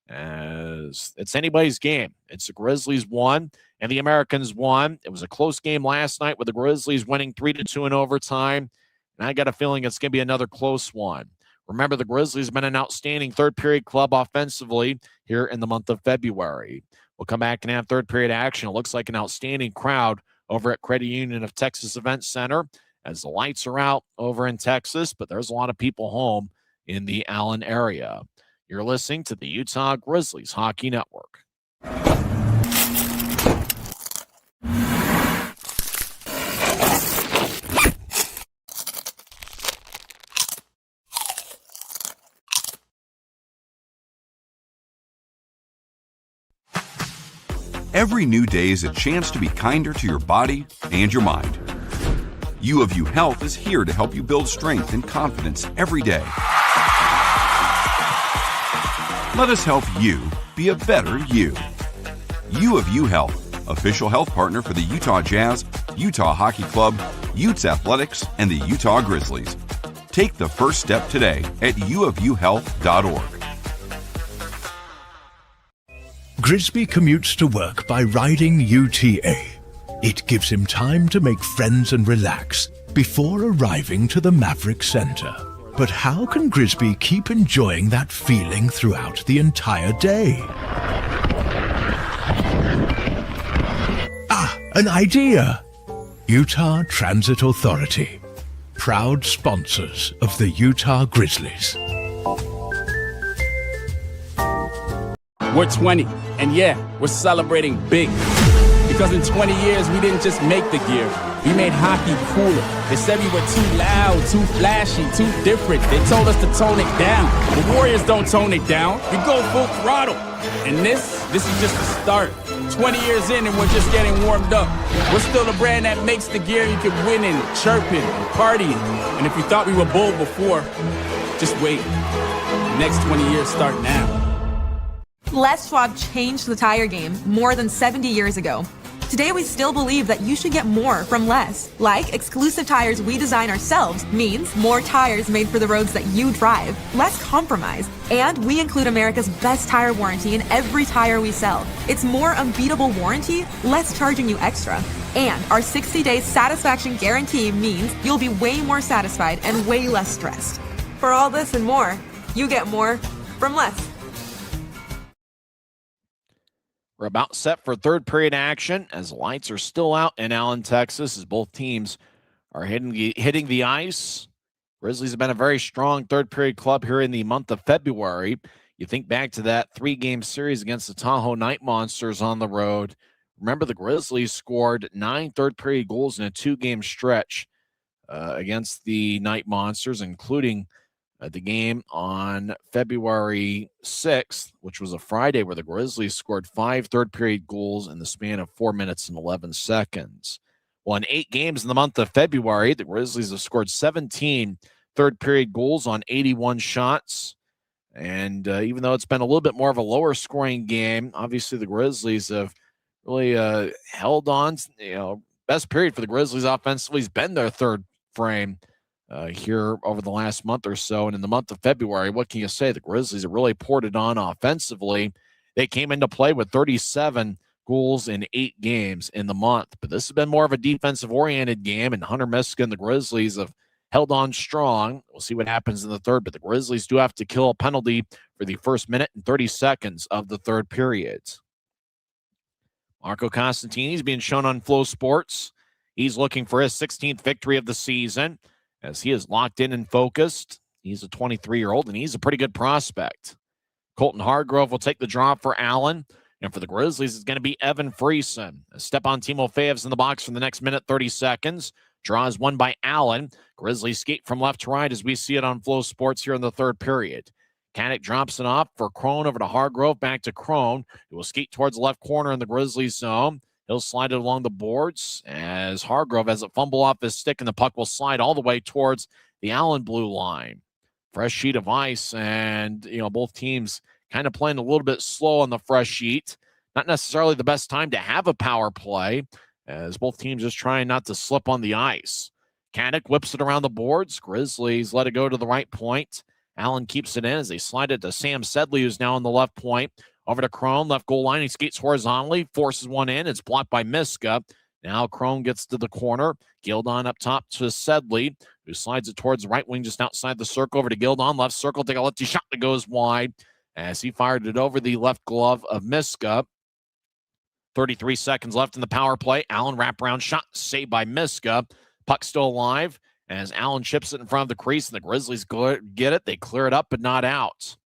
as it's anybody's game. It's the Grizzlies 1 and the Americans 1. It was a close game last night with the Grizzlies winning 3-2 in overtime, and I got a feeling it's going to be another close one. Remember, the Grizzlies have been an outstanding third period club offensively here in the month of February. We'll come back and have third period action. It looks like an outstanding crowd over at Credit Union of Texas Event Center as the lights are out over in Texas, but there's a lot of people home in the Allen area. You're listening to the Utah Grizzlies Hockey Network. Every new day is a chance to be kinder to your body and your mind. U of U Health is here to help you build strength and confidence every day. Let us help you be a better you. U of U Health, official health partner for the Utah Jazz, Utah Hockey Club, Utes Athletics, and the Utah Grizzlies. Take the first step today at uofuhealth.org. Grisby commutes to work by riding UTA. It gives him time to make friends and relax before arriving to the Maverick Center. But how can Grisby keep enjoying that feeling throughout the entire day? An idea! Utah Transit Authority, proud sponsors of the Utah Grizzlies. We're 20, and yeah, we're celebrating big. Because in 20 years, we didn't just make the gear, We made hockey cooler. They said we were too loud, too flashy, too different. They told us to tone it down. The Warriors don't tone it down. We go full throttle. And this is just the start. 20 years in and we're just getting warmed up. We're still the brand that makes the gear you can win in, chirping, and partying. And if you thought we were bold before, just wait. The next 20 years start now. Les Schwab changed the tire game more than 70 years ago. Today, we still believe that you should get more from less. Like exclusive tires we design ourselves means more tires made for the roads that you drive, less compromise. And we include America's best tire warranty in every tire we sell. It's more unbeatable warranty, less charging you extra. And our 60-day satisfaction guarantee means you'll be way more satisfied and way less stressed. For all this and more, you get more from less. We're about set for third period action as the lights are still out in Allen, Texas, as both teams are hitting the ice. Grizzlies have been a very strong third period club here in the month of February. You think back to that 3-game series against the Tahoe Night Monsters on the road. Remember, the Grizzlies scored 9 third period goals in a 2-game stretch against the Night Monsters, including the game on February 6th, which was a Friday, where the Grizzlies scored 5 third-period goals in the span of 4 minutes and 11 seconds. Well, in 8 games in the month of February, the Grizzlies have scored 17 third-period goals on 81 shots. And even though it's been a little bit more of a lower-scoring game, obviously the Grizzlies have really held on. Best period for the Grizzlies offensively has been their third frame here over the last month or so. And in the month of February, what can you say? The Grizzlies have really poured it on offensively. They came into play with 37 goals in 8 games in the month. But this has been more of a defensive-oriented game, and Hunter Miska and the Grizzlies have held on strong. We'll see what happens in the third, but the Grizzlies do have to kill a penalty for the first minute and 30 seconds of the third period. Marco Costantini's being shown on Flow Sports. He's looking for his 16th victory of the season, as he is locked in and focused. He's a 23-year-old, and he's a pretty good prospect. Colton Hargrove will take the draw for Allen. And for the Grizzlies, it's going to be Evan Friesen. Stepan Timofeyev's in the box for the next minute, 30 seconds. Draw is won by Allen. Grizzlies skate from left to right as we see it on Flow Sports here in the third period. Kanek drops it off for Crone over to Hargrove, back to Crone. He will skate towards the left corner in the Grizzlies zone. He'll slide it along the boards as Hargrove has it fumble off his stick, and the puck will slide all the way towards the Allen blue line. Fresh sheet of ice, and both teams kind of playing a little bit slow on the fresh sheet. Not necessarily the best time to have a power play, as both teams just trying not to slip on the ice. Kanek whips it around the boards. Grizzlies let it go to the right point. Allen keeps it in as they slide it to Sam Sedley, who's now on the left point. Over to Crone, left goal line. He skates horizontally, forces one in. It's blocked by Miska. Now Crone gets to the corner. Gildon up top to Sedley, who slides it towards the right wing just outside the circle. Over to Gildon, left circle. Take a lefty shot that goes wide as he fired it over the left glove of Miska. 33 seconds left in the power play. Allen wraparound shot saved by Miska. Puck still alive as Allen chips it in front of the crease, and the Grizzlies get it. They clear it up, but not out.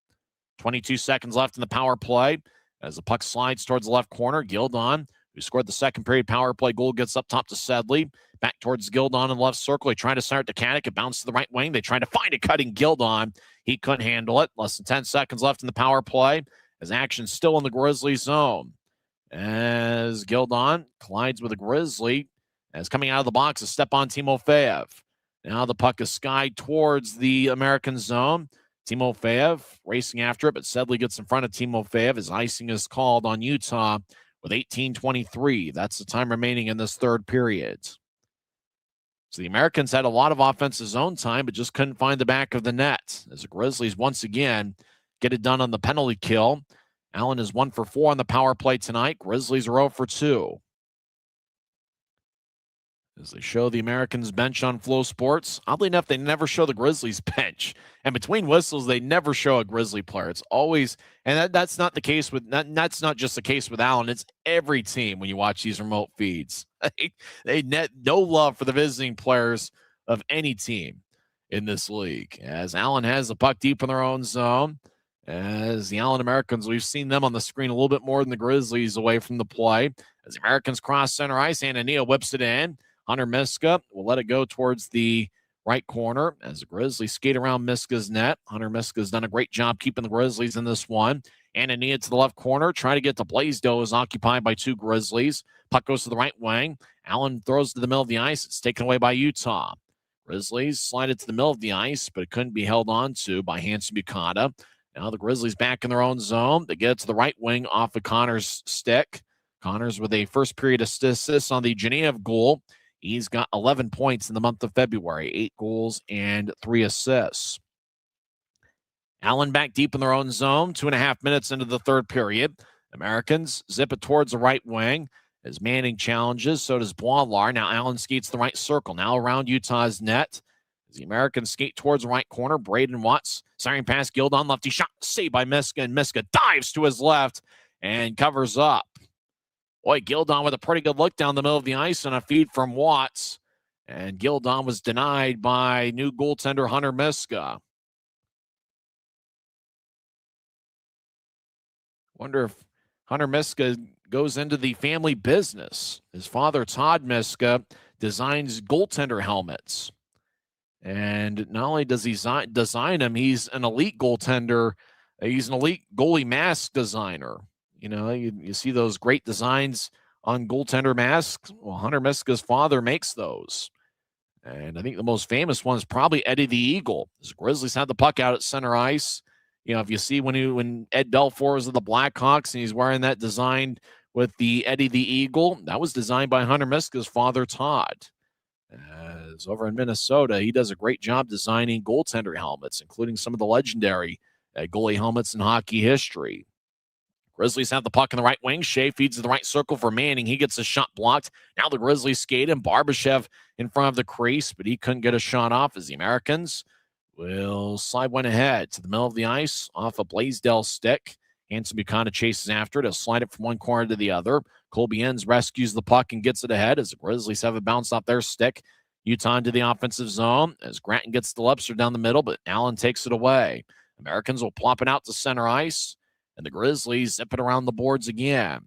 22 seconds left in the power play as the puck slides towards the left corner. Gildon, who scored the second period power play goal, gets up top to Sedley. Back towards Gildon in the left circle. He tried to start to Kanek. It bounced to the right wing. They tried to find a cutting Gildon. He couldn't handle it. Less than 10 seconds left in the power play as action still in the Grizzly zone. As Gildon collides with a Grizzly, as coming out of the box is Stepan Timofeyev. Now the puck is skied towards the American zone. Timofeyev racing after it, but Sedley gets in front of Timofeyev as icing is called on Utah with 18:23. That's the time remaining in this third period. So the Americans had a lot of offensive zone time, but just couldn't find the back of the net as the Grizzlies once again get it done on the penalty kill. Allen is 1 for 4 on the power play tonight. Grizzlies are 0 for 2. As they show the Americans bench on Flow Sports. Oddly enough, they never show the Grizzlies bench. And between whistles, they never show a Grizzly player. It's always, and that's not the case with, that's not just the case with Allen. It's every team when you watch these remote feeds. They net no love for the visiting players of any team in this league. As Allen has the puck deep in their own zone. As the Allen Americans, we've seen them on the screen a little bit more than the Grizzlies away from the play. As the Americans cross center ice, Anania whips it in. Hunter Miska will let it go towards the right corner as the Grizzlies skate around Miska's net. Hunter Miska's done a great job keeping the Grizzlies in this one. Anania to the left corner, trying to get to Blaisdell, is occupied by two Grizzlies. Puck goes to the right wing. Allen throws to the middle of the ice. It's taken away by Utah. Grizzlies slide it to the middle of the ice, but it couldn't be held on to by Hanson Bukata. Now the Grizzlies back in their own zone. They get it to the right wing off of Connor's stick. Connors with a first period assist on the Genev goal. He's got 11 points in the month of February, 8 goals and 3 assists. Allen back deep in their own zone, 2.5 minutes into the third period. Americans zip it towards the right wing as Manning challenges. So does Boilar. Now Allen skates the right circle. Now around Utah's net. As the Americans skate towards the right corner, Braden Watts siren past Gildon, lefty shot, saved by Miska, and Miska dives to his left and covers up. Boy, Gildon with a pretty good look down the middle of the ice on a feed from Watts. And Gildon was denied by new goaltender Hunter Miska. Wonder if Hunter Miska goes into the family business. His father, Todd Miska, designs goaltender helmets. And not only does he design them, he's an elite goaltender. He's an elite goalie mask designer. You know, you see those great designs on goaltender masks. Well, Hunter Miska's father makes those. And I think the most famous one is probably Eddie the Eagle. The Grizzlies had the puck out at center ice. You know, if you see when Ed Belfour was of the Blackhawks and he's wearing that design with the Eddie the Eagle, that was designed by Hunter Miska's father, Todd. As over in Minnesota, he does a great job designing goaltender helmets, including some of the legendary goalie helmets in hockey history. Grizzlies have the puck in the right wing. Shea feeds to the right circle for Manning. He gets a shot blocked. Now the Grizzlies skate him. Barbashev in front of the crease, but he couldn't get a shot off as the Americans will slide one ahead to the middle of the ice off a Blaisdell stick. Hanson Bukata chases after it. He'll slide it from one corner to the other. Colby Enns rescues the puck and gets it ahead as the Grizzlies have it bounced off their stick. Utah into the offensive zone as Gratton gets the Lepster down the middle, but Allen takes it away. Americans will plop it out to center ice. And the Grizzlies zip it around the boards again.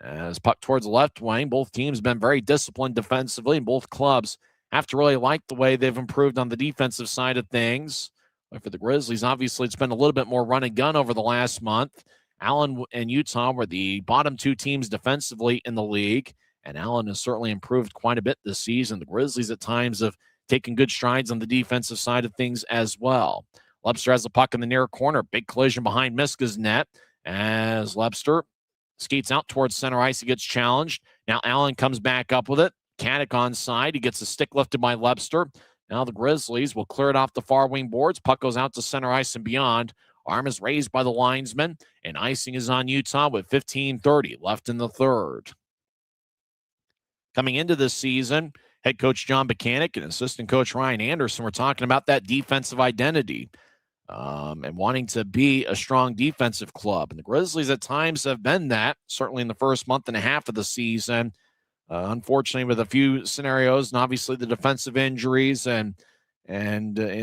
As puck towards the left wing, both teams have been very disciplined defensively, and both clubs have to really like the way they've improved on the defensive side of things. But for the Grizzlies, obviously, it's been a little bit more run and gun over the last month. Allen and Utah were the bottom two teams defensively in the league, and Allen has certainly improved quite a bit this season. The Grizzlies at times have taken good strides on the defensive side of things as well. Lepster has the puck in the near corner. Big collision behind Miska's net as Lepster skates out towards center ice. He gets challenged. Now Allen comes back up with it. Caddick on side. He gets a stick lifted by Lepster. Now the Grizzlies will clear it off the far wing boards. Puck goes out to center ice and beyond. Arm is raised by the linesman, and icing is on Utah with 15:30 left in the third. Coming into this season, head coach John Buchanan and assistant coach Ryan Anderson were talking about that defensive identity. And wanting to be a strong defensive club. And the Grizzlies at times have been that, certainly in the first month and a half of the season. Unfortunately, with a few scenarios and obviously the defensive injuries and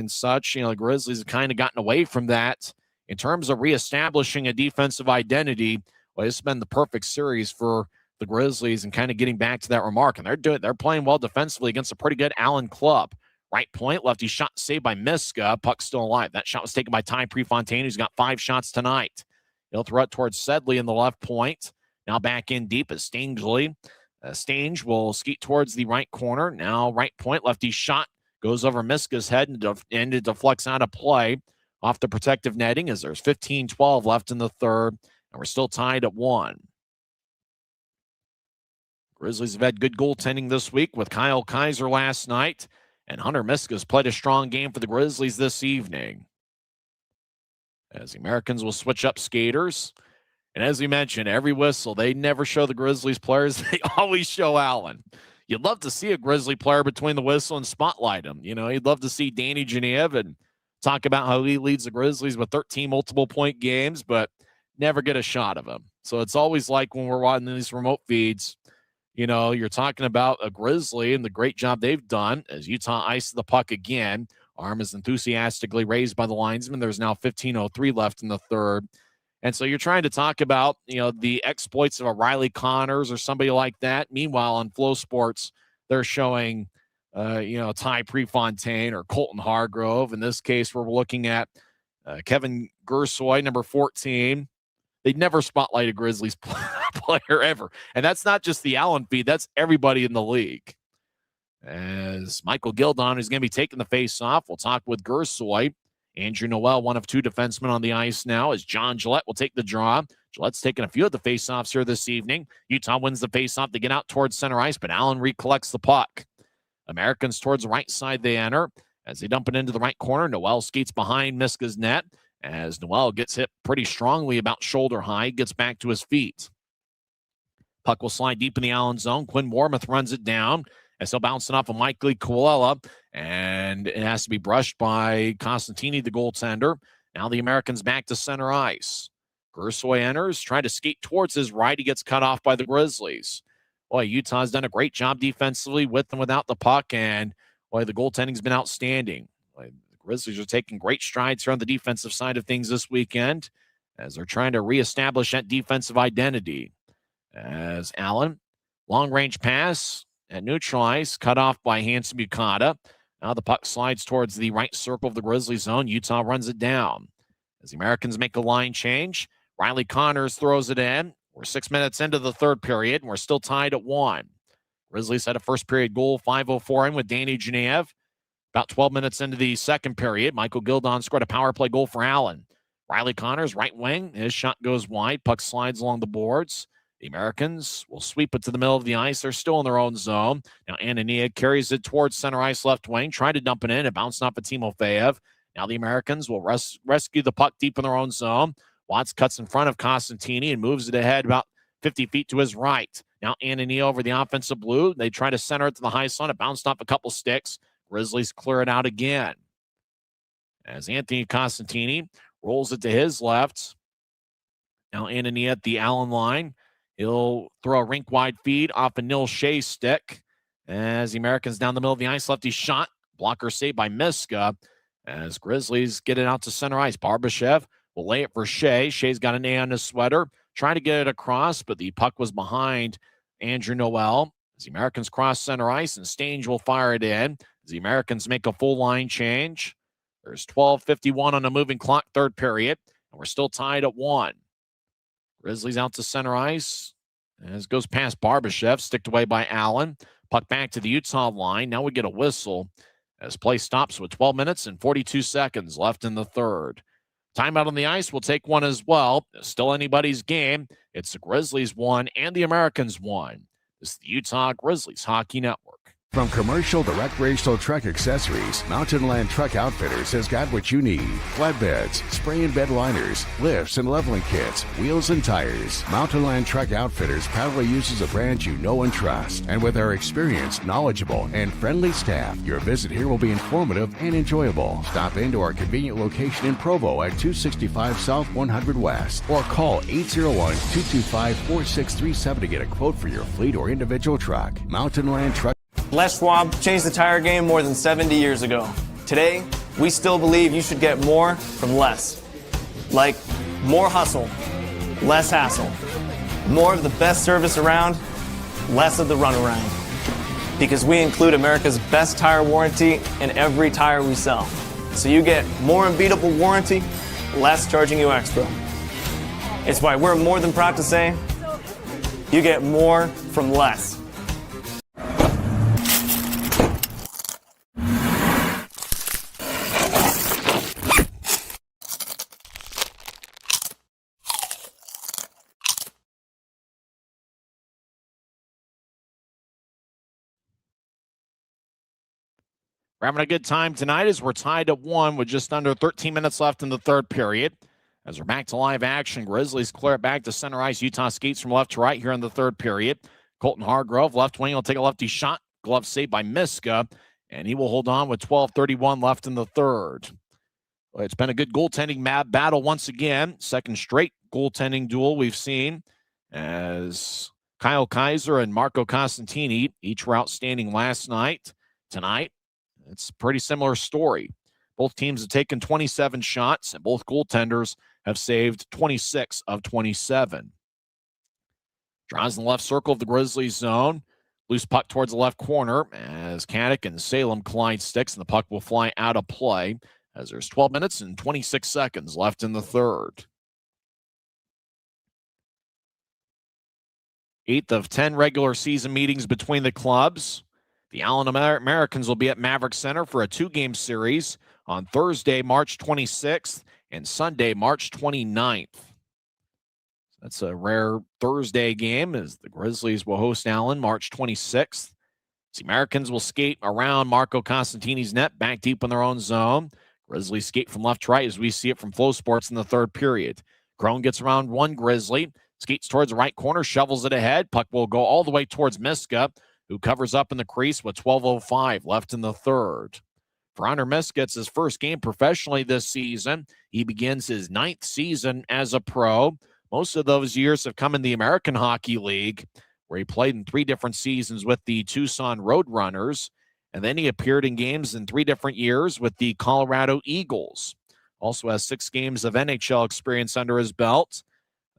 such, you know, the Grizzlies have kind of gotten away from that. In terms of reestablishing a defensive identity, well, it's been the perfect series for the Grizzlies and kind of getting back to that remark. And they're playing well defensively against a pretty good Allen club. Right point, lefty shot saved by Miska. Puck still alive. That shot was taken by Ty Prefontaine, who's got 5 shots tonight. He'll throw it towards Sedley in the left point. Now back in deep as Stange will skeet towards the right corner. Now right point, lefty shot goes over Miska's head and it deflects out of play off the protective netting as there's 15-12 left in the third, and we're still tied at 1. Grizzlies have had good goaltending this week with Kyle Kaiser last night. And Hunter Miska's played a strong game for the Grizzlies this evening. As the Americans will switch up skaters. And as we mentioned, every whistle, they never show the Grizzlies players. They always show Allen. You'd love to see a Grizzly player between the whistle and spotlight him. You know, you'd love to see Danny Genev and talk about how he leads the Grizzlies with 13 multiple-point games, but never get a shot of him. So it's always like when we're watching these remote feeds, you know, you're talking about a Grizzly and the great job they've done as Utah ices the puck again. Arm is enthusiastically raised by the linesman. There's now 15:03 left in the third. And so you're trying to talk about, you know, the exploits of a Riley Connors or somebody like that. Meanwhile, on Flow Sports, they're showing, Ty Prefontaine or Colton Hargrove. In this case, we're looking at Kevin Gersoy, number 14. They'd never spotlight a Grizzlies player ever. And that's not just the Allen feed. That's everybody in the league. As Michael Gildon, who's going to be taking the face-off, we'll talk with Gersoy. Andrew Noel, one of two defensemen on the ice now, as John Gillette will take the draw. Gillette's taking a few of the face-offs here this evening. Utah wins the face-off to get out towards center ice, but Allen recollects the puck. Americans towards the right side they enter. As they dump it into the right corner, Noel skates behind Miska's net. As Noel gets hit pretty strongly about shoulder high, gets back to his feet. Puck will slide deep in the Allen zone. Quinn Wormuth runs it down as he'll bounce it off of Mike Lee Coella, and it has to be brushed by Costantini, the goaltender. Now the Americans back to center ice. Gersoy enters, trying to skate towards his right. He gets cut off by the Grizzlies. Boy, Utah's done a great job defensively with and without the puck, and boy, the goaltending's been outstanding. Boy, the Grizzlies are taking great strides here on the defensive side of things this weekend as they're trying to reestablish that defensive identity. As Allen, long-range pass at neutral ice, cut off by Hanson Bukata. Now the puck slides towards the right circle of the Grizzlies zone. Utah runs it down. As the Americans make a line change, Riley Connors throws it in. We're 6 minutes into the third period, and we're still tied at 1. Grizzlies had a first-period goal, 5:04 in with Danny Genev. About 12 minutes into the second period, Michael Gildon scored a power play goal for Allen. Riley Connors, right wing. His shot goes wide. Puck slides along the boards. The Americans will sweep it to the middle of the ice. They're still in their own zone. Now Anania carries it towards center ice left wing, trying to dump it in. It bounced off of Timofeyev. Now the Americans will rescue the puck deep in their own zone. Watts cuts in front of Costantini and moves it ahead about 50 feet to his right. Now Anania over the offensive blue. They try to center it to the high slot. It bounced off a couple sticks. Grizzlies clear it out again. As Anthony Costantini rolls it to his left. Now Anania at the Allen line. He'll throw a rink-wide feed off a Nil Shea stick. As the Americans down the middle of the ice, lefty shot. Blocker saved by Miska. As Grizzlies get it out to center ice. Barbashev will lay it for Shea. Shea's got an A on his sweater. Trying to get it across, but the puck was behind Andrew Noel. As the Americans cross center ice, and Stange will fire it in. As the Americans make a full line change. There's 12:51 on the moving clock, third period. And we're still tied at 1. Grizzlies out to center ice. As goes past Barbashev, sticked away by Allen. Puck back to the Utah line. Now we get a whistle as play stops with 12 minutes and 42 seconds left in the third. Timeout on the ice. We'll take one as well. Still anybody's game. It's the Grizzlies 1 and the Americans 1. This is the Utah Grizzlies Hockey Network. From commercial to recreational truck accessories, Mountain Land Truck Outfitters has got what you need. Flatbeds, spray and bed liners, lifts and leveling kits, wheels and tires. Mountain Land Truck Outfitters proudly uses a brand you know and trust. And with our experienced, knowledgeable, and friendly staff, your visit here will be informative and enjoyable. Stop into our convenient location in Provo at 265 South 100 West or call 801-225-4637 to get a quote for your fleet or individual truck. Mountain Land Truck. Les Schwab changed the tire game more than 70 years ago. Today, we still believe you should get more from less. Like more hustle, less hassle. More of the best service around, less of the runaround. Because we include America's best tire warranty in every tire we sell. So you get more unbeatable warranty, less charging you extra. It's why we're more than proud to say, you get more from less. We're having a good time tonight as we're tied at 1 with just under 13 minutes left in the third period. As we're back to live action, Grizzlies clear it back to center ice. Utah skates from left to right here in the third period. Colton Hargrove, left wing, will take a lefty shot. Glove saved by Miska, and he will hold on with 12:31 left in the third. Well, it's been a good goaltending battle once again. Second straight goaltending duel we've seen as Kyle Kaiser and Marco Costantini each were outstanding last night. Tonight, it's a pretty similar story. Both teams have taken 27 shots, and both goaltenders have saved 26 of 27. Draws in the left circle of the Grizzlies zone. Loose puck towards the left corner as Caddick and Salem collide sticks, and the puck will fly out of play as there's 12 minutes and 26 seconds left in the third. 8th of 10 regular season meetings between the clubs. The Allen Americans will be at Maverick Center for a 2-game series on Thursday, March 26th and Sunday, March 29th. That's a rare Thursday game as the Grizzlies will host Allen March 26th. The Americans will skate around Marco Costantini's net, back deep in their own zone. Grizzlies skate from left to right as we see it from Flow Sports in the third period. Crone gets around one Grizzly, skates towards the right corner, shovels it ahead. Puck will go all the way towards Miska, who covers up in the crease with 12:05 left in the third. For Hunter Miska, it's his first game professionally this season. He begins his 9th season as a pro. Most of those years have come in the American Hockey League, where he played in 3 different seasons with the Tucson Roadrunners, and then he appeared in games in 3 different years with the Colorado Eagles. Also has 6 games of NHL experience under his belt.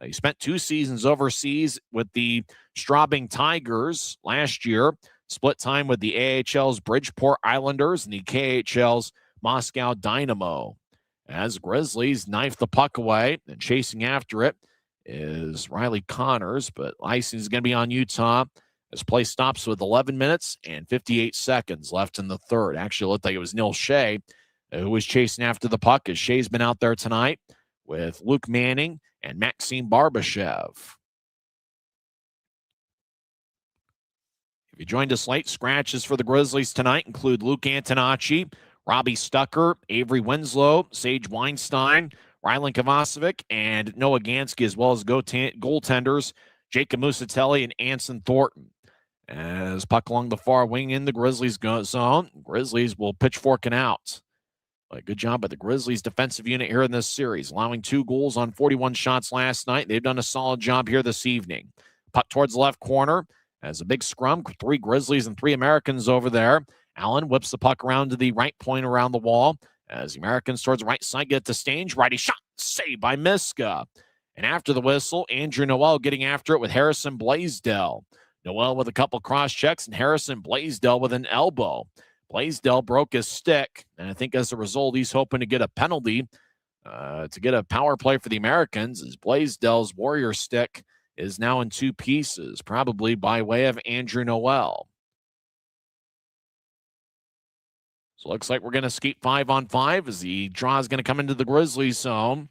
He spent 2 seasons overseas with the Straubing Tigers last year, split time with the AHL's Bridgeport Islanders and the KHL's Moscow Dynamo. As Grizzlies knife the puck away and chasing after it is Riley Connors, but icing is going to be on Utah as play stops with 11 minutes and 58 seconds left in the third. Actually, it looked like it was Neil Shea who was chasing after the puck, as Shea's been out there tonight with Luke Manning and Maxim Barbashev. If you joined us late, scratches for the Grizzlies tonight include Luke Antonacci, Robbie Stucker, Avery Winslow, Sage Weinstein, Rylan Kovacevic, and Noah Gansky, as well as goaltenders Jacob Musatelli and Anson Thornton. As puck along the far wing in the Grizzlies zone, Grizzlies will pitchforking out. A good job by the Grizzlies defensive unit here in this series, allowing 2 goals on 41 shots last night. They've done a solid job here this evening. Puck towards the left corner as a big scrum, 3 Grizzlies and 3 Americans over there. Allen whips the puck around to the right point around the wall as the Americans towards the right side get to Stange. Righty shot, saved by Miska. And after the whistle, Andrew Noel getting after it with Harrison Blaisdell. Noel with a couple cross checks and Harrison Blaisdell with an elbow. Blaisdell broke his stick, and I think as a result, he's hoping to get a penalty to get a power play for the Americans, as Blaisdell's Warrior stick is now in 2 pieces, probably by way of Andrew Noel. So it looks like we're going to skate 5-on-5 as the draw is going to come into the Grizzlies zone.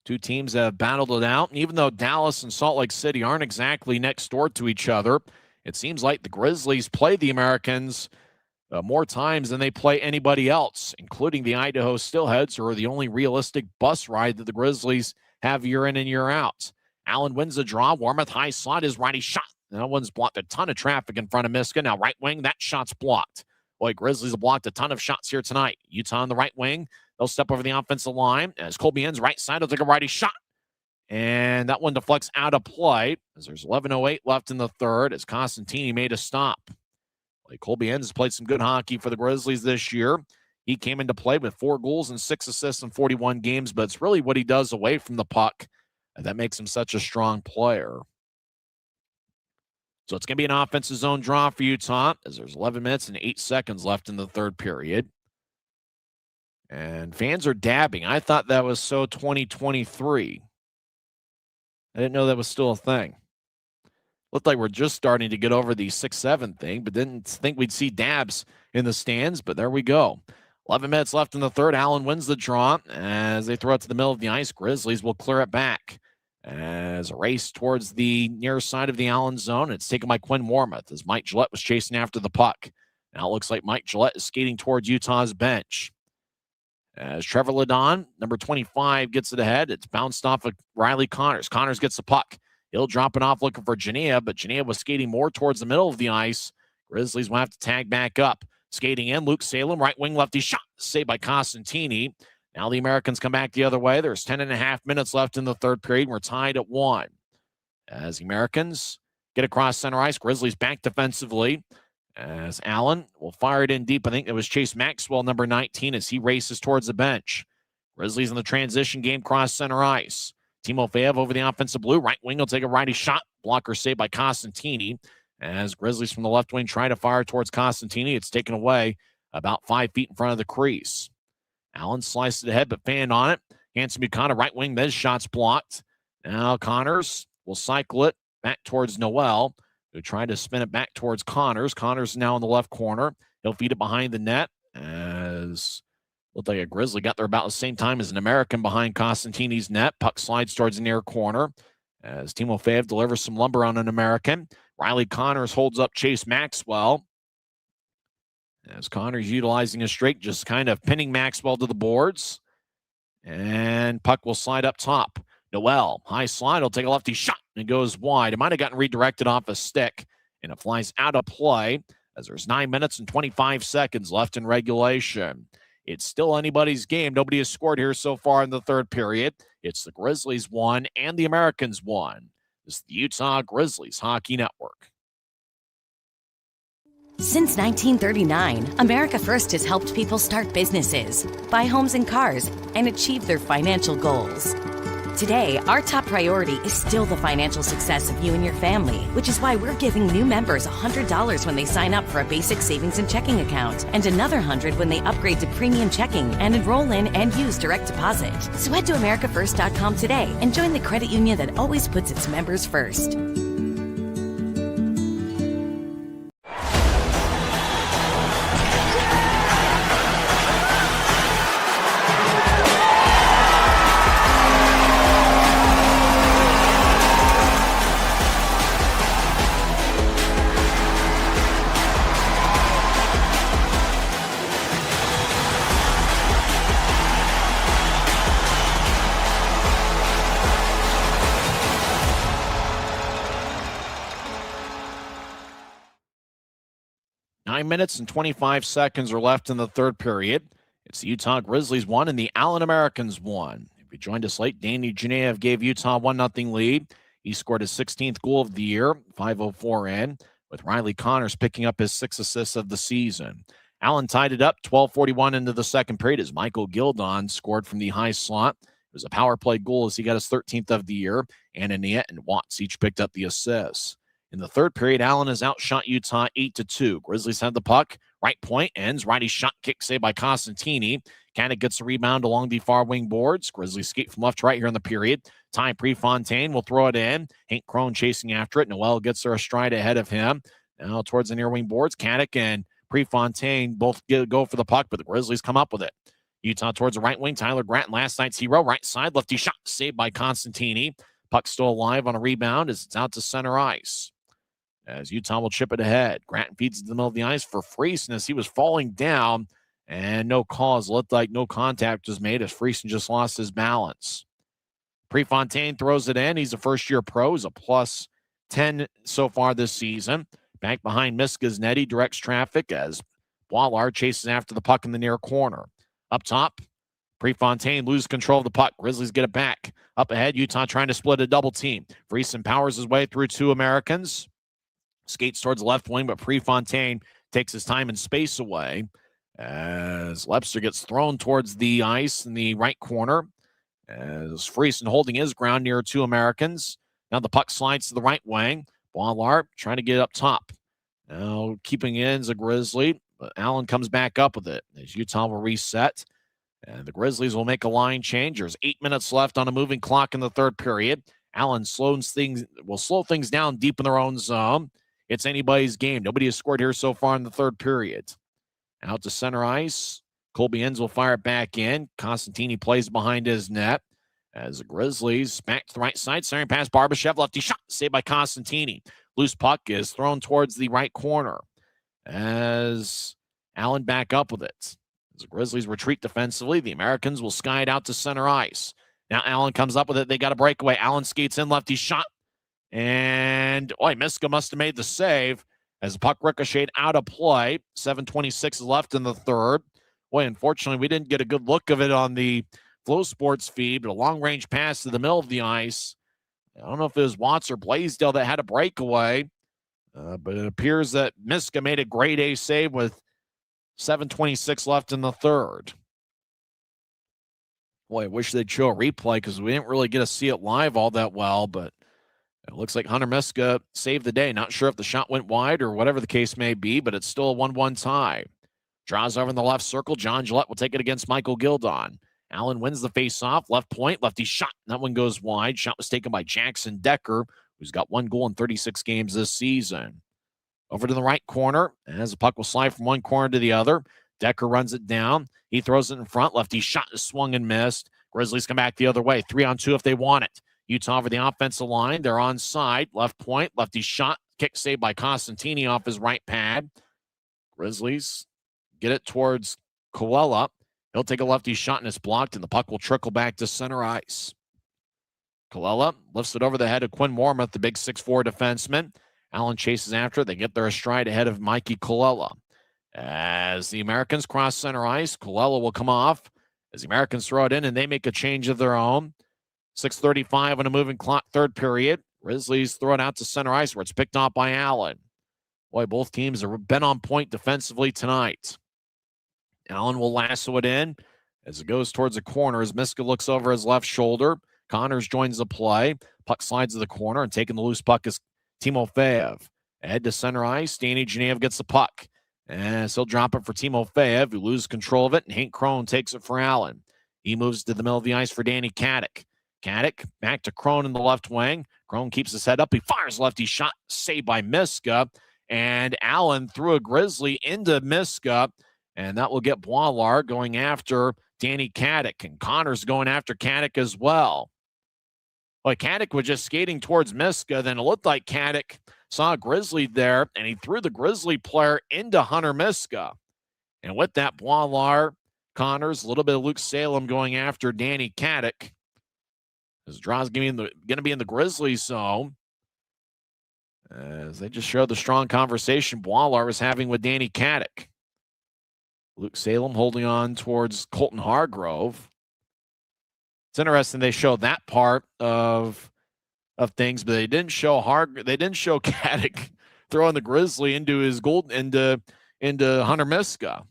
2 teams have battled it out. And even though Dallas and Salt Lake City aren't exactly next door to each other, it seems like the Grizzlies play the Americans more times than they play anybody else, including the Idaho Steelheads, who are the only realistic bus ride that the Grizzlies have year in and year out. Allen wins the draw. Warmoth high slot is righty shot. That one's blocked a ton of traffic in front of Miska. Now right wing, that shot's blocked. Boy, Grizzlies have blocked a ton of shots here tonight. Utah on the right wing. They'll step over the offensive line as Colby ends right side. He'll take a righty shot. And that one deflects out of play as there's 11:08 left in the third as Costantini made a stop. Like Colby Enns has played some good hockey for the Grizzlies this year. He came into play with 4 goals and 6 assists in 41 games, but it's really what he does away from the puck that makes him such a strong player. So it's going to be an offensive zone draw for Utah as there's 11 minutes and 8 seconds left in the third period. And fans are dabbing. I thought that was so 2023. I didn't know that was still a thing. Looked like we're just starting to get over the 6-7 thing, but didn't think we'd see dabs in the stands, but there we go. 11 minutes left in the third. Allen wins the draw as they throw it to the middle of the ice. Grizzlies will clear it back as a race towards the near side of the Allen zone. It's taken by Quinn Warmoth as Mike Gillette was chasing after the puck. Now it looks like Mike Gillette is skating towards Utah's bench. As Trevor Ladon, number 25, gets it ahead. It's bounced off of Riley Connors. Connors gets the puck. He'll drop it off looking for Jania, but Jania was skating more towards the middle of the ice. Grizzlies will have to tag back up. Skating in, Luke Salem, right wing lefty shot, saved by Costantini. Now the Americans come back the other way. There's 10.5 minutes left in the third period. We're tied at 1. As the Americans get across center ice, Grizzlies back defensively. As Allen will fire it in deep. I think it was Chase Maxwell, number 19, as he races towards the bench. Grizzlies in the transition game, cross center ice. Timofeyev over the offensive blue. Right wing will take a righty shot. Blocker saved by Costantini. As Grizzlies from the left wing try to fire towards Costantini, it's taken away about 5 feet in front of the crease. Allen sliced it ahead, but fanned on it. Hanson Buchanan, right wing, then shot's blocked. Now Connors will cycle it back towards Noel, who tried to spin it back towards Connors. Connors now in the left corner. He'll feed it behind the net as looked like a Grizzly got there about the same time as an American behind Costantini's net. Puck slides towards the near corner as Timofeyev delivers some lumber on an American. Riley Connors holds up Chase Maxwell as Connors utilizing his streak, just kind of pinning Maxwell to the boards. And puck will slide up top. Noel, high slide, will take a lefty shot, and it goes wide. It might have gotten redirected off a stick, and it flies out of play as there's 9 minutes and 25 seconds left in regulation. It's still anybody's game. Nobody has scored here so far in the third period. It's the Grizzlies 1 and the Americans 1. This is the Utah Grizzlies Hockey Network. Since 1939, America First has helped people start businesses, buy homes and cars, and achieve their financial goals. Today, our top priority is still the financial success of you and your family, which is why we're giving new members $100 when they sign up for a basic savings and checking account, and another $100 when they upgrade to premium checking and enroll in and use direct deposit. So head to americafirst.com today and join the credit union that always puts its members first. Minutes and 25 seconds are left in the third period. It's the Utah Grizzlies 1 and the Allen Americans 1. If you joined us late, Danny Genev gave Utah 1-0 lead. He scored his 16th goal of the year, 5:04 in, with Riley Connors picking up his 6th assists of the season. Allen tied it up 12:41 into the second period as Michael Gildon scored from the high slot. It was a power play goal as he got his 13th of the year, and Annette and Watts each picked up the assists. In the third period, Allen has outshot Utah 8-2. Grizzlies had the puck. Right point ends. Righty shot kick saved by Costantini. Kind of gets a rebound along the far wing boards. Grizzlies skate from left to right here in the period. Ty Prefontaine will throw it in. Hank Crone chasing after it. Noel gets there a stride ahead of him. Now towards the near wing boards. Caddick and Prefontaine both go for the puck, but the Grizzlies come up with it. Utah towards the right wing. Tyler Gratton, last night's hero. Right side, lefty shot saved by Costantini. Puck still alive on a rebound as it's out to center ice. As Utah will chip it ahead. Gratton feeds it to the middle of the ice for Friesen as he was falling down, and no cause. Looked like no contact was made as Friesen just lost his balance. Prefontaine throws it in. He's a first-year pro. He's a +10 so far this season. Back behind Miska's net. He directs traffic as Boilard chases after the puck in the near corner. Up top, Prefontaine loses control of the puck. Grizzlies get it back. Up ahead, Utah trying to split a double team. Friesen powers his way through two Americans. Skates towards the left wing, but Prefontaine takes his time and space away as Lepster gets thrown towards the ice in the right corner as Friesen holding his ground near two Americans. Now the puck slides to the right wing. Boilard trying to get up top. Now keeping in is a Grizzly, but Allen comes back up with it as Utah will reset. And the Grizzlies will make a line change. There's 8 minutes left on a moving clock in the third period. Allen will slow things down deep in their own zone. It's anybody's game. Nobody has scored here so far in the third period. Out to center ice. Colby Enns will fire it back in. Costantini plays behind his net. As the Grizzlies back to the right side. Centering pass, Barbashev, lefty shot, saved by Costantini. Loose puck is thrown towards the right corner. As Allen back up with it. As the Grizzlies retreat defensively, the Americans will sky it out to center ice. Now Allen comes up with it. They got a breakaway. Allen skates in, lefty shot. And, Miska must have made the save as the puck ricocheted out of play. 7:26 is left in the third. Unfortunately, we didn't get a good look of it on the Flow Sports feed, but a long-range pass to the middle of the ice. I don't know if it was Watts or Blaisdell that had a breakaway, but it appears that Miska made a grade A save with 7:26 left in the third. Boy, I wish they'd show a replay because we didn't really get to see it live all that well, but it looks like Hunter Miska saved the day. Not sure if the shot went wide or whatever the case may be, but it's still a 1-1 tie. Draws over in the left circle. John Gillette will take it against Michael Gildon. Allen wins the face-off. Left point. Lefty shot. That one goes wide. Shot was taken by Jackson Decker, who's got 1 goal in 36 games this season. Over to the right corner. As the puck will slide from one corner to the other. Decker runs it down. He throws it in front. Lefty shot is swung and missed. Grizzlies come back the other way. 3-on-2 if they want it. Utah over the offensive line. They're onside. Left point. Lefty shot. Kick saved by Costantini off his right pad. Grizzlies get it towards Coella. He'll take a lefty shot and it's blocked, and the puck will trickle back to center ice. Coella lifts it over the head of Quinn Wormuth, the big 6'4" defenseman. Allen chases after it. They get their stride ahead of Mikey Coella. As the Americans cross center ice, Coella will come off as the Americans throw it in, and they make a change of their own. 6:35 on a moving clock, third period. Grizzlies throw it out to center ice where it's picked off by Allen. Boy, both teams have been on point defensively tonight. Allen will lasso it in as it goes towards the corner as Miska looks over his left shoulder. Connors joins the play. Puck slides to the corner, and taking the loose puck is Timofeyev. Ahead to center ice. Danny Genev gets the puck. And he'll drop it for Timofeyev, who loses control of it, and Hank Crone takes it for Allen. He moves to the middle of the ice for Danny Kadek. Kadek back to Crone in the left wing. Crone keeps his head up. He fires lefty shot, saved by Miska. And Allen threw a Grizzly into Miska, and that will get Boilard going after Danny Kadek. And Connors going after Kadek as well. Well, Kadek was just skating towards Miska. Then it looked like Kadek saw a Grizzly there, and he threw the Grizzly player into Hunter Miska. And with that, Boilard, Connors, a little bit of Luke Salem going after Danny Kadek. As Draw's going to be in the Grizzly zone. As they just showed the strong conversation Boilard was having with Danny Kadek. Luke Salem holding on towards Colton Hargrove. It's interesting they showed that part of things, but they didn't show Kadek throwing the Grizzly into his into Hunter Miska.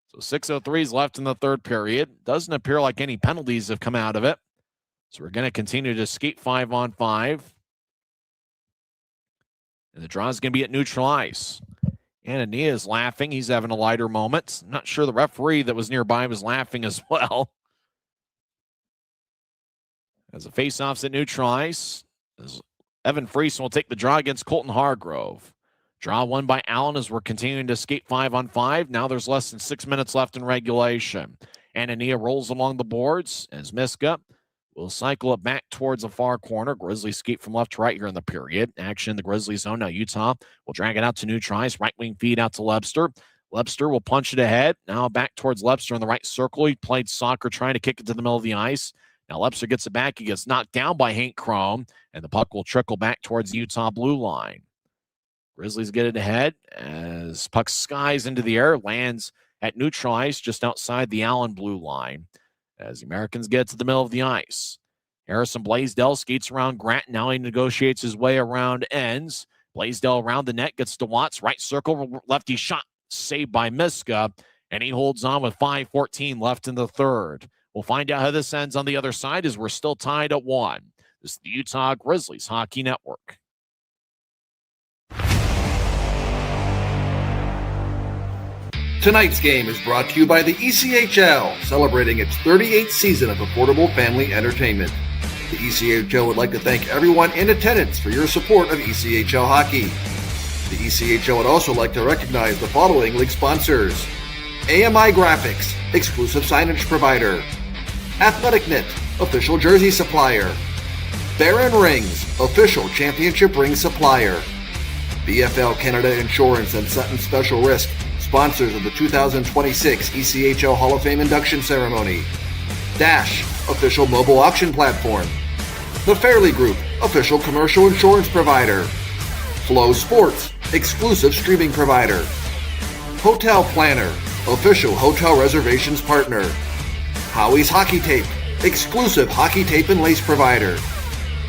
So 6:03 is left in the third period. Doesn't appear like any penalties have come out of it. So we're going to continue to skate 5-on-5. And the draw is going to be at neutral ice. Anania is laughing. He's having a lighter moment. Not sure the referee that was nearby was laughing as well. As the faceoff's at neutral ice, Evan Friesen will take the draw against Colton Hargrove. Draw won by Allen as we're continuing to skate 5-on-5. Now there's less than 6 minutes left in regulation. Anania rolls along the boards as Miska will cycle it back towards the far corner. Grizzlies skate from left to right here in the period. Action in the Grizzlies zone. Now Utah will drag it out to neutral ice. Right wing feed out to Lebster. Lebster will punch it ahead. Now back towards Lebster in the right circle. He played soccer trying to kick it to the middle of the ice. Now Lebster gets it back. He gets knocked down by Hank Crone, and the puck will trickle back towards the Utah blue line. Grizzlies get it ahead as puck skies into the air, lands at neutral ice just outside the Allen blue line. As the Americans get to the middle of the ice, Harrison Blaisdell skates around Grant. Now he negotiates his way around ends. Blaisdell around the net, gets to Watts. Right circle, lefty shot, saved by Miska. And he holds on with 5:14 left in the third. We'll find out how this ends on the other side as we're still tied at 1. This is the Utah Grizzlies Hockey Network. Tonight's game is brought to you by the ECHL, celebrating its 38th season of affordable family entertainment. The ECHL would like to thank everyone in attendance for your support of ECHL hockey. The ECHL would also like to recognize the following league sponsors: AMI Graphics, exclusive signage provider; Athletic Knit, official jersey supplier; Baron Rings, official championship ring supplier; BFL Canada Insurance and Sutton Special Risk, sponsors of the 2026 ECHL Hall of Fame induction ceremony; Dash, official mobile auction platform; The Fairley Group, official commercial insurance provider; Flow Sports, exclusive streaming provider; Hotel Planner, official hotel reservations partner; Howie's Hockey Tape, exclusive hockey tape and lace provider;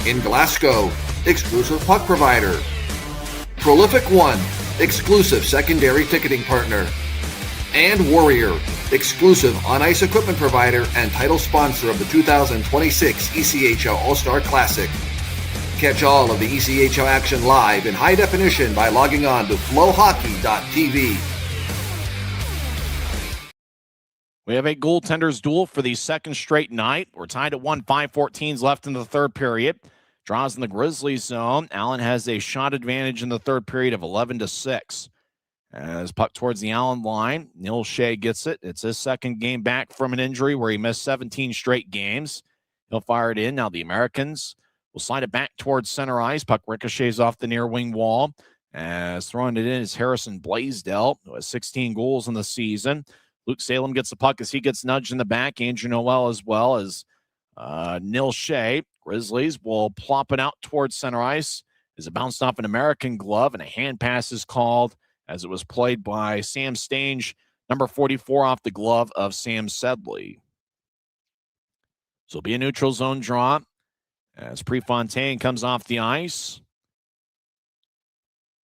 In Glasgow, exclusive puck provider; Prolific One, exclusive secondary ticketing partner; and Warrior, exclusive on-ice equipment provider and title sponsor of the 2026 ECHL All-Star Classic. Catch all of the ECHL action live in high definition by logging on to flowhockey.tv. We have a goaltenders duel for the second straight night. We're tied at 1, 5:14 left in the third period. Draws in the Grizzlies zone. Allen has a shot advantage in the third period of 11-6. As puck towards the Allen line, Neil Shea gets it. It's his second game back from an injury where he missed 17 straight games. He'll fire it in. Now the Americans will slide it back towards center ice. Puck ricochets off the near wing wall. As throwing it in is Harrison Blaisdell, who has 16 goals in the season. Luke Salem gets the puck as he gets nudged in the back. Andrew Noel as well as Neil Shea. Grizzlies will plop it out towards center ice as it bounced off an American glove, and a hand pass is called as it was played by Sam Stange, number 44, off the glove of Sam Sedley. So it'll be a neutral zone draw as Prefontaine comes off the ice.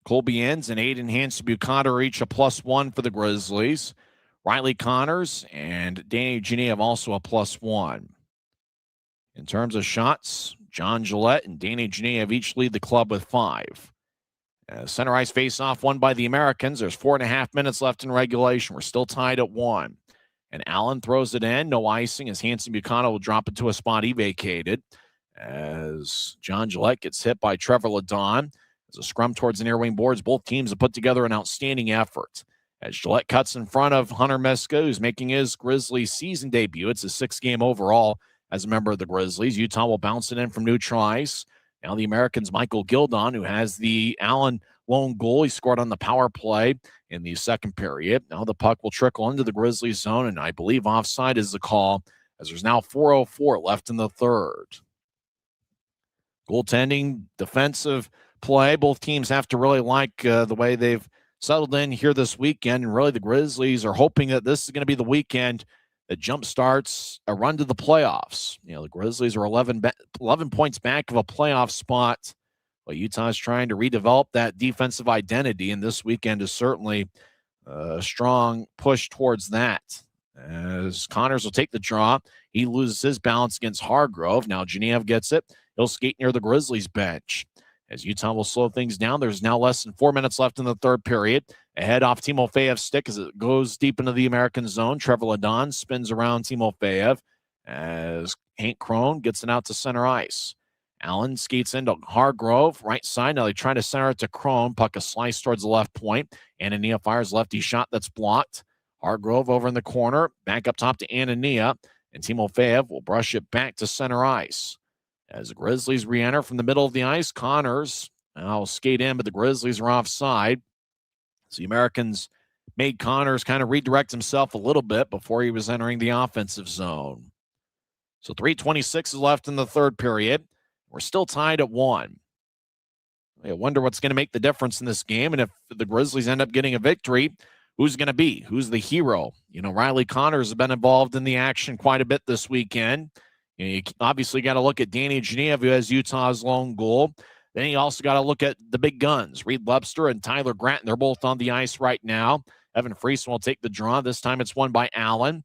Colby Enns and Aiden Hansen-Buchanan each a +1 for the Grizzlies. Riley Connors and Danny Genev also a +1. In terms of shots, John Gillette and Danny Genev each lead the club with 5. Center ice face-off won by the Americans. There's 4.5 minutes left in regulation. We're still tied at 1. And Allen throws it in. No icing as Hansen-Buchanan will drop it to a spot he vacated. As John Gillette gets hit by Trevor Ladon. As a scrum towards the near wing boards, both teams have put together an outstanding effort. As Gillette cuts in front of Hunter Miska, who's making his Grizzlies season debut. It's his 6th game overall as a member of the Grizzlies. Utah will bounce it in from neutral ice. Now the Americans, Michael Gildon, who has the Allen lone goal. He scored on the power play in the second period. Now the puck will trickle into the Grizzlies zone, and I believe offside is the call as there's now 4:04 left in the third. Goaltending, defensive play. Both teams have to really like the way they've settled in here this weekend, and really the Grizzlies are hoping that this is going to be the weekend that jumpstarts a run to the playoffs. You know, the Grizzlies are 11 points back of a playoff spot. Well, Utah's trying to redevelop that defensive identity, and this weekend is certainly a strong push towards that. As Connors will take the draw, he loses his balance against Hargrove. Now Genev gets it. He'll skate near the Grizzlies bench. As Utah will slow things down, there's now less than 4 minutes left in the third period. Ahead off Timofeyev's stick as it goes deep into the American zone. Trevor Ladon spins around Timofeyev as Hank Crone gets it out to center ice. Allen skates into Hargrove, right side. Now they try to center it to Crone. Puck a slice towards the left point. Anania fires lefty shot that's blocked. Hargrove over in the corner. Back up top to Anania. And Timofeyev will brush it back to center ice. As the Grizzlies re-enter from the middle of the ice, Connors now skate in, but the Grizzlies are offside. So the Americans made Connors kind of redirect himself a little bit before he was entering the offensive zone. So 3:26 is left in the third period. We're still tied at 1. I wonder what's going to make the difference in this game, and if the Grizzlies end up getting a victory, who's going to be? Who's the hero? You know, Riley Connors has been involved in the action quite a bit this weekend. You obviously got to look at Danny Genev, who has Utah's lone goal. Then you also got to look at the big guns, Reed Webster and Tyler Gratton. They're both on the ice right now. Evan Friesen will take the draw. This time it's won by Allen.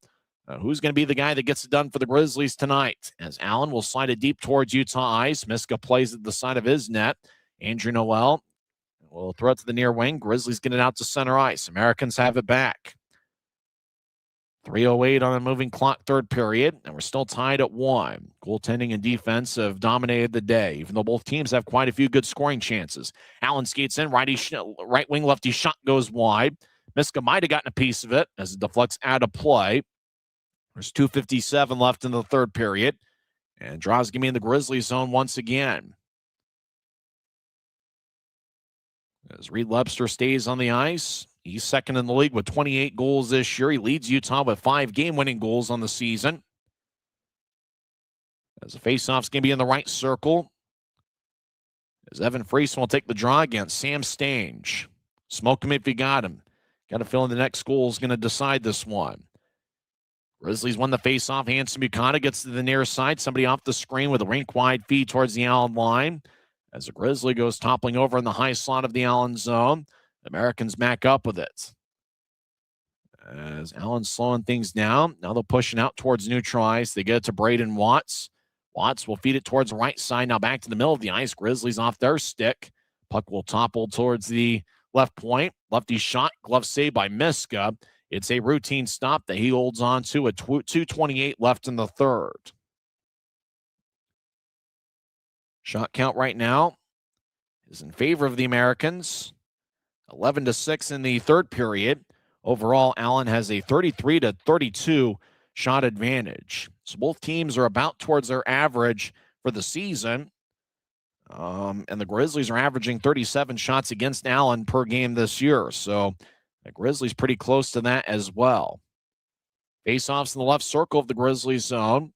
Who's going to be the guy that gets it done for the Grizzlies tonight? As Allen will slide it deep towards Utah ice. Miska plays at the side of his net. Andrew Noel will throw it to the near wing. Grizzlies get it out to center ice. Americans have it back. 3:08 on the moving clock, third period, and we're still tied at 1. Goaltending and defense have dominated the day, even though both teams have quite a few good scoring chances. Allen skates in, right wing lefty shot goes wide. Miska might have gotten a piece of it as it deflects out of play. There's 2:57 left in the third period, and draws going to be in the Grizzlies zone once again. As Reed Webster stays on the ice, he's second in the league with 28 goals this year. He leads Utah with 5 game-winning goals on the season. As the faceoff's going to be in the right circle. As Evan Friesen will take the draw against Sam Stange. Smoke him if you got him. Got a feeling the next goal is going to decide this one. Grizzlies won the faceoff. Hansen-Buchanan gets to the near side. Somebody off the screen with a rink-wide feed towards the Allen line. As the Grizzly goes toppling over in the high slot of the Allen zone. The Americans back up with it. As Allen's slowing things down. Now they're pushing out towards neutral ice. They get it to Braden Watts. Watts will feed it towards the right side. Now back to the middle of the ice. Grizzlies off their stick. Puck will topple towards the left point. Lefty shot. Glove saved by Miska. It's a routine stop that he holds on to. 2:28 left in the third. Shot count right now is in favor of the Americans. 11-6 in the third period. Overall, Allen has a 33-32 shot advantage. So both teams are about towards their average for the season. And the Grizzlies are averaging 37 shots against Allen per game this year. So the Grizzlies pretty close to that as well. Faceoffs in the left circle of the Grizzlies zone.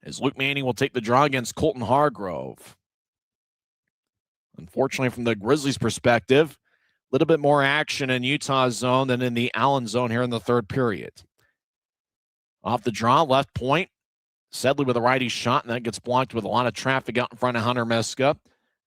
As Luke Manning will take the draw against Colton Hargrove. Unfortunately, from the Grizzlies' perspective, a little bit more action in Utah's zone than in the Allen zone here in the third period. Off the draw, left point. Sedley with a righty shot, and that gets blocked with a lot of traffic out in front of Hunter Miska.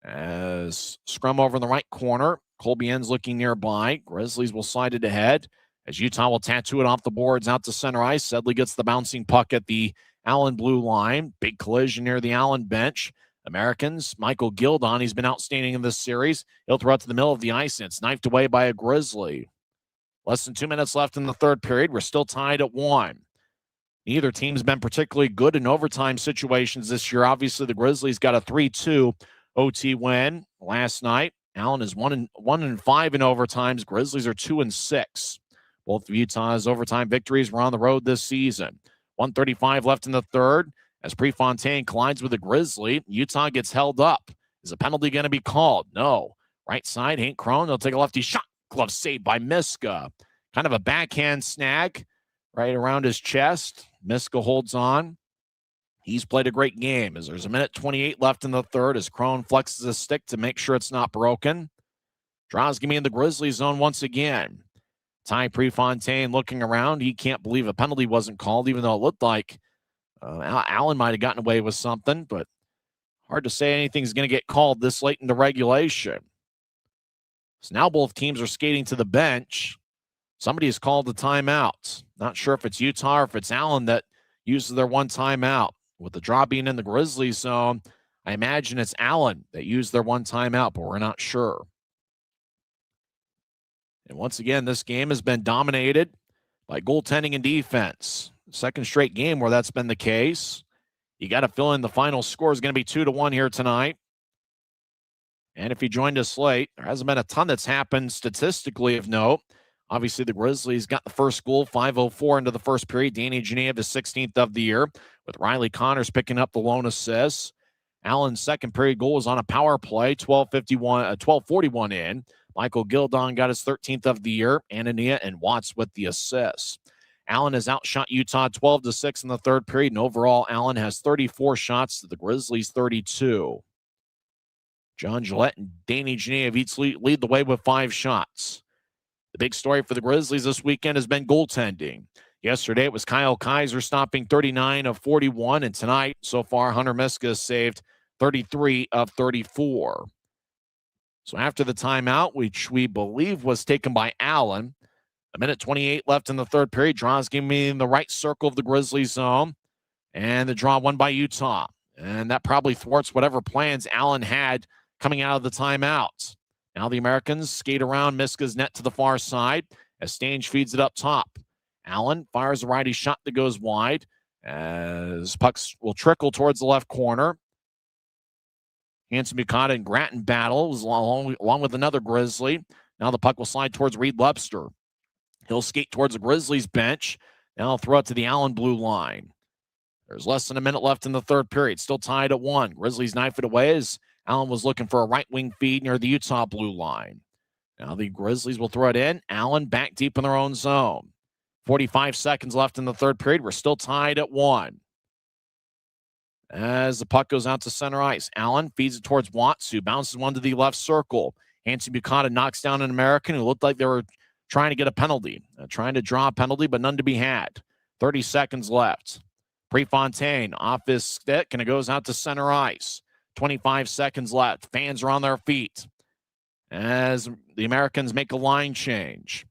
As scrum over in the right corner, Colby Ends looking nearby. Grizzlies will slide it ahead as Utah will tattoo it off the boards out to center ice. Sedley gets the bouncing puck at the Allen blue line. Big collision near the Allen bench. Americans, Michael Gildon, he's been outstanding in this series. He'll throw it to the middle of the ice, and it's knifed away by a Grizzly. Less than 2 minutes left in the third period. We're still tied at 1. Neither team's been particularly good in overtime situations this year. Obviously, the Grizzlies got a 3-2 OT win last night. Allen is 1-5 in overtimes. Grizzlies are 2-6. Both of Utah's overtime victories were on the road this season. 1:35 left in the third. As Prefontaine collides with the Grizzly, Utah gets held up. Is a penalty going to be called? No. Right side, Hank Crone. They'll take a lefty shot. Glove saved by Miska. Kind of a backhand snag right around his chest. Miska holds on. He's played a great game as there's 1:28 left in the third as Crone flexes his stick to make sure it's not broken. Draws give me in the Grizzly zone once again. Ty Prefontaine looking around. He can't believe a penalty wasn't called, even though it looked like Allen might have gotten away with something, but hard to say anything's going to get called this late into regulation. So now both teams are skating to the bench. Somebody has called the timeout. Not sure if it's Utah or if it's Allen that uses their one timeout. With the draw being in the Grizzlies zone, I imagine it's Allen that used their one timeout, but we're not sure. And once again, this game has been dominated by goaltending and defense. Second straight game where that's been the case. You got to fill in the final score is going to be 2-1 here tonight. And if you joined us late, there hasn't been a ton that's happened statistically of note. Obviously, the Grizzlies got the first goal, 5:04 into the first period. Danny Geneva, his 16th of the year, with Riley Connors picking up the lone assist. Allen's second period goal was on a power play, 12:41 in. Michael Gildon got his 13th of the year. Anania and Watts with the assists. Allen has outshot Utah 12-6 in the third period, and overall, Allen has 34 shots to the Grizzlies' 32. John Gillette and Danny Geneva each lead the way with 5 shots. The big story for the Grizzlies this weekend has been goaltending. Yesterday, it was Kyle Kaiser stopping 39 of 41, and tonight, so far, Hunter Miska has saved 33 of 34. So after the timeout, which we believe was taken by Allen, 1:28 left in the third period. Draws give me in the right circle of the Grizzlies zone. And the draw won by Utah. And that probably thwarts whatever plans Allen had coming out of the timeout. Now the Americans skate around Miska's net to the far side as Stange feeds it up top. Allen fires a righty shot that goes wide as pucks will trickle towards the left corner. Hanson Bukata and Grattan battles along with another Grizzly. Now the puck will slide towards Reed Webster. He'll skate towards the Grizzlies bench. Now he'll throw it to the Allen blue line. There's less than a minute left in the third period. Still tied at 1. Grizzlies knife it away as Allen was looking for a right wing feed near the Utah blue line. Now the Grizzlies will throw it in. Allen back deep in their own zone. 45 seconds left in the third period. We're still tied at 1. As the puck goes out to center ice, Allen feeds it towards Watts, who bounces one to the left circle. Hanson Bukata knocks down an American who looked like they were trying to get a penalty, trying to draw a penalty, but none to be had. 30 seconds left. Prefontaine off his stick, and it goes out to center ice. 25 seconds left. Fans are on their feet as the Americans make a line change.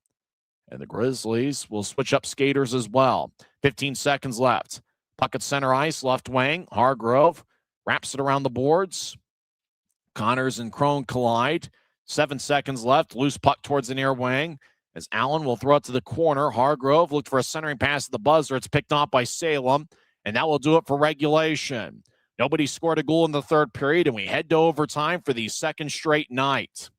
And the Grizzlies will switch up skaters as well. 15 seconds left. Puck at center ice, left wing. Hargrove wraps it around the boards. Connors and Crone collide. 7 seconds left. Loose puck towards the near wing. As Allen will throw it to the corner. Hargrove looked for a centering pass at the buzzer. It's picked off by Salem, and that will do it for regulation. Nobody scored a goal in the third period, and we head to overtime for the second straight night.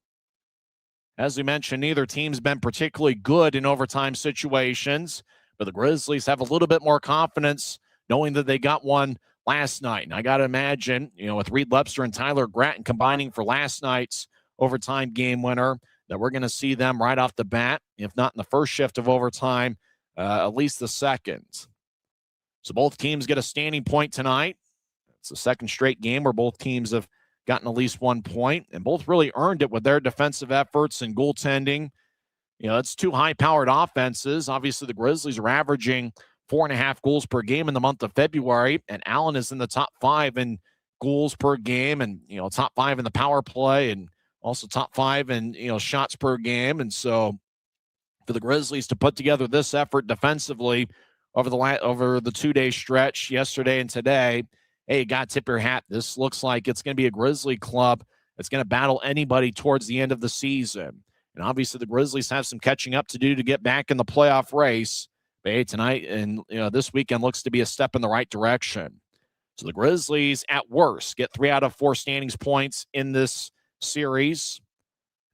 As we mentioned, neither team's been particularly good in overtime situations, but the Grizzlies have a little bit more confidence knowing that they got one last night. And I got to imagine, with Reed Lepster and Tyler Gratton combining for last night's overtime game winner, that we're going to see them right off the bat, if not in the first shift of overtime, at least the second. So both teams get a standing point tonight. It's the second straight game where both teams have gotten at least 1 point, and both really earned it with their defensive efforts and goaltending. It's two high-powered offenses. Obviously, the Grizzlies are averaging 4.5 goals per game in the month of February, and Allen is in the top 5 in goals per game, and top 5 in the power play, and also top 5 in shots per game. And so for the Grizzlies to put together this effort defensively over the 2-day stretch yesterday and today, hey, you got to tip your hat. This looks like it's going to be a Grizzly club that's going to battle anybody towards the end of the season. And obviously the Grizzlies have some catching up to do to get back in the playoff race. But hey, tonight and this weekend looks to be a step in the right direction. So the Grizzlies, at worst, get 3 out of 4 standings points in this series.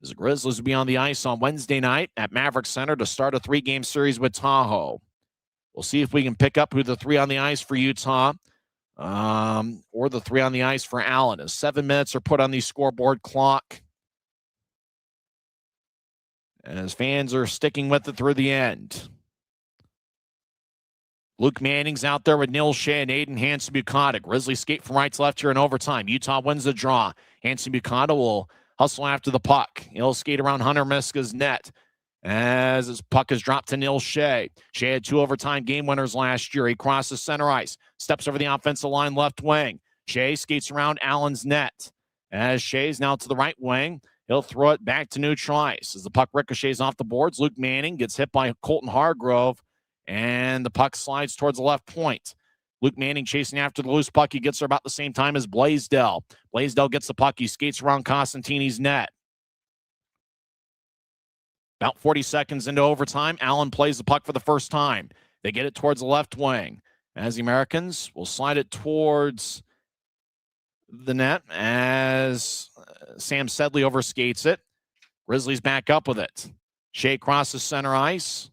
As the Grizzlies will be on the ice on Wednesday night at Maverick Center to start a 3-game series with Tahoe. We'll see if we can pick up who the 3 on the ice for Utah or the 3 on the ice for Allen. As 7 minutes are put on the scoreboard clock. As fans are sticking with it through the end. Luke Manning's out there with Neil Shea and Aiden Hansen-Bukata. Grizzlies skate from right to left here in overtime. Utah wins the draw. Hansen-Bukata will hustle after the puck. He'll skate around Hunter Miska's net as his puck is dropped to Neil Shea. Shea had 2 overtime game winners last year. He crosses center ice, steps over the offensive line left wing. Shea skates around Allen's net. As Shea's now to the right wing, he'll throw it back to neutral ice. As the puck ricochets off the boards, Luke Manning gets hit by Colton Hargrove, and the puck slides towards the left point. Luke Manning chasing after the loose puck. He gets there about the same time as Blaisdell. Blaisdell gets the puck. He skates around Costantini's net. About 40 seconds into overtime, Allen plays the puck for the first time. They get it towards the left wing. As the Americans will slide it towards the net as Sam Sedley overskates it. Grizzlies back up with it. Shea crosses center ice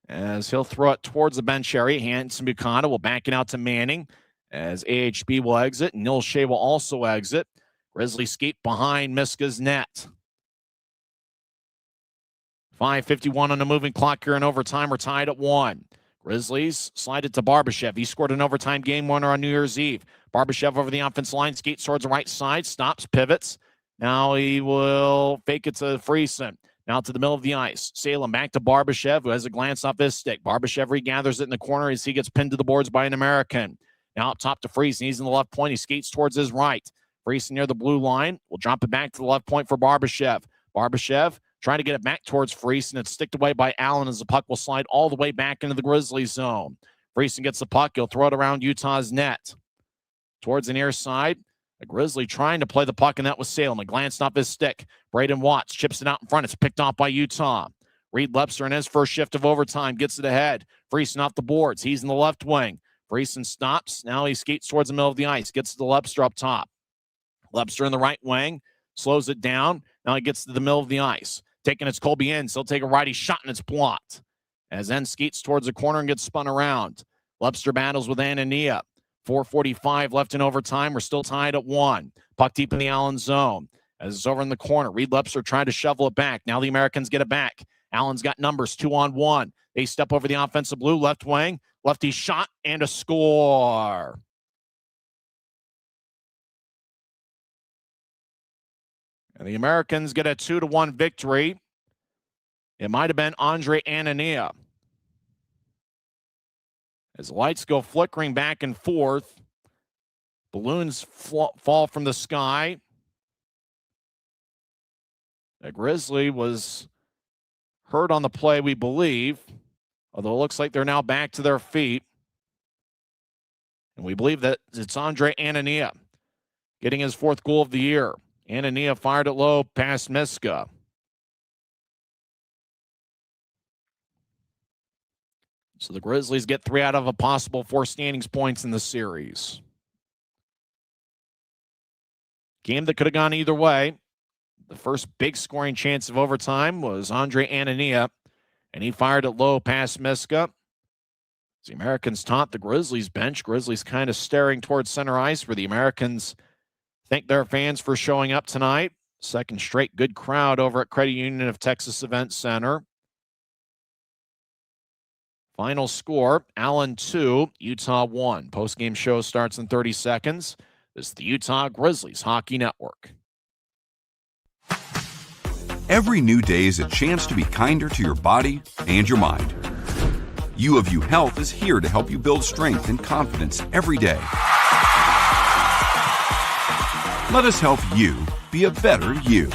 as he'll throw it towards the bench area. Hansen-Bukata will back it out to Manning as AHB will exit. And Neil Shea will also exit. Grizzlies skate behind Miska's net. 5:51 on the moving clock here in overtime. We're tied at 1. Grizzlies slide it to Barbashev. He scored an overtime game winner on New Year's Eve. Barbashev over the offense line, skates towards the right side, stops, pivots. Now he will fake it to Friesen. Now to the middle of the ice. Salem back to Barbashev, who has a glance off his stick. Barbashev regathers it in the corner as he gets pinned to the boards by an American. Now up top to Friesen. He's in the left point. He skates towards his right. Friesen near the blue line. Will drop it back to the left point for Barbashev. Barbashev trying to get it back towards Friesen. It's sticked away by Allen as the puck will slide all the way back into the Grizzlies zone. Friesen gets the puck. He'll throw it around Utah's net. Towards the near side. A Grizzly trying to play the puck, and that was Salem. It glanced off his stick. Braden Watts chips it out in front. It's picked off by Utah. Reed Lepster in his first shift of overtime gets it ahead. Friesen off the boards. He's in the left wing. Friesen stops. Now he skates towards the middle of the ice. Gets to the Lepster up top. Lepster in the right wing. Slows it down. Now he gets to the middle of the ice. Taking it's Colby Enns. He'll take a righty shot, and it's blocked. As Enns skates towards the corner and gets spun around. Lepster battles with Anania. 4:45 left in overtime. We're still tied at 1. Puck deep in the Allen zone. As it's over in the corner. Reed Lepster trying to shovel it back. Now the Americans get it back. Allen's got numbers 2-on-1. They step over the offensive blue. Left wing. Lefty shot and a score. And the Americans get a 2-1 victory. It might have been Andre Anania. As lights go flickering back and forth, balloons fall from the sky. The Grizzly was hurt on the play, we believe, although it looks like they're now back to their feet. And we believe that it's Andre Anania getting his 4th goal of the year. Anania fired it low past Miska. So the Grizzlies get 3 out of a possible 4 standings points in the series. Game that could have gone either way. The first big scoring chance of overtime was Andre Anania, and he fired it low past Miska. As the Americans taunt the Grizzlies bench, Grizzlies kind of staring towards center ice, where the Americans thank their fans for showing up tonight. Second straight good crowd over at Credit Union of Texas Event Center. Final score, Allen 2, Utah 1. Post-game show starts in 30 seconds. This is the Utah Grizzlies Hockey Network. Every new day is a chance to be kinder to your body and your mind. U of U Health is here to help you build strength and confidence every day. Let us help you be a better you.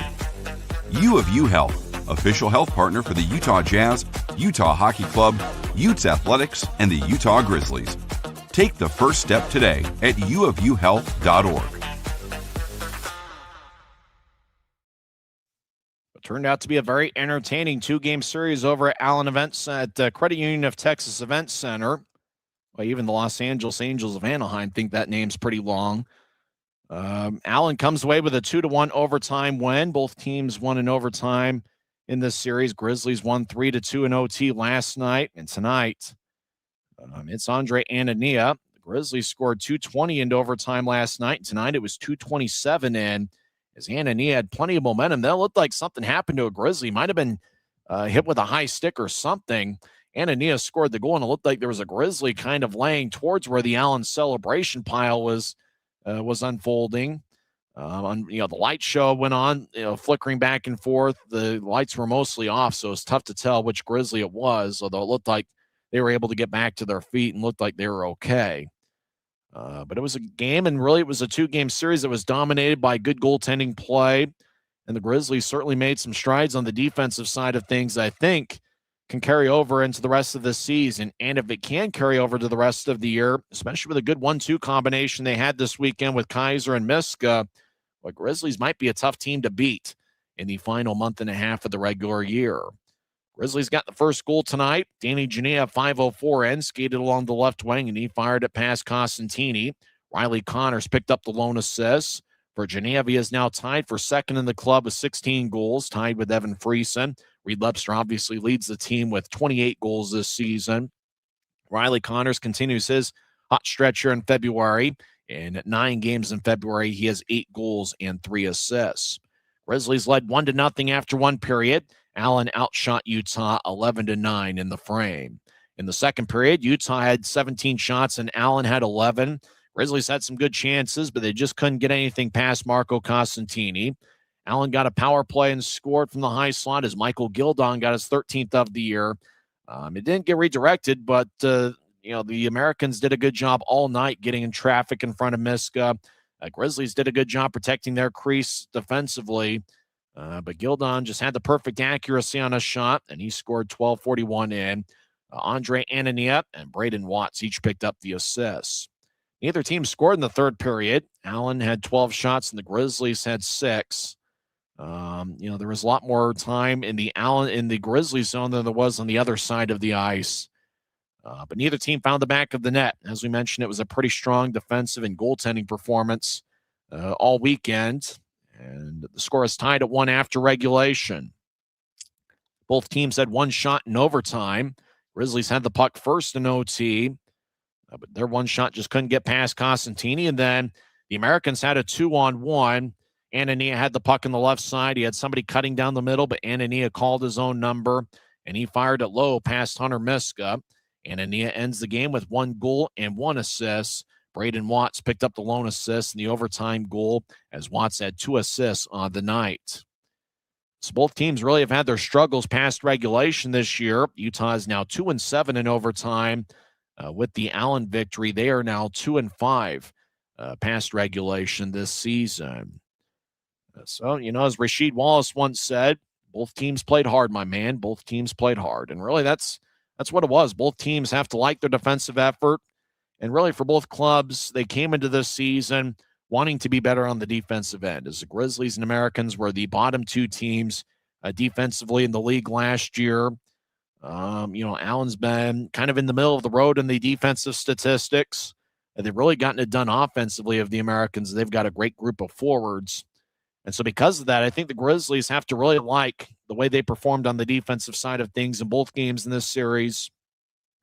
U of U Health, official health partner for the Utah Jazz, Utah Hockey Club, Utes Athletics, and the Utah Grizzlies. Take the first step today at uofuhealth.org. It turned out to be a very entertaining 2-game series over at Allen Events at Credit Union of Texas Event Center. Well, even the Los Angeles Angels of Anaheim think that name's pretty long. Allen comes away with a 2-1 overtime win. Both teams won in overtime in this series. Grizzlies won 3-2 in OT last night, and tonight it's Andre Anania. The Grizzlies scored 220 into overtime last night. Tonight it was 227 in, as Anania had plenty of momentum. That looked like something happened to a Grizzly. Might have been hit with a high stick or something. Anania scored the goal, and it looked like there was a Grizzly kind of laying towards where the Allen celebration pile was unfolding. The light show went on, flickering back and forth. The lights were mostly off, so it's tough to tell which Grizzly it was, although it looked like they were able to get back to their feet and looked like they were okay. But it was a game, and really it was a 2-game series that was dominated by good goaltending play, and the Grizzlies certainly made some strides on the defensive side of things, I think, can carry over into the rest of the season. And if it can carry over to the rest of the year, especially with a good 1-2 combination they had this weekend with Kaiser and Miska, well, Grizzlies might be a tough team to beat in the final month and a half of the regular year. Grizzlies got the first goal tonight. Danny Janea, 5:04 in, skated along the left wing, and he fired it past Costantini. Riley Connors picked up the lone assist. For Janea, he is now tied for second in the club with 16 goals, tied with Evan Friesen. Reed Lepster obviously leads the team with 28 goals this season. Riley Connors continues his hot stretch here in February. In 9 games in February, he has 8 goals and 3 assists. Grizzlies led 1-0 after 1 period. Allen outshot Utah 11-9 in the frame. In the second period, Utah had 17 shots and Allen had 11. Grizzlies had some good chances, but they just couldn't get anything past Marco Costantini. Allen got a power play and scored from the high slot as Michael Gildon got his 13th of the year. It didn't get redirected, but the Americans did a good job all night getting in traffic in front of Miska. Grizzlies did a good job protecting their crease defensively, but Gildon just had the perfect accuracy on a shot, and he scored 12:41 in. Andre Anania and Braden Watts each picked up the assists. Neither team scored in the third period. Allen had 12 shots, and the Grizzlies had 6. There was a lot more time in the Grizzlies zone than there was on the other side of the ice. But neither team found the back of the net. As we mentioned, it was a pretty strong defensive and goaltending performance all weekend. And the score is tied at 1 after regulation. Both teams had 1 shot in overtime. Grizzlies had the puck first in OT. But their 1 shot just couldn't get past Costantini. And then the Americans had a 2-on-1. Anania had the puck on the left side. He had somebody cutting down the middle, but Anania called his own number, and he fired it low past Hunter Miska. Anania ends the game with 1 goal and 1 assist. Braden Watts picked up the lone assist in the overtime goal, as Watts had 2 assists on the night. So both teams really have had their struggles past regulation this year. Utah is now 2-7 in overtime. With the Allen victory, they are now 2-5 past regulation this season. So, as Rasheed Wallace once said, Both teams played hard, my man. Both teams played hard. And really, that's what it was. Both teams have to like their defensive effort. And really, for both clubs, they came into this season wanting to be better on the defensive end, as the Grizzlies and Americans were the bottom two teams defensively in the league last year. Allen's been kind of in the middle of the road in the defensive statistics. And they've really gotten it done offensively of the Americans. They've got a great group of forwards. And so because of that, I think the Grizzlies have to really like the way they performed on the defensive side of things in both games in this series.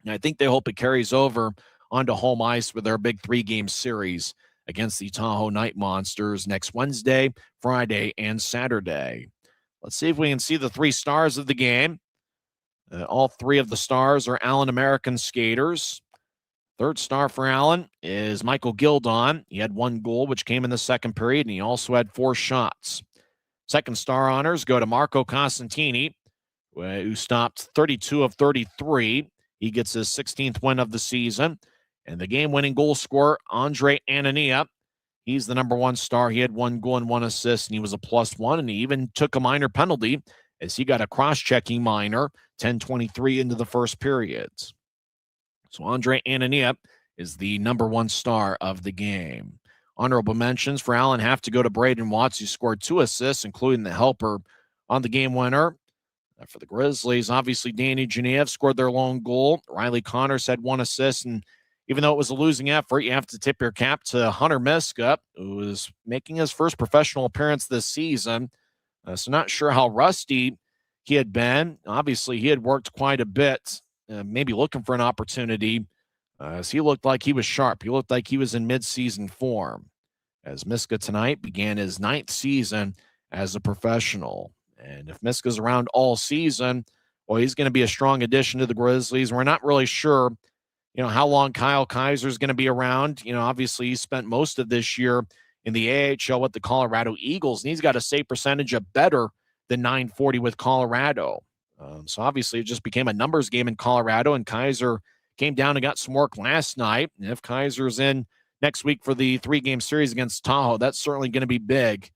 And I think they hope it carries over onto home ice with their big 3-game series against the Tahoe Night Monsters next Wednesday, Friday, and Saturday. Let's see if we can see the 3 stars of the game. All 3 of the stars are Allen American skaters. Third star for Allen is Michael Gildon. He had 1 goal, which came in the second period, and he also had 4 shots. Second star honors go to Marco Costantini, who stopped 32 of 33. He gets his 16th win of the season. And the game-winning goal scorer, Andre Anania, he's the number 1 star. He had 1 goal and 1 assist, and he was a +1, and he even took a minor penalty as he got a cross-checking minor, 10:23 into the first period. So Andre Anania is the number 1 star of the game. Honorable mentions for Allen have to go to Braden Watts, who scored 2 assists, including the helper on the game winner. For the Grizzlies, obviously Danny Genev scored their lone goal. Riley Connors had 1 assist, and even though it was a losing effort, you have to tip your cap to Hunter Miska, who is making his first professional appearance this season. So not sure how rusty he had been. Obviously, he had worked quite a bit, maybe looking for an opportunity, as he looked like he was sharp. He looked like he was in mid-season form, as Miska tonight began his 9th season as a professional. And if Miska's around all season, well, he's going to be a strong addition to the Grizzlies. We're not really sure, how long Kyle Kaiser is going to be around. Obviously, he spent most of this year in the AHL with the Colorado Eagles, and he's got a save percentage of better than .940 with Colorado. So obviously it just became a numbers game in Colorado, and Kaiser came down and got some work last night. And if Kaiser's in next week for the 3-game series against Tahoe, that's certainly going to be big.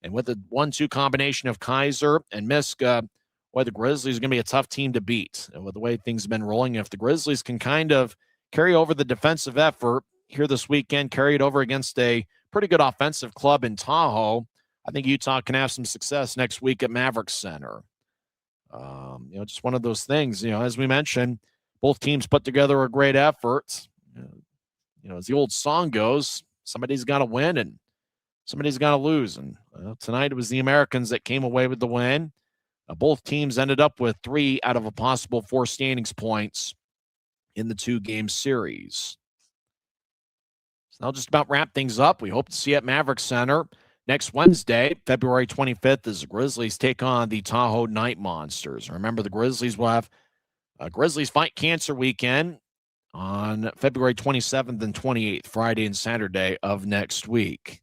And with the 1-2 combination of Kaiser and Miska, the Grizzlies are going to be a tough team to beat. And with the way things have been rolling, if the Grizzlies can kind of carry over the defensive effort here this weekend, carry it over against a pretty good offensive club in Tahoe, I think Utah can have some success next week at Maverick Center. Just one of those things, as we mentioned, both teams put together a great effort. As the old song goes, somebody's got to win and somebody's got to lose. And tonight it was the Americans that came away with the win. Both teams ended up with 3 out of a possible 4 standings points in the 2-game series. So that'll just about wrap things up. We hope to see you at Maverick Center next Wednesday, February 25th, as the Grizzlies take on the Tahoe Night Monsters. Remember, the Grizzlies will have a Grizzlies Fight Cancer Weekend on February 27th and 28th, Friday and Saturday of next week.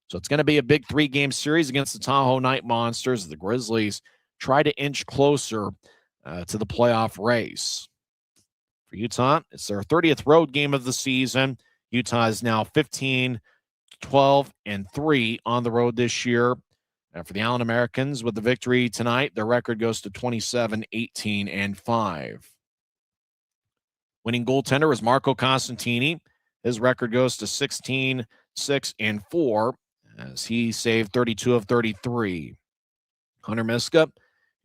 So it's going to be a big 3-game series against the Tahoe Night Monsters. The Grizzlies try to inch closer to the playoff race. For Utah, it's their 30th road game of the season. Utah is now 15, 12, and 3 on the road this year. For the Allen Americans, with the victory tonight, their record goes to 27, 18, and 5. Winning goaltender is Marco Costantini. His record goes to 16, 6, and 4, as he saved 32 of 33. Hunter Miska,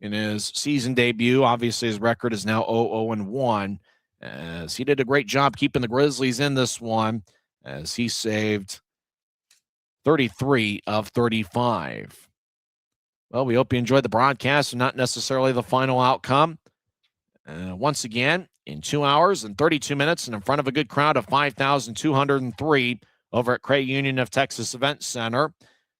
in his season debut, obviously his record is now 0-1, as he did a great job keeping the Grizzlies in this one, as he saved 33 of 35. Well, we hope you enjoyed the broadcast and not necessarily the final outcome. Once again, in 2 hours and 32 minutes and in front of a good crowd of 5,203 over at Craig Union of Texas Event Center,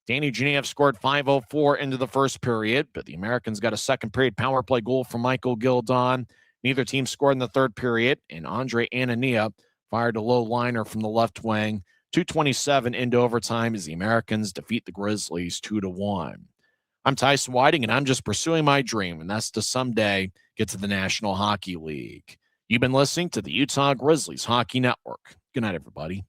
Danny Genev scored 5:04 into the first period, but the Americans got a second period power play goal from Michael Gildon. Neither team scored in the third period, and Andre Anania fired a low liner from the left wing. 2:27 into overtime as the Americans defeat the Grizzlies 2-1. I'm Tyson Whiting, and I'm just pursuing my dream, and that's to someday get to the National Hockey League. You've been listening to the Utah Grizzlies Hockey Network. Good night, everybody.